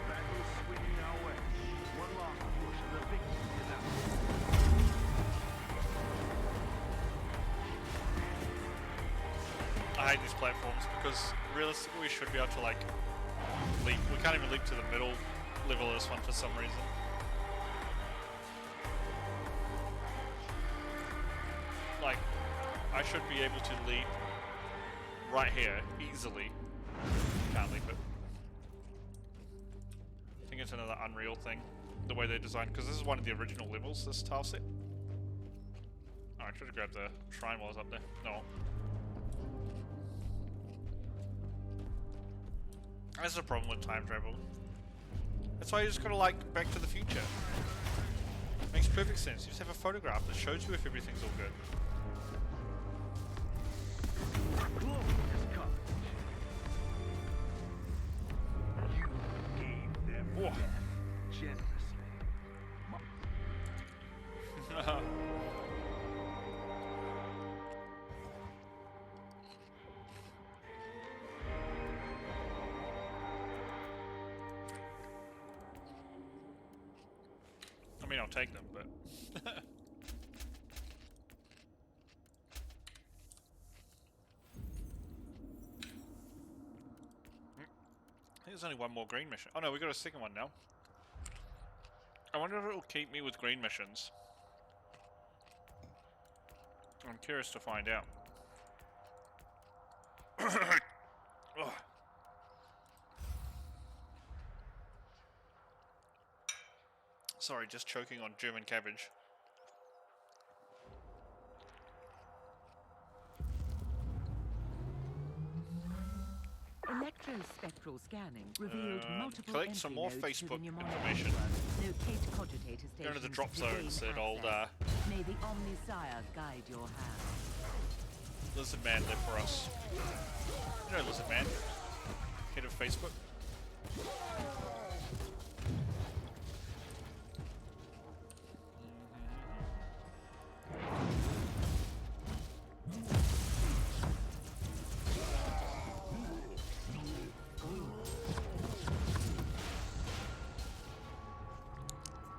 Battle's swinging our way. One last push and the victory is out. I hate these platforms because realistically we should be able to like leap. We can't even leap to the middle level of this one for some reason. Like, I should be able to leap right here easily. Can't leap it. I think it's another Unreal thing, the way they designed, because this is one of the original levels, this tile set. Oh, I should have grabbed the shrine while I was up there. No. That's the problem with time travel. That's why you just gotta like Back to the Future. Makes perfect sense. You just have a photograph that shows you if everything's all good. Glorious courage. You gave them Whoa. death generously. I mean, I'll take them, but... There's only one more green mission. Oh no, we got a second one now. I wonder if it will keep me with green missions. I'm curious to find out. Ugh. Sorry, just choking on German cabbage. Electrospectral scanning revealed multiple collect some more entry nodes Facebook within your monitor information. network. Locate cogitator Go to the stations drop to gain zones that old access. May the Omnisire guide your hand. Lizard Man live for us. You know Lizard Man, head of Facebook.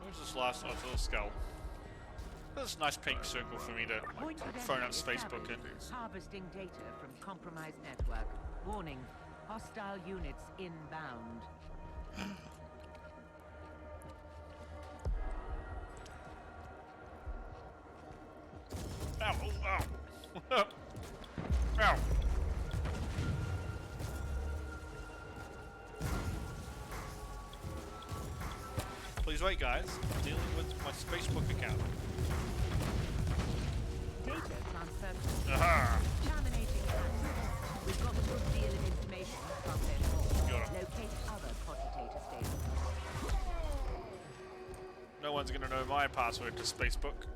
Where's this last one? It's a little skull. There's a nice pink circle for me to Point of phone up entry Facebook in. established. Harvesting data from compromised network. Warning: hostile units inbound. Ow! Oh, ow! Ow! Please wait, guys. I'm dealing with my Facebook account. Data transfer. Aha! Terminating access. We've got a good deal of information to process. Got it. Locate other cogitator stations. No one's gonna know my password to Facebook.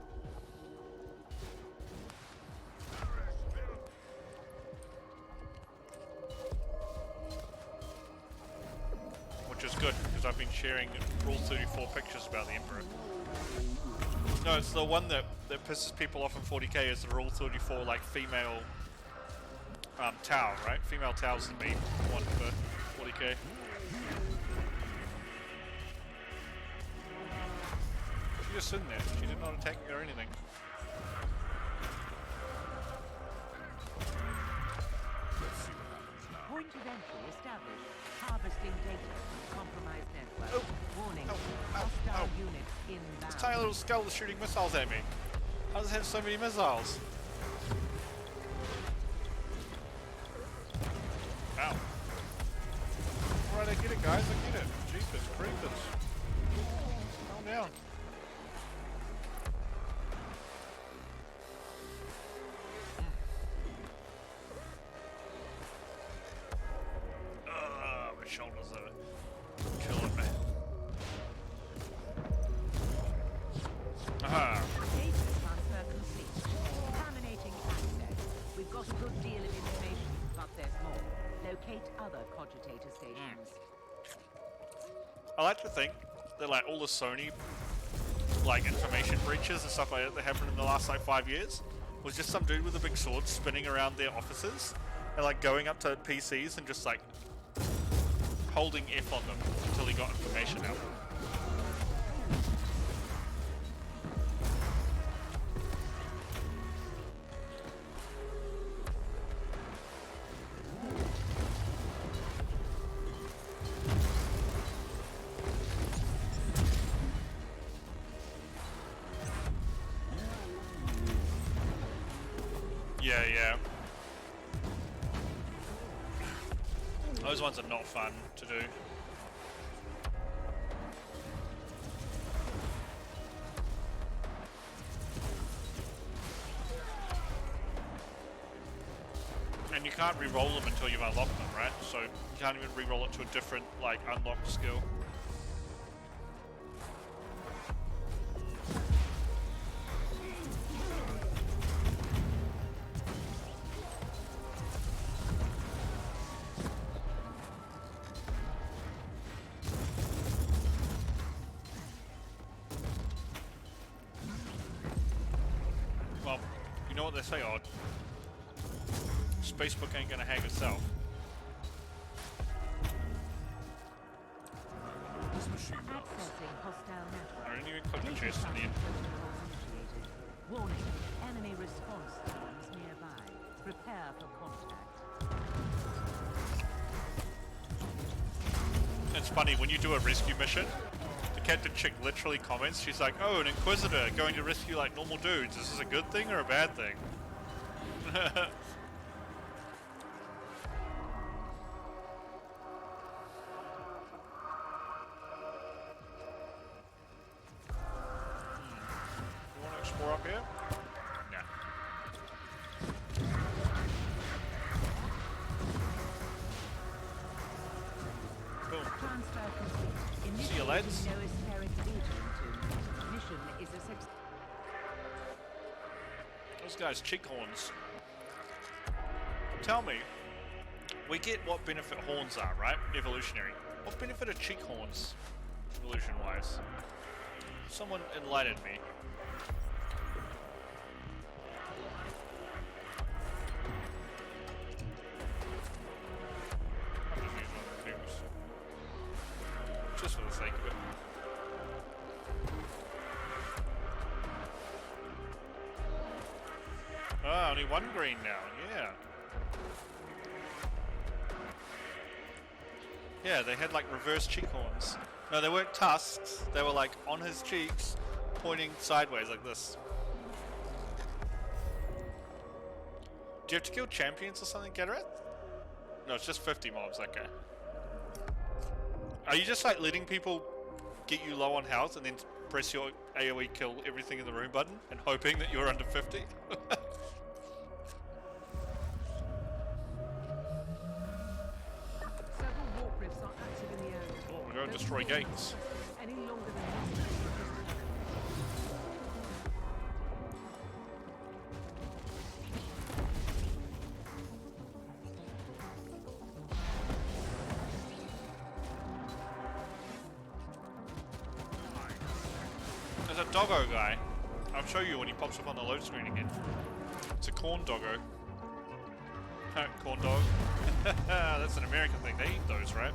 Which is good, because because I've been sharing Rule 34 pictures about the Emperor. No, it's the one that pisses people off in 40k is the Rule 34 like female Tau, right? Female Tau's the main one for 40k. She just sitting there. She did not attack me or anything. Point of entry established. Harvesting data from compromised network. Warning. Hostile units inbound. This tiny little skull is shooting missiles at me. How does it have so many missiles? Ow. Alright, I get it, guys. I get it. Jeepers creepers. Calm down. My shoulders are killing me. Aha. Data transfer complete. Terminating access. We've got a good deal of information, but there's more. Locate other cogitator stations. I like to think that like all the Sony like information breaches and stuff like that that happened in the last like 5 years was just some dude with a big sword spinning around their offices and like going up to PCs and just like holding F on them until he got information out. Yeah. Those ones are not fun to do. And you can't re-roll them until you've unlocked them, right? So you can't even re-roll it to a different, like, unlocked skill. Well, you know what they say, Odd? Facebook ain't gonna hang itself. Accessing hostile network. I didn't even click the Data chest in the end. transfer initiated. Warning. Enemy response teams nearby. Prepare for contact. It's funny, when you do a rescue mission, the captain chick literally comments, she's like, oh, an Inquisitor going to rescue like normal dudes. Is this a good thing or a bad thing? You want to explore up here? Nah. Boom. Transfer complete. See you, lads. Noospheric Legion to mission is a success. Those guys' cheek horns. Tell me, we get what benefit horns are, right? Evolutionary. What benefit are cheek horns, evolution-wise? Someone enlightened me. I'll just use one of the tubes. Just for the sake of it. Ah, only one green now, yeah. Yeah, they had like reverse cheek horns. No, they weren't tusks, they were like on his cheeks, pointing sideways like this. Do you have to kill champions or something, Gatoreth? No, it's just 50 mobs, okay. Are you just like letting people get you low on health and then press your AoE kill everything in the room button and hoping that you're under 50? Several warp rifts are active in the area. Oh, we're going to destroy gates. Any longer than necessary. doggo guy. I'll show you when he pops up on the load screen again. It's a corn doggo. Corn dog. That's an American thing. They eat those, right?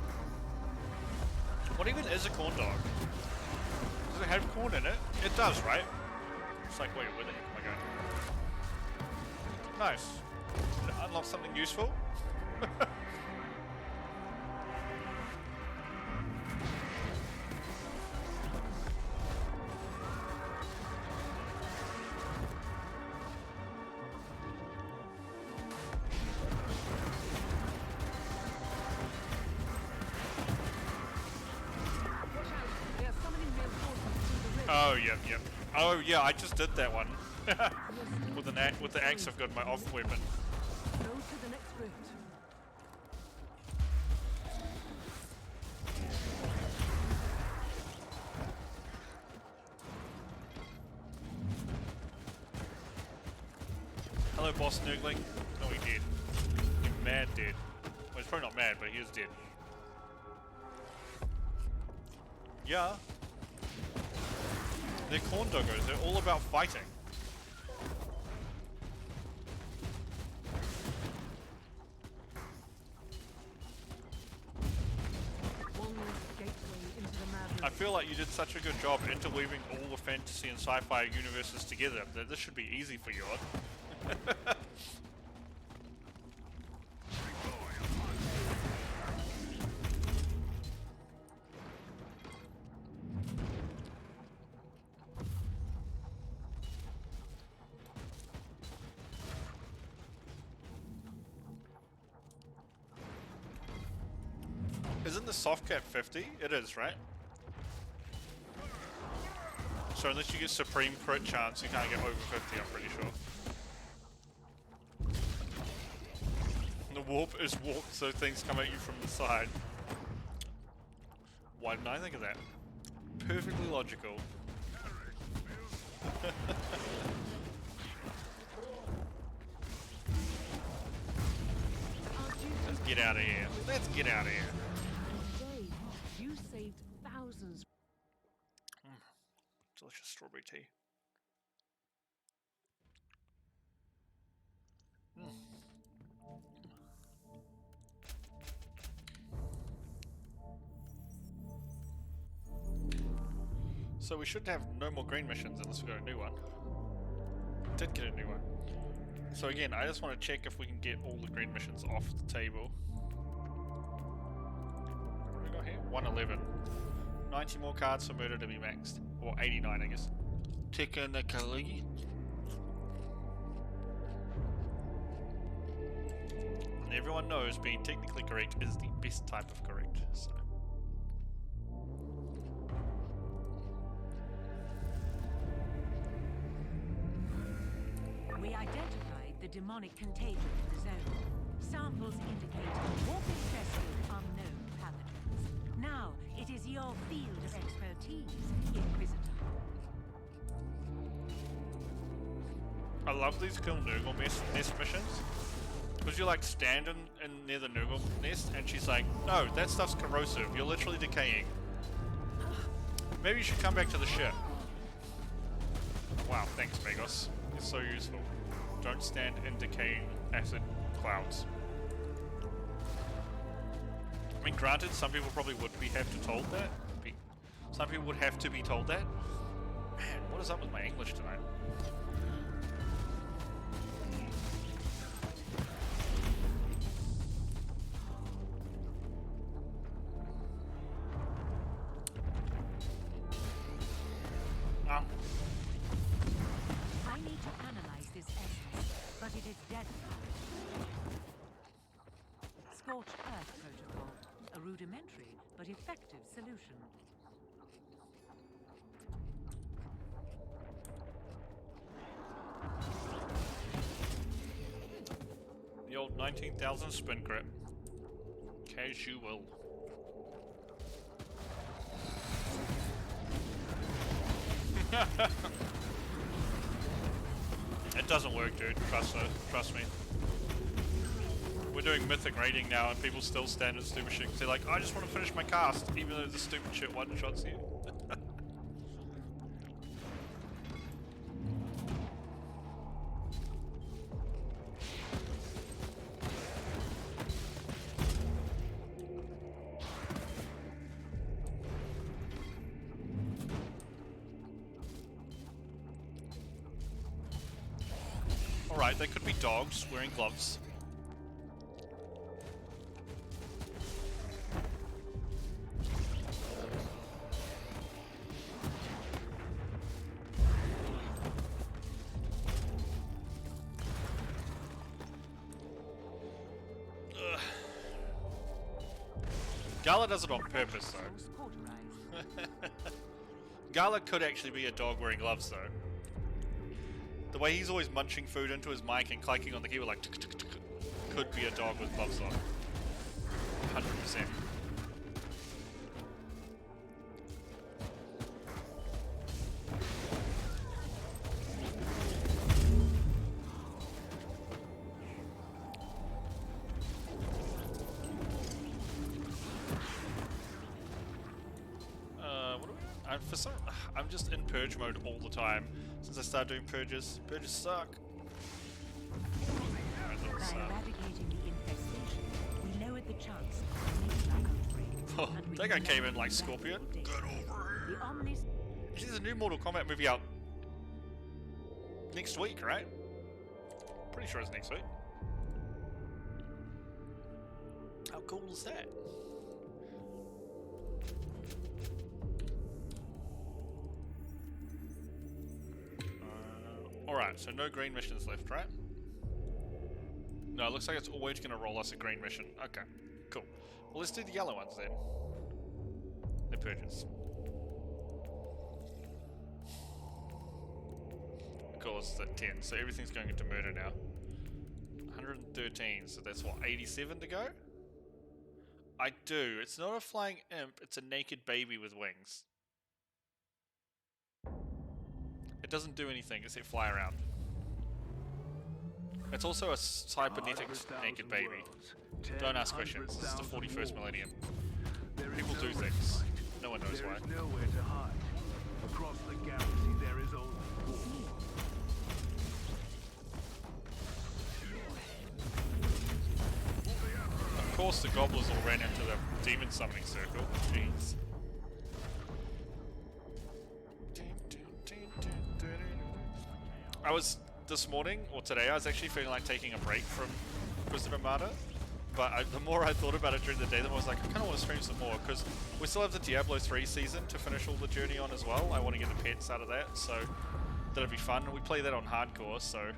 What even is a corn dog? Does it have corn in it? It does, right? It's like, wait, where the heck am I going? Nice. Did it unlock something useful? Oh, yep. Oh, yeah, I just did that one. with the axe I've got my off weapon. Go to the next rift. Hello, boss Nurgling. No, he did. He's mad dead. Well, he's probably not mad, but he is dead. Yeah. They're corn doggos. They're all about fighting. One gateway into the madness. I feel like you did such a good job interweaving all the fantasy and sci-fi universes together that this should be easy for you. Isn't the soft cap 50? It is, right? So unless you get supreme crit chance, you can't get over 50, I'm pretty sure. The warp is warped, so things come at you from the side. Why didn't I think of that? Perfectly logical. Let's get out of here. Let's get out of here. Today, you saved thousands. Delicious strawberry tea. So we should have no more green missions unless we got a new one. Did get a new one. So again, I just want to check if we can get all the green missions off the table. What do we got here? 111. 90 more cards for murder to be maxed. Or 89, I guess. Taking the Caligari. And everyone knows being technically correct is the best type of correct, so. We identified the demonic contagion in the zone. Samples indicate warp-infested unknown pathogens. Now, it is your field of expertise, Inquisitor. I love these kill Nurgle nest missions. Because you like stand in near the Nurgle nest and she's like, no, that stuff's corrosive, you're literally decaying. Maybe you should come back to the ship. Wow, thanks Magos. You're so useful. Don't stand in decaying acid clouds. I mean, granted, some people probably would have to told that. Some people would have to be told that. Man, what is up with my English tonight? I need to analyze this essence, but it is deadly. Scorched Earth Protocol. A rudimentary but effective solution. The old 19,000 spin grip. Casual. It doesn't work, dude. Trust me. We're doing mythic raiding now and people still stand in stupid shit. They're like, I just want to finish my cast, even though the stupid shit one-shots you. Alright, they could be dogs wearing gloves. Ugh. Gala does it on purpose, though. Source cauterized. Gala could actually be a dog wearing gloves, though. The way he's always munching food into his mic and clicking on the keyboard like tuk, tuk, tuk, tuk, could be a dog with gloves on. 100%. I'm just in purge mode all the time since I started doing purges. Purges suck. By eradicating the infestation, we lowered the chance of a nuclear outbreak. Oh, and we that guy can came now in like rapidly Scorpion. date Get over the here. omnis. Actually, there's a new Mortal Kombat movie out next week, right? Pretty sure it's next week. How cool is that? Alright, so no green missions left, right? No, it looks like it's always going to roll us a green mission. Okay, cool. Well, let's do the yellow ones then. The purges. Cool, it's at 10, so everything's going into murder now. 113, so that's what, 87 to go? I do. It's not a flying imp, it's a naked baby with wings. It doesn't do anything except fly around. It's also a cybernetic naked baby. Don't ask questions. This is the 41st millennium. People do things. No one knows why. There is nowhere to hide. Across the galaxy there is only war. Of course the gobblers all ran into the demon summoning circle. Jeez. I was, this morning, or today, I was actually feeling like taking a break from Inquisitor Armada, but the more I thought about it during the day, the more I was like, I kind of want to stream some more, because we still have the Diablo 3 season to finish all the journey on as well. I want to get the pets out of that, so that'll be fun. We play that on hardcore, so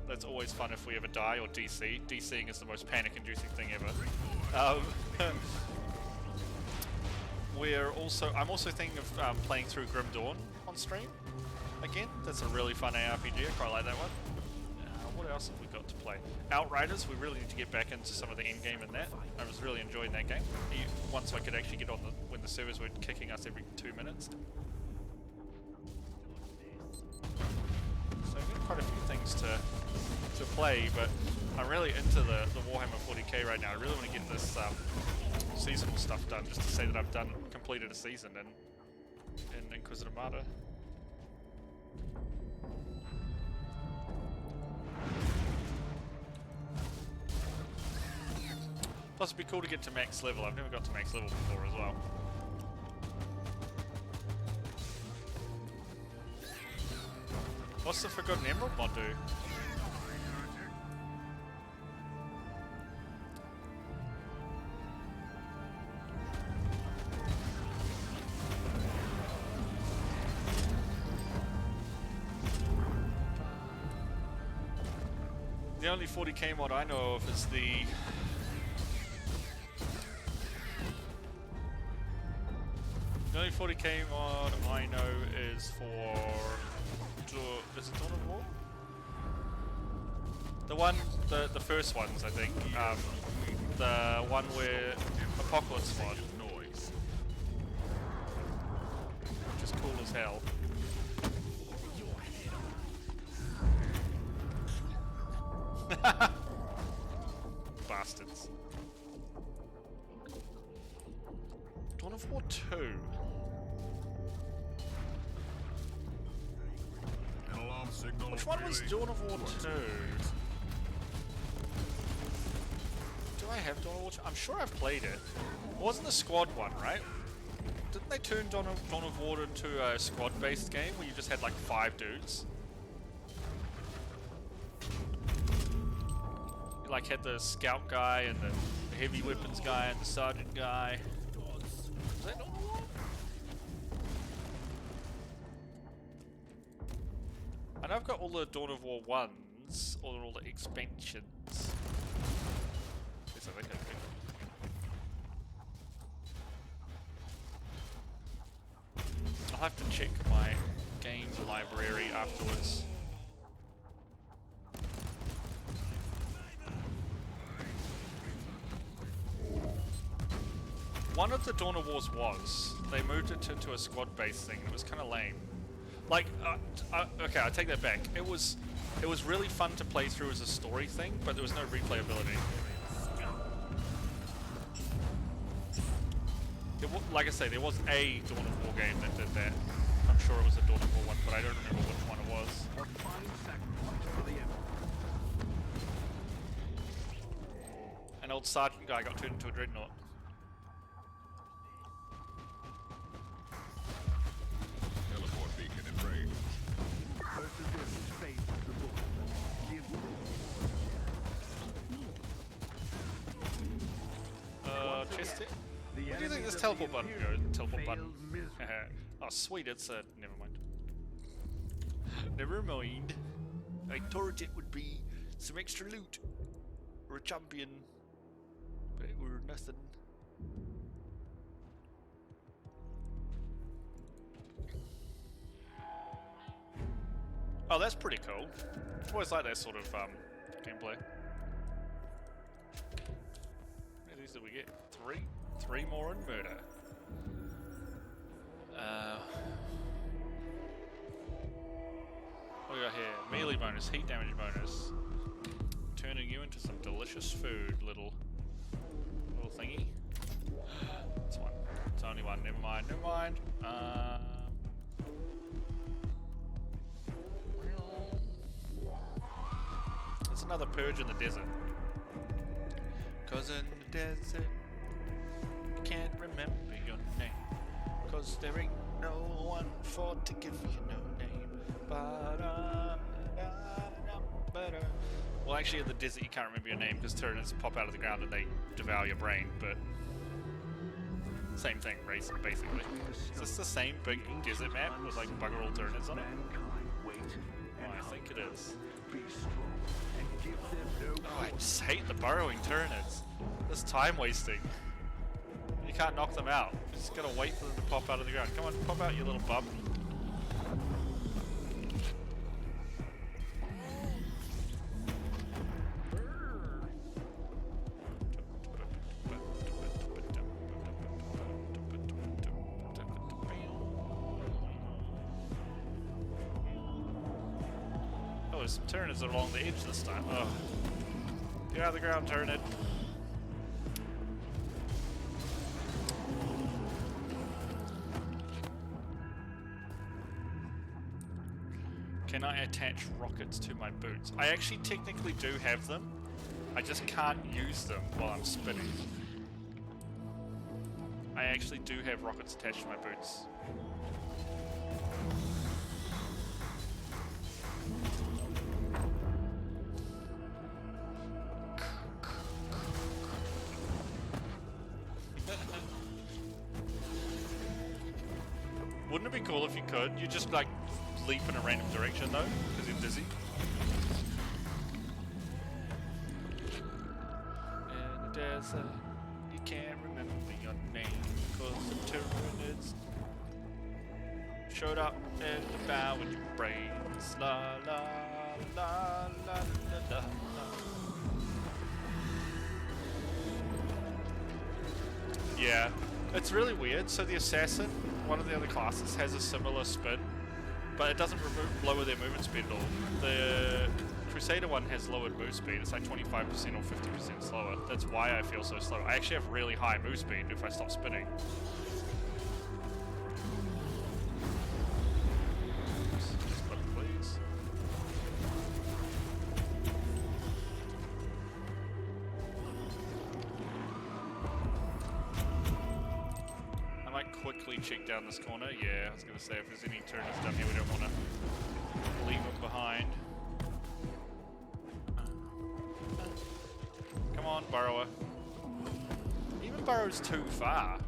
that's always fun if we ever die, or DC. DCing is the most panic-inducing thing ever. I'm also thinking of playing through Grim Dawn on stream. Again, that's a really fun ARPG, I quite like that one. What else have we got to play? Outriders, we really need to get back into some of the endgame in that. I was really enjoying that game. Once I could actually get on when the servers were kicking us every 2 minutes. So I've got quite a few things to play, but I'm really into the Warhammer 40k right now. I really want to get this seasonal stuff done, just to say that I've completed a season in Inquisitor Armada. Plus it'd be cool to get to max level. I've never got to max level before as well. What's the Forgotten Emerald mod do? The only 40k mod I know of is the only 40k mod I know is for is it Dawn of War? The one, the first ones, I think. The one where Apocalypse mod, noise, which is cool as hell. Bastards. Dawn of War 2. An alarm signal. Which one was Dawn of War 2? Do I have Dawn of War 2? I'm sure I've played it. It wasn't the squad one, right? Didn't they turn Dawn of War into a squad-based game where you just had like 5 dudes? like had the scout guy and the heavy weapons guy and the sergeant guy. Was that Dawn of War? I know I've got all the Dawn of War 1s, or all the expansions. Yes, I think I do. I'll have to check my game library afterwards. One of the Dawn of Wars was, they moved it to a squad-based thing, and it was kind of lame. Like, okay, I take that back. It was really fun to play through as a story thing, but there was no replayability. Like I say, there was a Dawn of War game that did that. I'm sure it was a Dawn of War one, but I don't remember which one it was. A fine sacrifice for the Emperor. An old sergeant guy got turned into a dreadnought. Teleport beacon in range. Perseverance favors the book. Give Chest it? the Where do you think enemies this of teleport the button Imperium goes? Teleport button. failed miserably. Oh, sweet, it's a... never mind. Never mind. I thought it would be some extra loot. Or a champion. But it were nothing. Oh, that's pretty cool. I always like that sort of gameplay. How many of these did we get? Three? Three more in murder. What do we got here? Melee bonus, heat damage bonus. Turning you into some delicious food, little thingy. It's one. It's only one. Never mind. Never mind. There's another purge in the desert. 'Cause in the desert, you can't remember your name. 'Cause there ain't no one for to give you no name. Well, actually, in the desert, you can't remember your name because Tyranids pop out of the ground and they devour your brain, but same thing, basically. Is this the same big desert map with like bugger all Tyranids on it? Mankind wait Oh, I think it is. be strong and give them no Oh, I just hate the burrowing Tyranids. This time wasting. You can't knock them out. You just gotta wait for them to pop out of the ground. Come on, pop out, you little bum. Oh, there's some Tyranids along the edge this time. Oh. Get out of the ground, Tyranid. Can I attach rockets to my boots? I actually technically do have them. I just can't use them while I'm spinning. I actually do have rockets attached to my boots. Wouldn't it be cool if you could? You just like leap in a random direction though, because you're dizzy. In the desert, you can't remember your name, cause the Tyranids showed up and devoured your brains. La la la la la la. Yeah, it's really weird. So the assassin, one of the other classes, has a similar spin, but it doesn't lower their movement speed at all. The Crusader one has lowered move speed. It's like 25% or 50% slower. That's why I feel so slow. I actually have really high move speed if I stop spinning. Just button, please. I might quickly check down this corner. Yeah, I was going to say if there's any turners down here, we don't want to leave them behind. burrower. Even burrows too far.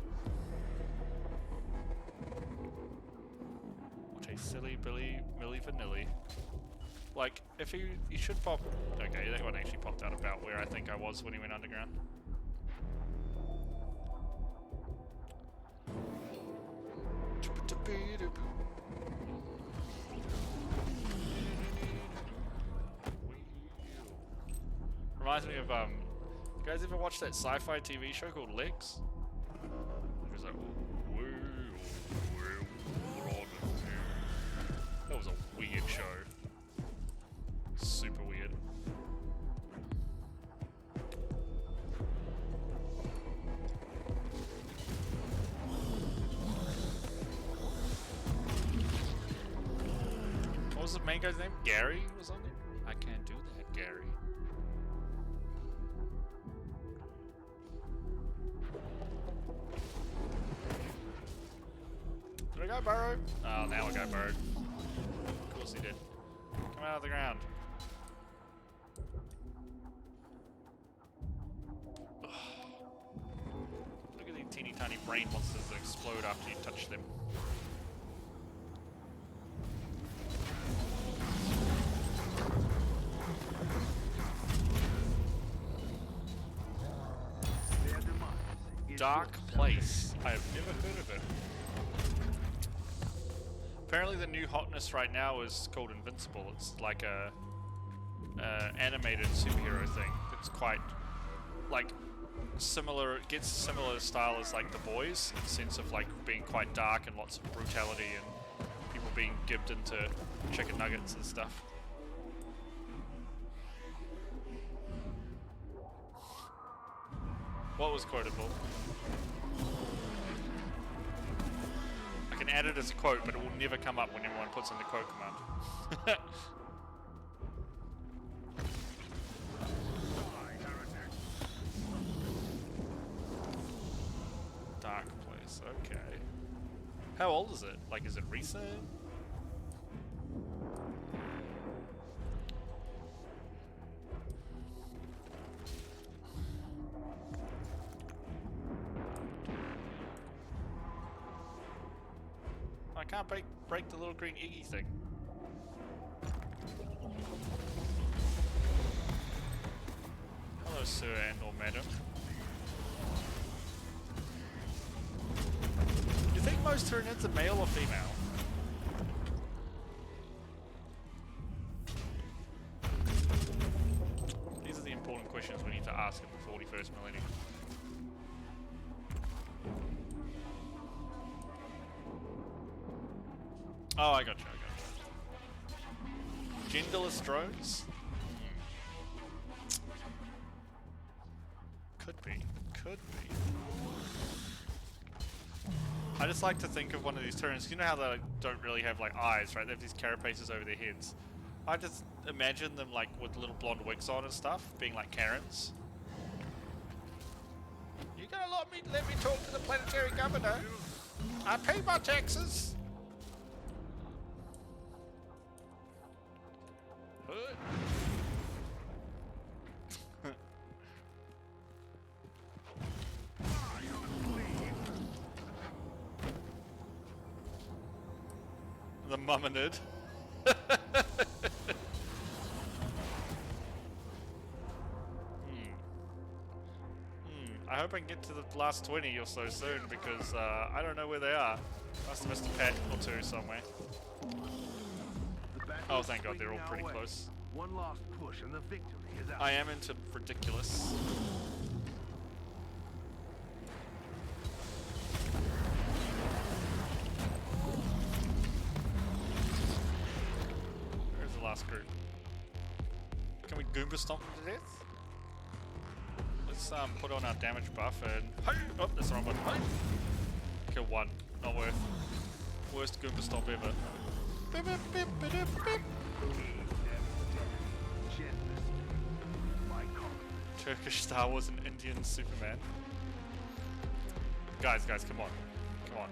What a silly Billy Millie Vanilli. Like, if he should pop. Okay, that one actually popped out about where I think I was when he went underground. Reminds me of you guys ever watch that sci-fi TV show called Legs? It was like, that was a weird show. Super weird. What was the main guy's name? Gary or something? I can't do that, Gary. Did I go burrow? Oh, now I got burrowed. Of course he did. Come out of the ground. Ugh. Look at these teeny tiny brain monsters that explode after you touch them. Dark Place. I have never heard of it. Apparently the new hotness right now is called Invincible. It's like a animated superhero thing. It's quite like similar. It gets similar style as like The Boys in the sense of like being quite dark and lots of brutality and people being gibbed into chicken nuggets and stuff. What was quotable? I can add it as a quote, but it will never come up when everyone puts in the quote command. Dark Place, okay. How old is it? Like, is it recent? I can't break the little green Iggy thing. Hello, sir and or madam. Do you think most Tyranids are male or female? These are the important questions we need to ask in the 41st millennium. Oh, I got you. Genderless drones? Could be. I just like to think of one of these Tyranids. You know how they don't really have like eyes, right? They have these carapaces over their heads. I just imagine them like with little blonde wigs on and stuff, being like Karens. You gonna let me talk to the planetary governor? I pay my taxes. The mumminid. I hope I can get to the last 20 or so soon because I don't know where they are. Must have missed a pet or two somewhere. Oh, thank God, they're all pretty close. One last push and the victory is out. I am into ridiculous. Where's the last group? Can we Goomba stomp them to death? Let's put on our damage buff and... Oh, that's the wrong button. Kill one. Not worth. Worst Goomba stomp ever. Beep, beep, beep, beep, beep. Turkish Star Wars and Indian Superman. Guys, come on. Come on.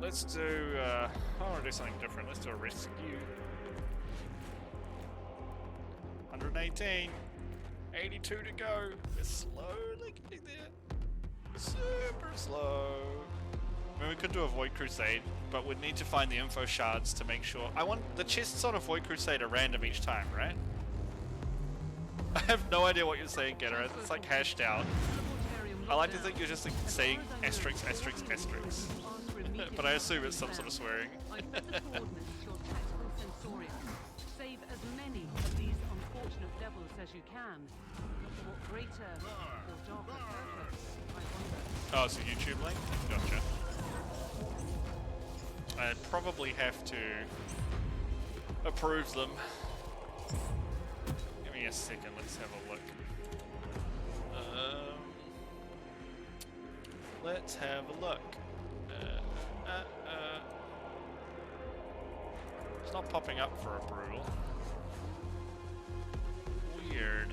let's do, I want to do something different. Let's do a rescue. 118. 82 to go. We're slowly getting there. Super slow. I mean, we could do a Void Crusade, but we'd need to find the info shards to make sure. I want the chests on a Void Crusade are random each time, right? I have no idea what you're saying, Gettereth. It's like hashed out. I like to think you're just like saying asterisk, asterisk, asterisk. But I assume it's some sort of swearing. I fed the coordinates to your tactical sensorium. Save as many of these unfortunate devils as you can. For what greater or darker purpose, I wonder. Oh, it's a YouTube link? Gotcha. I'd probably have to approve them. Give me a second, let's have a look. Let's have a look. It's not popping up for approval. Weird.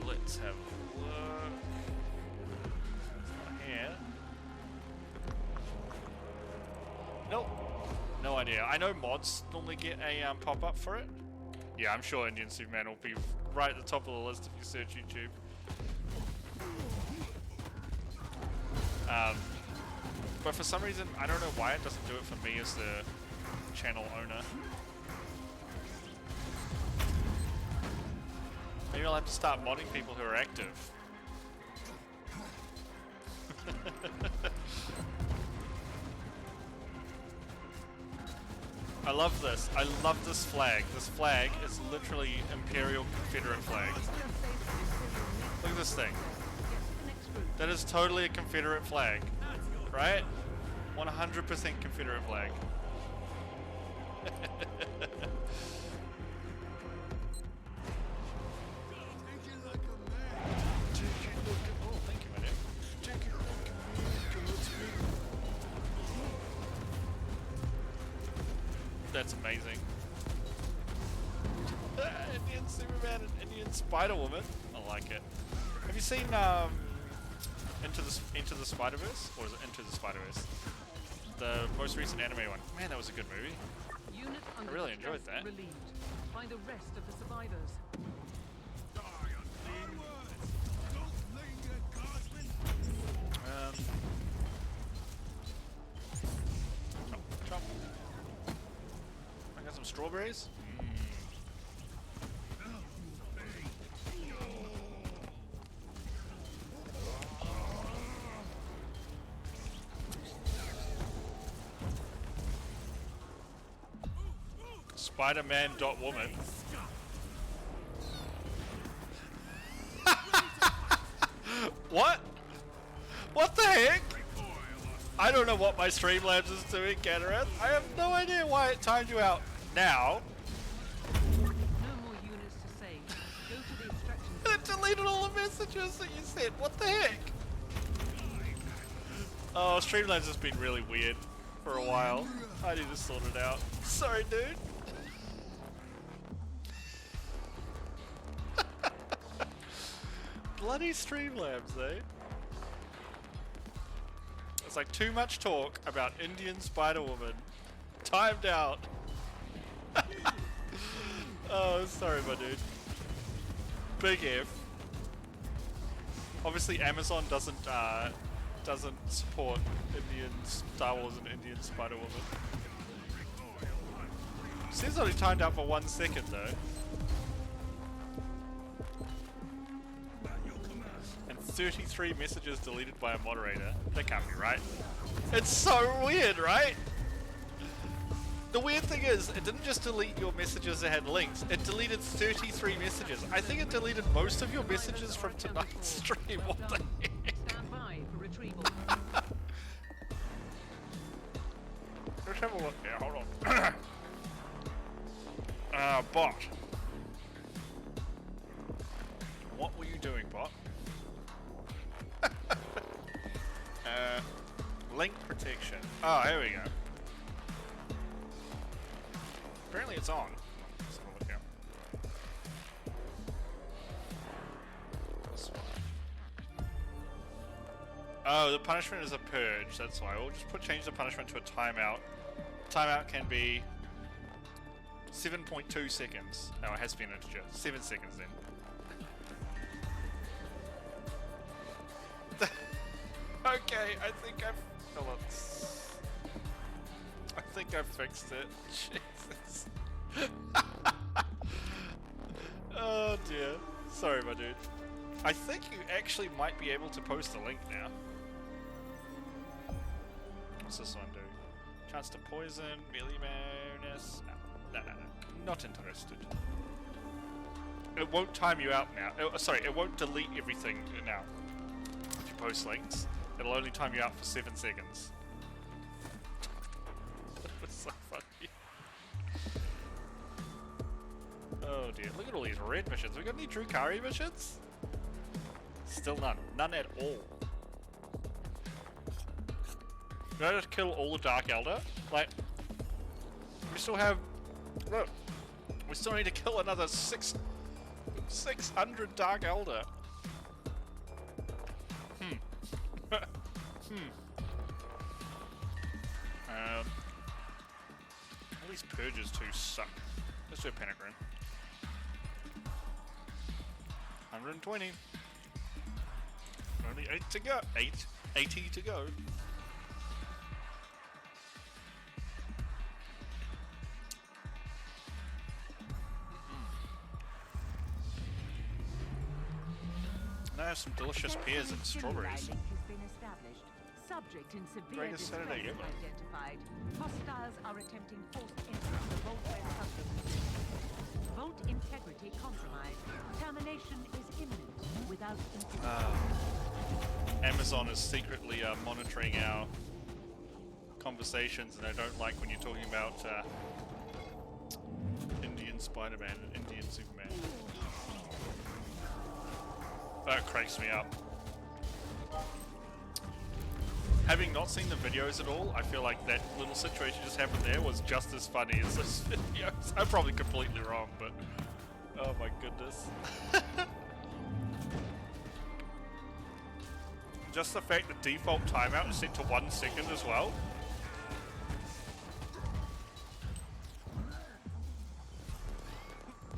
Let's have a look. It's not here. Nope. No idea. I know mods normally get a pop-up for it. Yeah, I'm sure Indian Superman will be right at the top of the list if you search YouTube. But for some reason, I don't know why it doesn't do it for me as the channel owner. Maybe I'll have to start modding people who are active. I love this. I love this flag. This flag is literally Imperial Confederate flag. Look at this thing. That is totally a Confederate flag. Right? 100% Confederate flag. That's amazing. Indian Superman and Indian Spider-Woman. I like it. Have you seen Into the Spider-Verse? Or is it Into the Spider-Verse? The most recent anime one. Man, that was a good movie. Unit under really enjoyed distress that. Relieved. Find the rest of the survivors. Chop, chop. I got some strawberries. Spider-Man.woman. What? What the heck? I don't know what my Streamlabs is doing, Gatoreth. I have no idea why it timed you out now. No more units to save. Go to the extraction It deleted all the messages that you sent. What the heck? Oh, Streamlabs has been really weird for a while. I need to sort it out. Sorry, dude. Bloody Streamlabs, eh? It's like too much talk about Indian Spider-Woman. Timed out. Oh, sorry, my dude. Big F. Obviously, Amazon doesn't support Indian Star Wars and Indian Spider-Woman. Seems only timed out for 1 second, though. And 33 messages deleted by a moderator. That can't be right. It's so weird, right? The weird thing is, it didn't just delete your messages that had links, it deleted 33 messages. I think it deleted most of your messages from tonight's stream. What the heck? Stand by for retrieval. Let's have a look here, hold on. Bot. What were you doing, bot? Link protection. Oh, here we go. Apparently it's on. Let's have a look here. Oh, the punishment is a purge, that's why. We'll just change the punishment to a timeout. Timeout can be 7.2 seconds. No, it has to be an integer. 7 seconds then. Okay, I think I've... Hold on. I think I've fixed it. Jesus. Oh dear. Sorry, my dude. I think you actually might be able to post a link now. What's this one do? Chance to poison, melee bonus. No. Not interested. It won't time you out now. Sorry, it won't delete everything now. If you post links, it'll only time you out for 7 seconds. That was so funny. Oh dear, look at all these red missions. We got any Drukari missions? Still none. None at all. Did I just kill all the Dark Elder? Like, we still have... Look, we still need to kill another 600 Dark Elder. All these purges too suck. Let's do a Pentagram. 120. Only 8 to go. 80 to go. And I have some delicious pears and strawberries. Has been established. Subject in severe Greatest distress Saturday ever. identified. Hostiles are attempting forced entry to the vault where subject is. Vault integrity compromised. Termination is imminent without interruption. Amazon is secretly monitoring our conversations, and I don't like when you're talking about Indian Spider-Man and Indian Superman. That cracks me up. Having not seen the videos at all, I feel like that little situation just happened there was just as funny as this video. I'm probably completely wrong, but oh my goodness. Just the fact the default timeout is set to 1 second as well.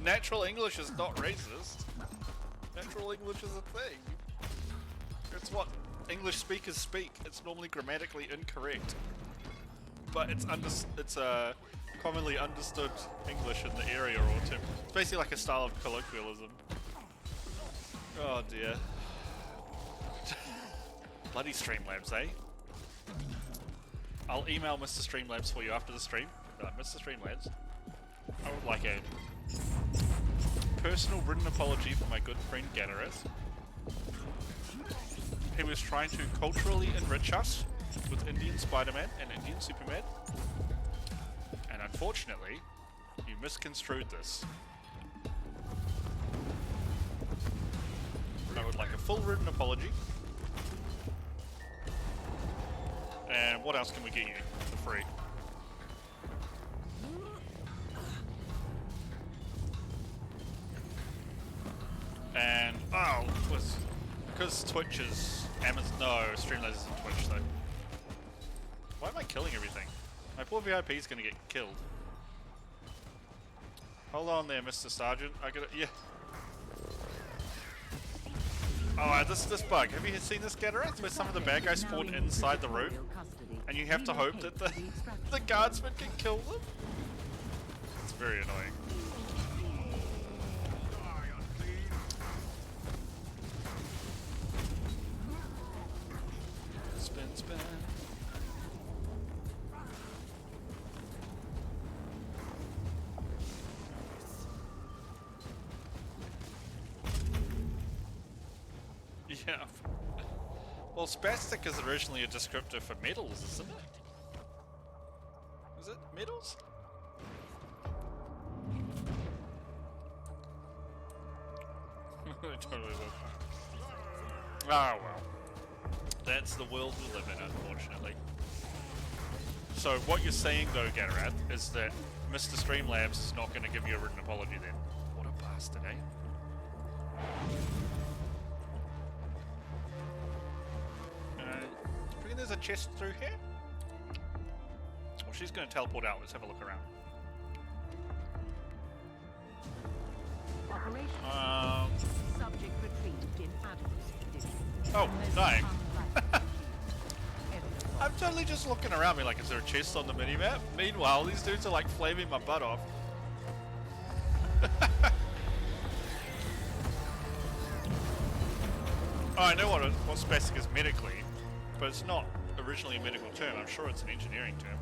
Natural English is not racist. Natural English is a thing. It's what English speakers speak. It's normally grammatically incorrect, but it's commonly understood English in the area or term. It's basically like a style of colloquialism. Oh dear. Bloody Streamlabs, eh? I'll email Mr. Streamlabs for you after the stream. Mr. Streamlabs, I would like a personal written apology for my good friend Gareth. He was trying to culturally enrich us with Indian Spider-Man and Indian Superman, and unfortunately, you misconstrued this. I would like a full written apology. And what else can we get you for free? And because Twitch is Amazon. No, Streamlabs isn't Twitch though. Why am I killing everything? My poor VIP is gonna get killed. Hold on there, Mr. Sergeant. I gotta, yeah. Oh, this bug. Have you seen this, Gatoreth? Where some of the bad guys spawn inside the room, and you have to hope that the guardsmen can kill them? It's very annoying. Spin, spin. Yeah. Well, spastic is originally a descriptor for metals, isn't it? Is it metals? Totally will. Ah, well. That's the world we live in, unfortunately. So what you're saying, though, Gareth, is that Mr. Streamlabs is not going to give you a written apology then. What a bastard, eh? there's a chest through here? Well, she's going to teleport out. Let's have a look around. Operation. Subject retrieved in adequate condition. Oh, dying. Unlikely. I'm totally just looking around me like, is there a chest on the minimap? Meanwhile, these dudes are like flaming my butt off. Oh, I know what spastic is medically, but it's not originally a medical term. I'm sure it's an engineering term.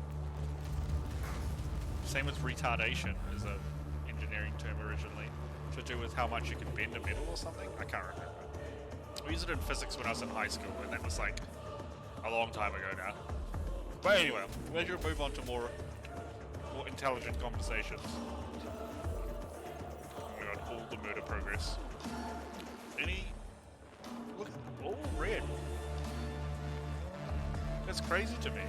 Same with retardation is an engineering term originally, to do with how much you can bend a metal or something. I can't remember. We used it in physics when I was in high school, and that was like a long time ago now. But anyway, we're going to move on to more intelligent conversations. Oh my god, all the murder progress. Look, all red. That's crazy to me.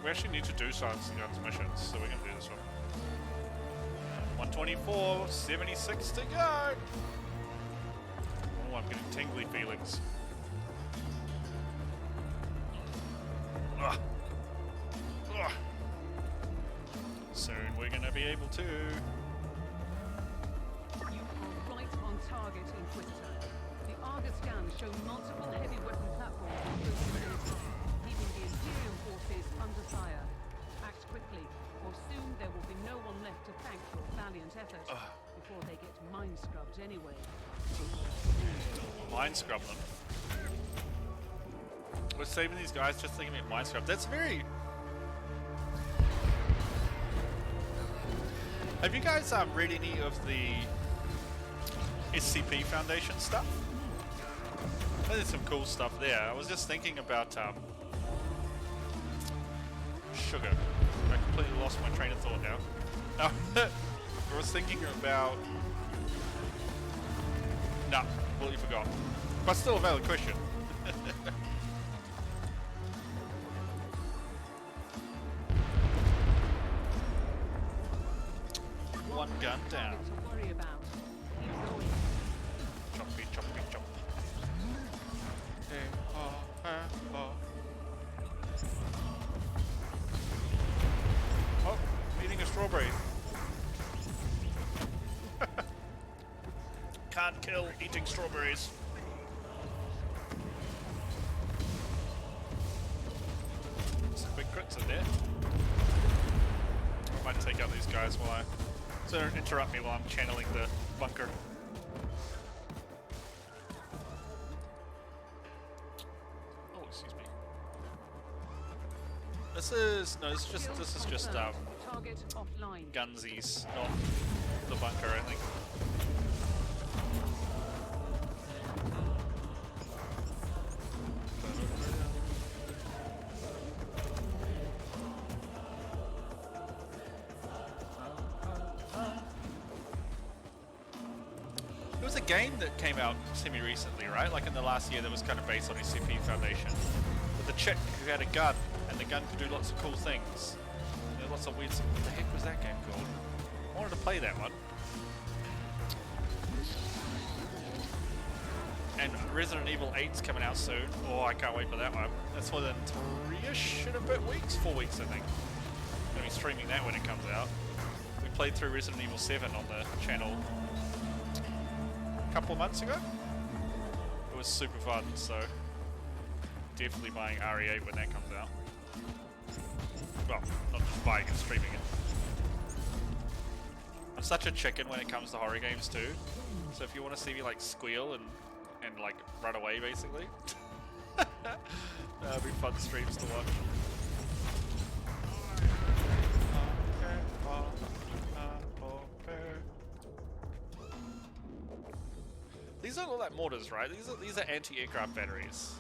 We actually need to do science and guns missions, so we're going to do this one. 124, 76 to go! Oh, I'm getting tingly feelings. Ugh. Ugh. Soon we're going to be able to... You are right on target, Inquisitor. The Argus scans show multiple heavy weapon platforms in close vicinity, leaving the Imperium forces under fire. Act quickly, or soon there will be no one left to thank your valiant effort before they get mind scrubbed anyway. Mind scrub them. We're saving these guys just thinking about mind scrub. That's very... Have you guys read any of the SCP Foundation stuff? There's some cool stuff there. I was just thinking about sugar. I completely lost my train of thought now. I was thinking about... Nah, completely forgot. But still a valid question. One gun down. To worry about. Keep going. Choppy, choppy, chop. Oh, I'm eating a strawberry. Can't kill eating strawberries. Some big crits in there. I might take out these guys while so don't interrupt me while I'm channeling the bunker. Oh, excuse me. This is just Target offline. gunsies, not the bunker, I think. There was a game that came out semi-recently, right? Like in the last year that was kind of based on SCP Foundation. With a chick who had a gun, and the gun could do lots of cool things. There were lots of weird stuff. What the heck was that game called? I wanted to play that one. And Resident Evil 8's coming out soon. Oh, I can't wait for that one. That's within 3-ish and a bit weeks? 4 weeks, I think. I'm going to be streaming that when it comes out. We played through Resident Evil 7 on the channel couple of months ago. It was super fun, so definitely buying RE8 when that comes out. Well, not just buying it, streaming it. I'm such a chicken when it comes to horror games too. So if you want to see me like squeal and like run away basically, that'll be fun streams to watch. These don't look like mortars, right? These are anti-aircraft batteries,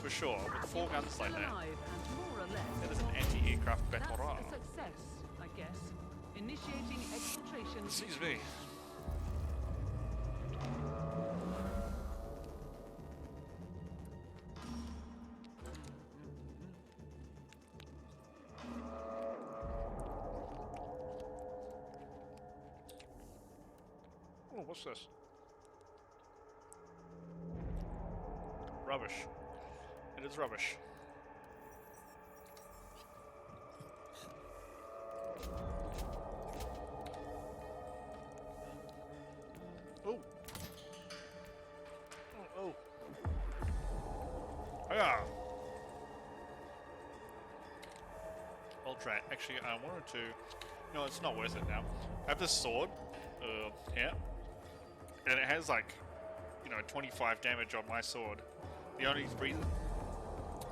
for sure. With 4 guns like that, Alive and more or less. that is an anti-aircraft battery. That's a success, I guess. Initiating exfiltration. Excuse me. Oh, what's this? Rubbish. It is rubbish. Oh. Oh. Yeah. Ultra. Actually, I wanted to. No, it's not worth it now. I have this sword here, and it has like, 25 damage on my sword. The only reason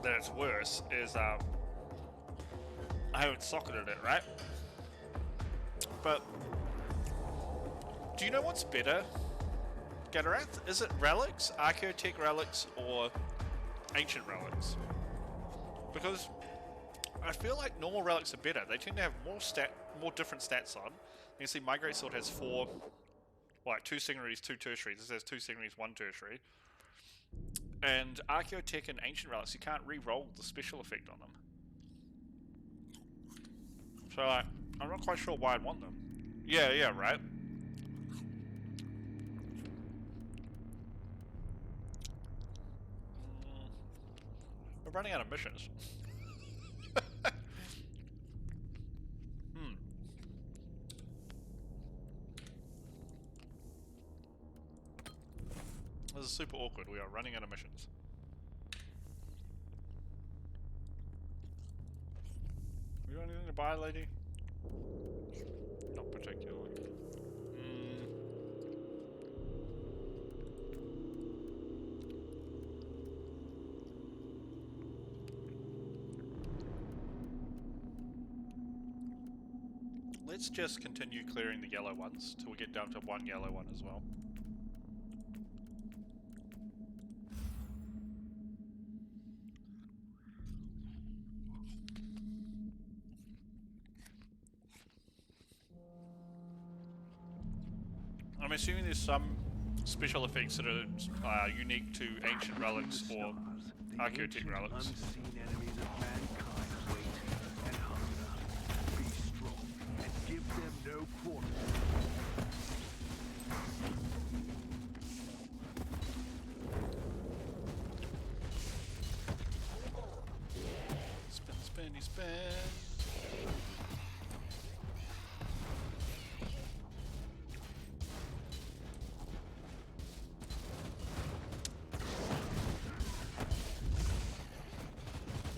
that it's worse is I haven't socketed it, right? But do you know what's better, Gatarath? Is it relics, Archaeotech relics, or ancient relics? Because I feel like normal relics are better. They tend to have more different stats on. You can see my greatsword has 4, like 2 secondaries, 2 tertiaries. This has 2 secondaries, 1 tertiary. And Archaeotech and ancient relics, you can't re-roll the special effect on them. So I'm not quite sure why I'd want them. Yeah, right. We're running out of missions. This is super awkward. We are running out of missions. You got anything to buy, lady? Not particularly. Let's just continue clearing the yellow ones till we get down to 1 yellow one as well. I'm assuming there's some special effects that are unique to ancient relics or Archaeotech relics. Unseen enemies of mankind wait and hunger. Be strong and give them no quarter. Spin, spinny, spin.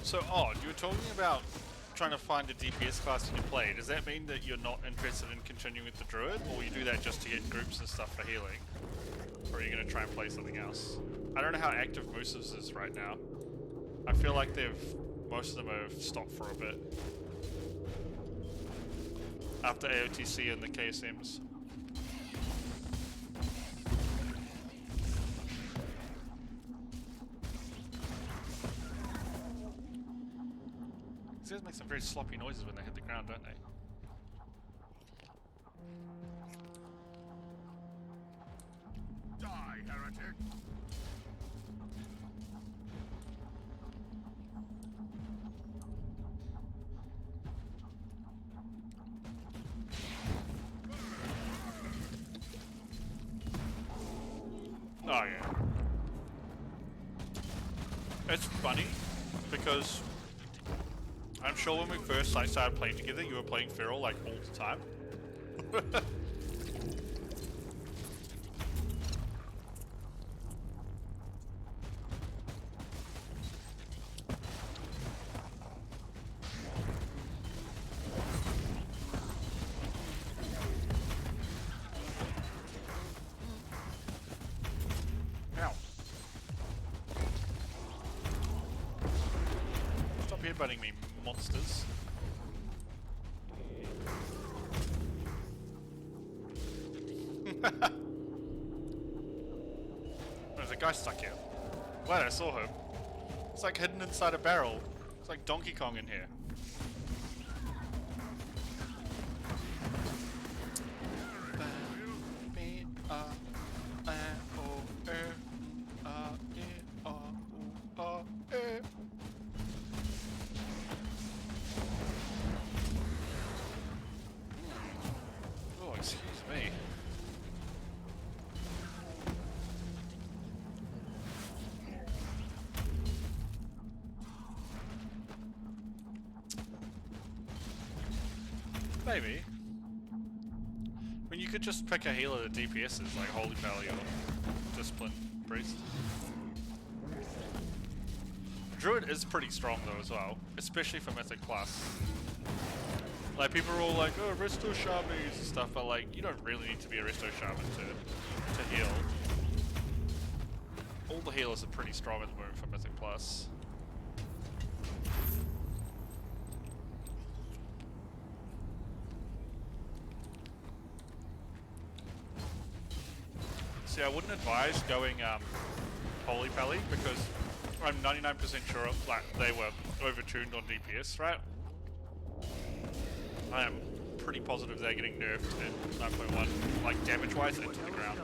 So odd, you were talking about trying to find a DPS class you can play. Does that mean that you're not interested in continuing with the Druid, or will you do that just to get groups and stuff for healing? Or are you going to try and play something else? I don't know how active Moose's is right now. I feel like most of them have stopped for a bit. After AOTC and the KSMs. These guys make some very sloppy noises when they hit the ground, don't they? Die, heretic! Oh yeah. It's funny because I'm sure when we first started playing together, you were playing Feral like all the time. Ow. Stop headbutting me, monsters. There's a guy stuck here. Glad I saw him. It's like hidden inside a barrel. It's like Donkey Kong in here. Oh, excuse me. Maybe. I mean, you could just pick a healer that DPSs, like Holy Pally or Discipline Priest. Druid is pretty strong though as well, especially for Mythic Plus. Like, people are all like, oh, Resto Shamans and stuff, but like, you don't really need to be a Resto Shaman to heal. All the healers are pretty strong at the moment for Mythic Plus. See, I wouldn't advise going Holy Pally because I'm 99% sure like they were overtuned on DPS, right? I am pretty positive they're getting nerfed in 9.1, like damage-wise, into the ground.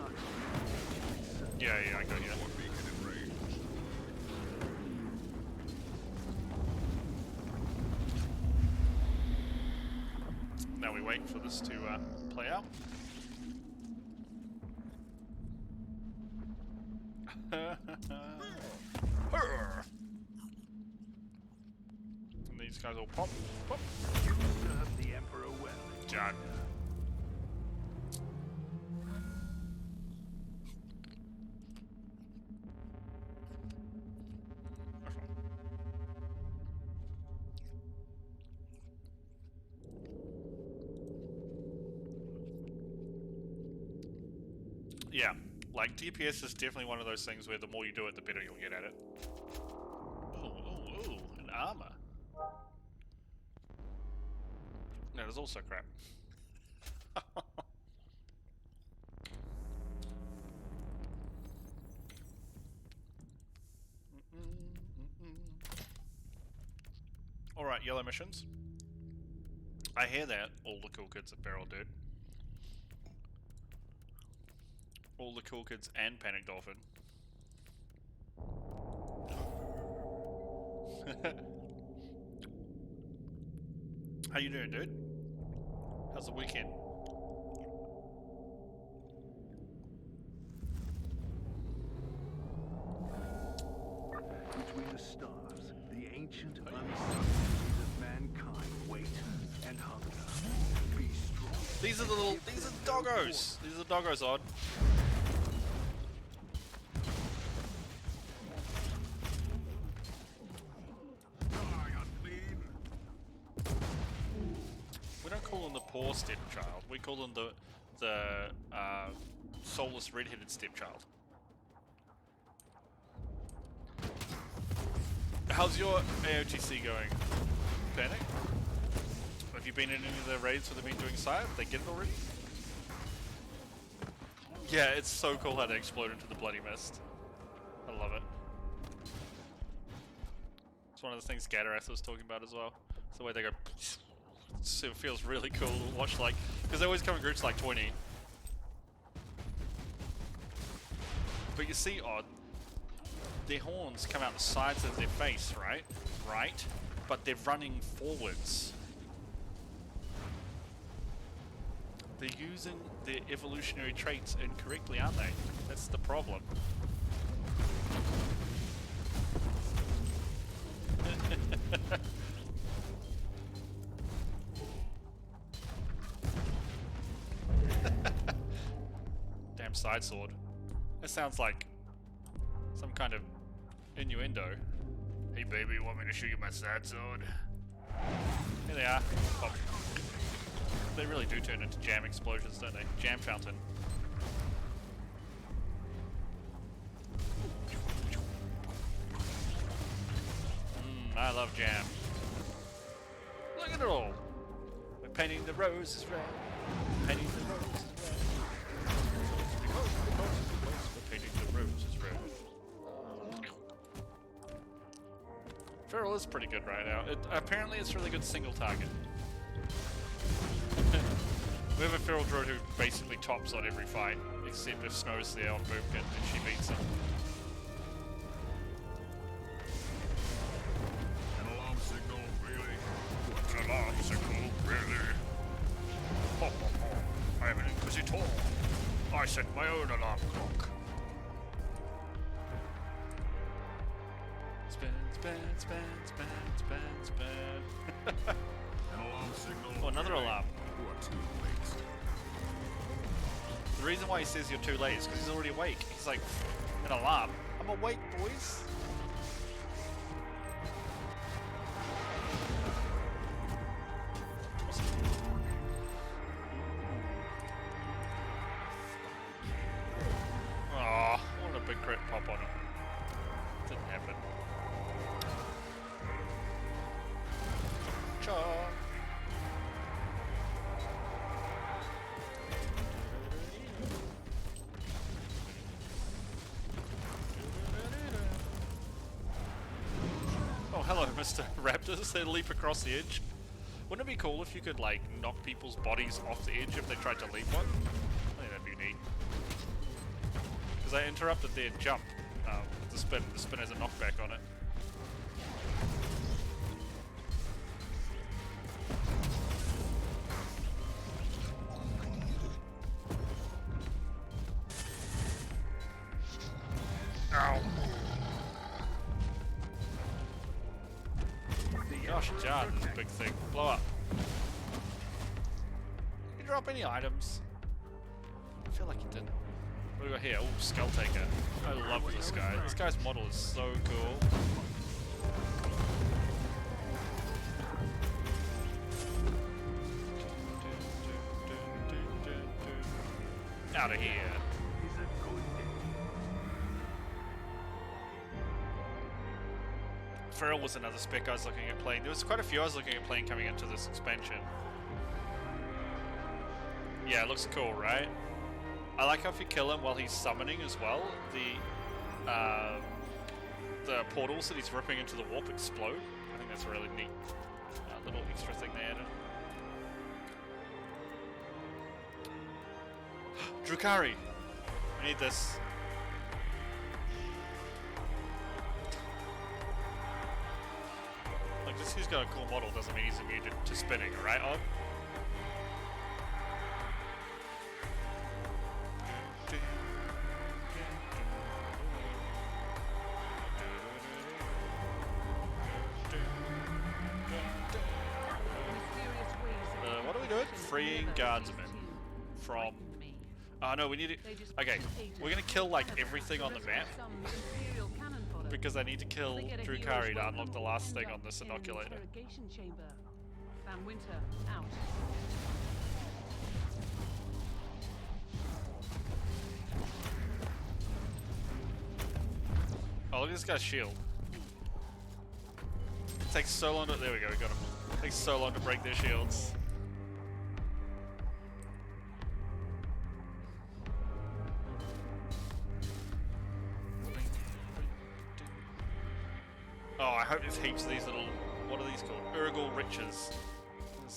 Yeah, I got you. Now we wait for this to play out. And these guys all pop. You serve the Emperor well. Done. Yeah, like DPS is definitely one of those things where the more you do it, the better you'll get at it. Ooh, an armor. No, there's also crap. Alright, yellow missions. I hear that all the cool kids at Barrel Dude. All the cool kids and Panic Dolphin. How you doing, dude? How's the weekend? Between the stars, the ancient uncertainties of mankind wait and hunger. Be strong. These are doggos! These are doggos, Odd. We don't call them the poor stepchild. We call them the soulless red-headed stepchild. How's your AOTC going, Panic? Have you been in any of the raids where they've been doing sire? Did they get it already? Yeah, it's so cool how they explode into the bloody mist. I love it. It's one of the things Gatarath was talking about as well. It's the way they go. It feels really cool to watch, like, because they always come in groups like 20. But you see, Odd, their horns come out the sides of their face, right? Right? But they're running forwards. They're using their evolutionary traits incorrectly, aren't they? That's the problem. Damn side sword. That sounds like some kind of innuendo. Hey baby, you want me to show you my side sword? Here they are. Oh. They really do turn into jam explosions, don't they? Jam fountain. I love jam. Look at it all. We're painting the roses red. Painting the roses red. Because we're painting the roses red. Feral is pretty good right now. Apparently it's really good single target. We have a Feral Druid who basically tops on every fight, except if Snow's there on Boomkit and she beats him. An alarm signal, really? What's an alarm signal, really? Ho ho ho, I am an Inquisitor. I set my own alarm clock. Spin, spin, spin, spin, spin, spin. An alarm signal. Oh, another alarm. You are too late. The reason why he says you're too late is because he's already awake. He's like, an alarm. I'm awake, boys. Oh, I wanted a big crit pop on it. Didn't happen. Cha. Oh, hello, Mr. Raptors. They leap across the edge. Wouldn't it be cool if you could, like, knock people's bodies off the edge if they tried to leap one? I think that'd be neat. Because I interrupted their jump. The spin. The spin has a knockback on it. Ow! Gosh, jar, this is a big thing. Blow up. Did you drop any items? I feel like you didn't. What do we got here? Oh, Skull Taker. I love this guy. This guy's model is so cool. Out of here. Feral was another spec I was looking at playing. There was quite a few I was looking at playing coming into this expansion. Yeah, it looks cool, right? I like how if you kill him while he's summoning as well, the portals that he's ripping into the warp explode. I think that's a really neat little extra thing they added. Drukari! I need this. Like, just he's got a cool model doesn't mean he's immune to spinning, right, Odd? What are we doing? Freeing guardsmen from... Oh no, we need it. Okay, we're gonna kill like everything on the map because I need to kill Drukari to unlock the last thing on this inoculator. Van Winter out. Oh, look at this guy's shield. It takes so long to... There we go, we got him. It takes so long to break their shields. Oh, I hope there's heaps of these little... What are these called? Urgal Riches.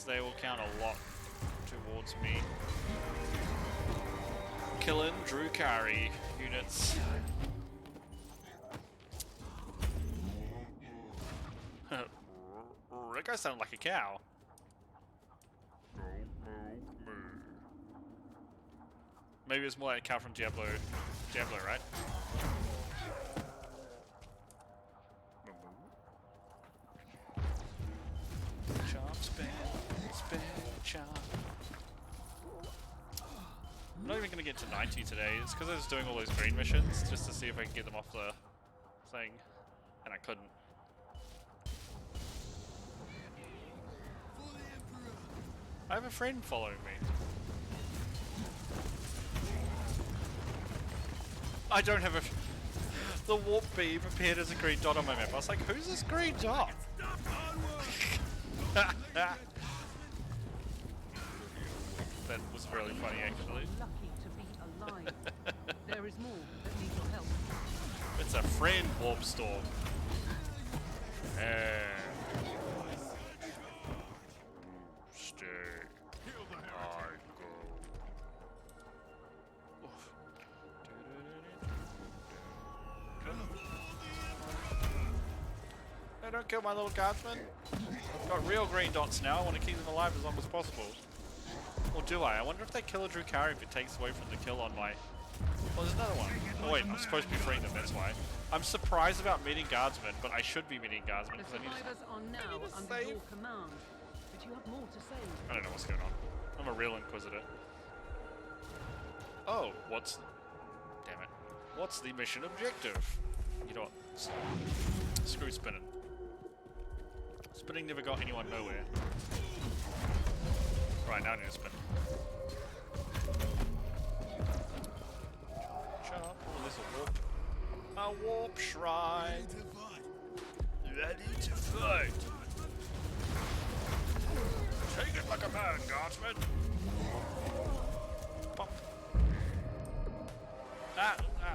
They will count a lot towards me. Killing Drukari units. That guy sounded like a cow. Maybe it's more like a cow from Diablo. Diablo, right? Chop, spin, chop. I'm not even going to get to 90 today. It's because I was doing all those green missions just to see if I can get them off the thing. And I couldn't. I have a friend following me. I don't have a... The warp beam appeared as a green dot on my map. I was like, who's this green dot? That was really funny, actually. Lucky to be alive. There is more that need your help. It's a friend warp storm. Stay. I go. Hey, don't kill my little guardsmen. I've got real green dots now. I want to keep them alive as long as possible. Or do I? I wonder if they kill a Drukari if it takes away from the kill on my... Oh, there's another one. Oh wait, I'm supposed to be freeing them, that's why. I'm surprised about meeting guardsmen, but I should be meeting guardsmen The because I need to... survivors are now to under save. your command, but you have more to say. I don't know what's going on. I'm a real Inquisitor. Oh, what's... Damn it. What's the mission objective? You know what? Screw spinning. Spinning never got anyone nowhere. Right, now I need to spin. Jump. Oh, there's a warp. A warp shrine. Ready to fight. Take it like a man, guardsman. Pop.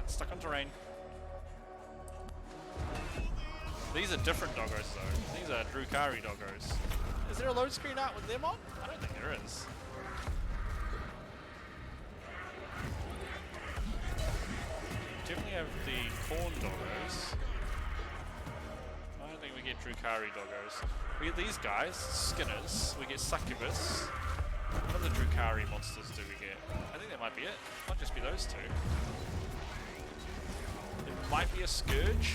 Stuck on terrain. These are different doggos though. These are Drukari doggos. Is there a load screen out with them on? I don't think there is. Definitely have the corn doggos. I don't think we get Drukari doggos. We get these guys, Skinners. We get Succubus. What other Drukari monsters do we get? I think that might be it. Might just be those two. There might be a Scourge.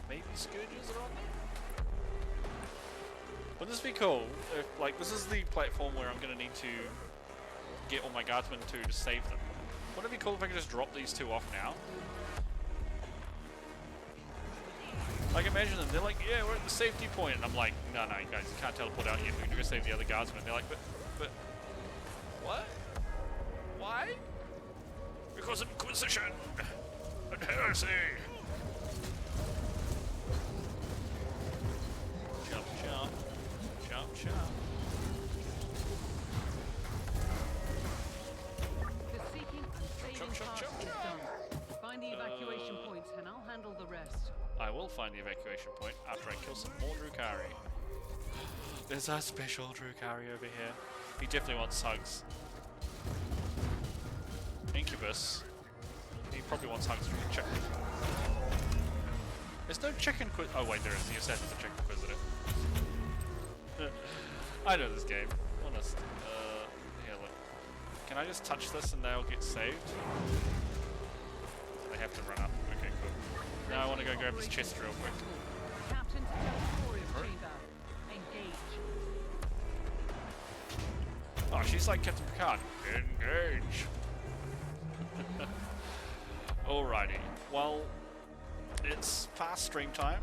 Maybe Scourges are on there? Wouldn't this be cool if, like, this is the platform where I'm going to need to get all my guardsmen to save them. Wouldn't it be cool if I could just drop these two off now? Like, imagine them, they're like, yeah, we're at the safety point, and I'm like, no, you guys, you can't teleport out yet, we're gonna go save the other guardsmen. They're like, but, what? Why? Because of Inquisition and heresy. Jump, jump, jump, jump. The seeking and saving task is done. Find the evacuation points and I'll handle the rest. I will find the evacuation point after I kill some more Drukari. There's a special Drukari over here. He definitely wants hugs. Incubus. He probably wants hugs from the chicken. There's no chicken oh wait, there is. The Assassin's a chicken Inquisitor. I know this game. Honest. Here, look. Can I just touch this and they'll get saved? They have to run up. Okay, cool. Now I want to go grab this chest real quick. Captain's territorial chamber. Engage. Oh, she's like Captain Picard. Engage. Alrighty. Well, it's past stream time.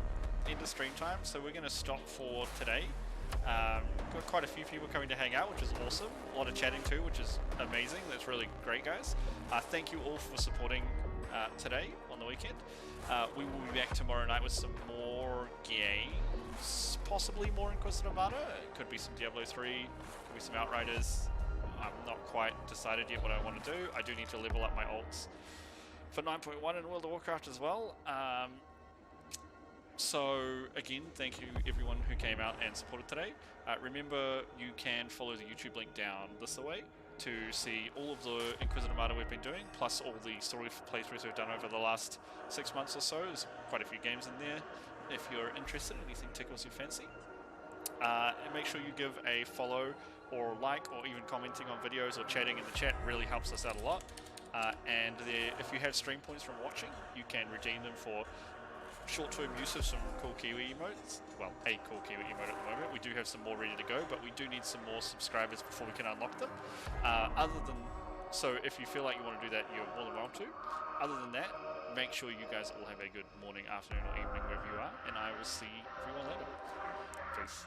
End of stream time, so we're going to stop for today. Got quite a few people coming to hang out, which is awesome. A lot of chatting too, which is amazing. That's really great, guys. Thank you all for supporting today on the weekend. We will be back tomorrow night with some more games, possibly more Inquisitor Armada. It could be some Diablo 3, could be some Outriders. I'm not quite decided yet what I want to do. I do need to level up my alts for 9.1 in World of Warcraft as well. So again, thank you everyone who came out and supported today. Remember, you can follow the YouTube link down this way to see all of the Inquisitor Armada we've been doing, plus all the story playthroughs we've done over the last 6 months or so. There's quite a few games in there. If you're interested, anything tickles your fancy. And make sure you give a follow or like or even commenting on videos or chatting in the chat really helps us out a lot. And if you have stream points from watching, you can redeem them for short-term use of some cool Kiwi emotes. Well, a cool Kiwi emote at the moment. We do have some more ready to go, but we do need some more subscribers before we can unlock them. So if you feel like you want to do that, you're more than welcome to. Other than that, make sure you guys all have a good morning, afternoon, or evening wherever you are, and I will see everyone later. Peace.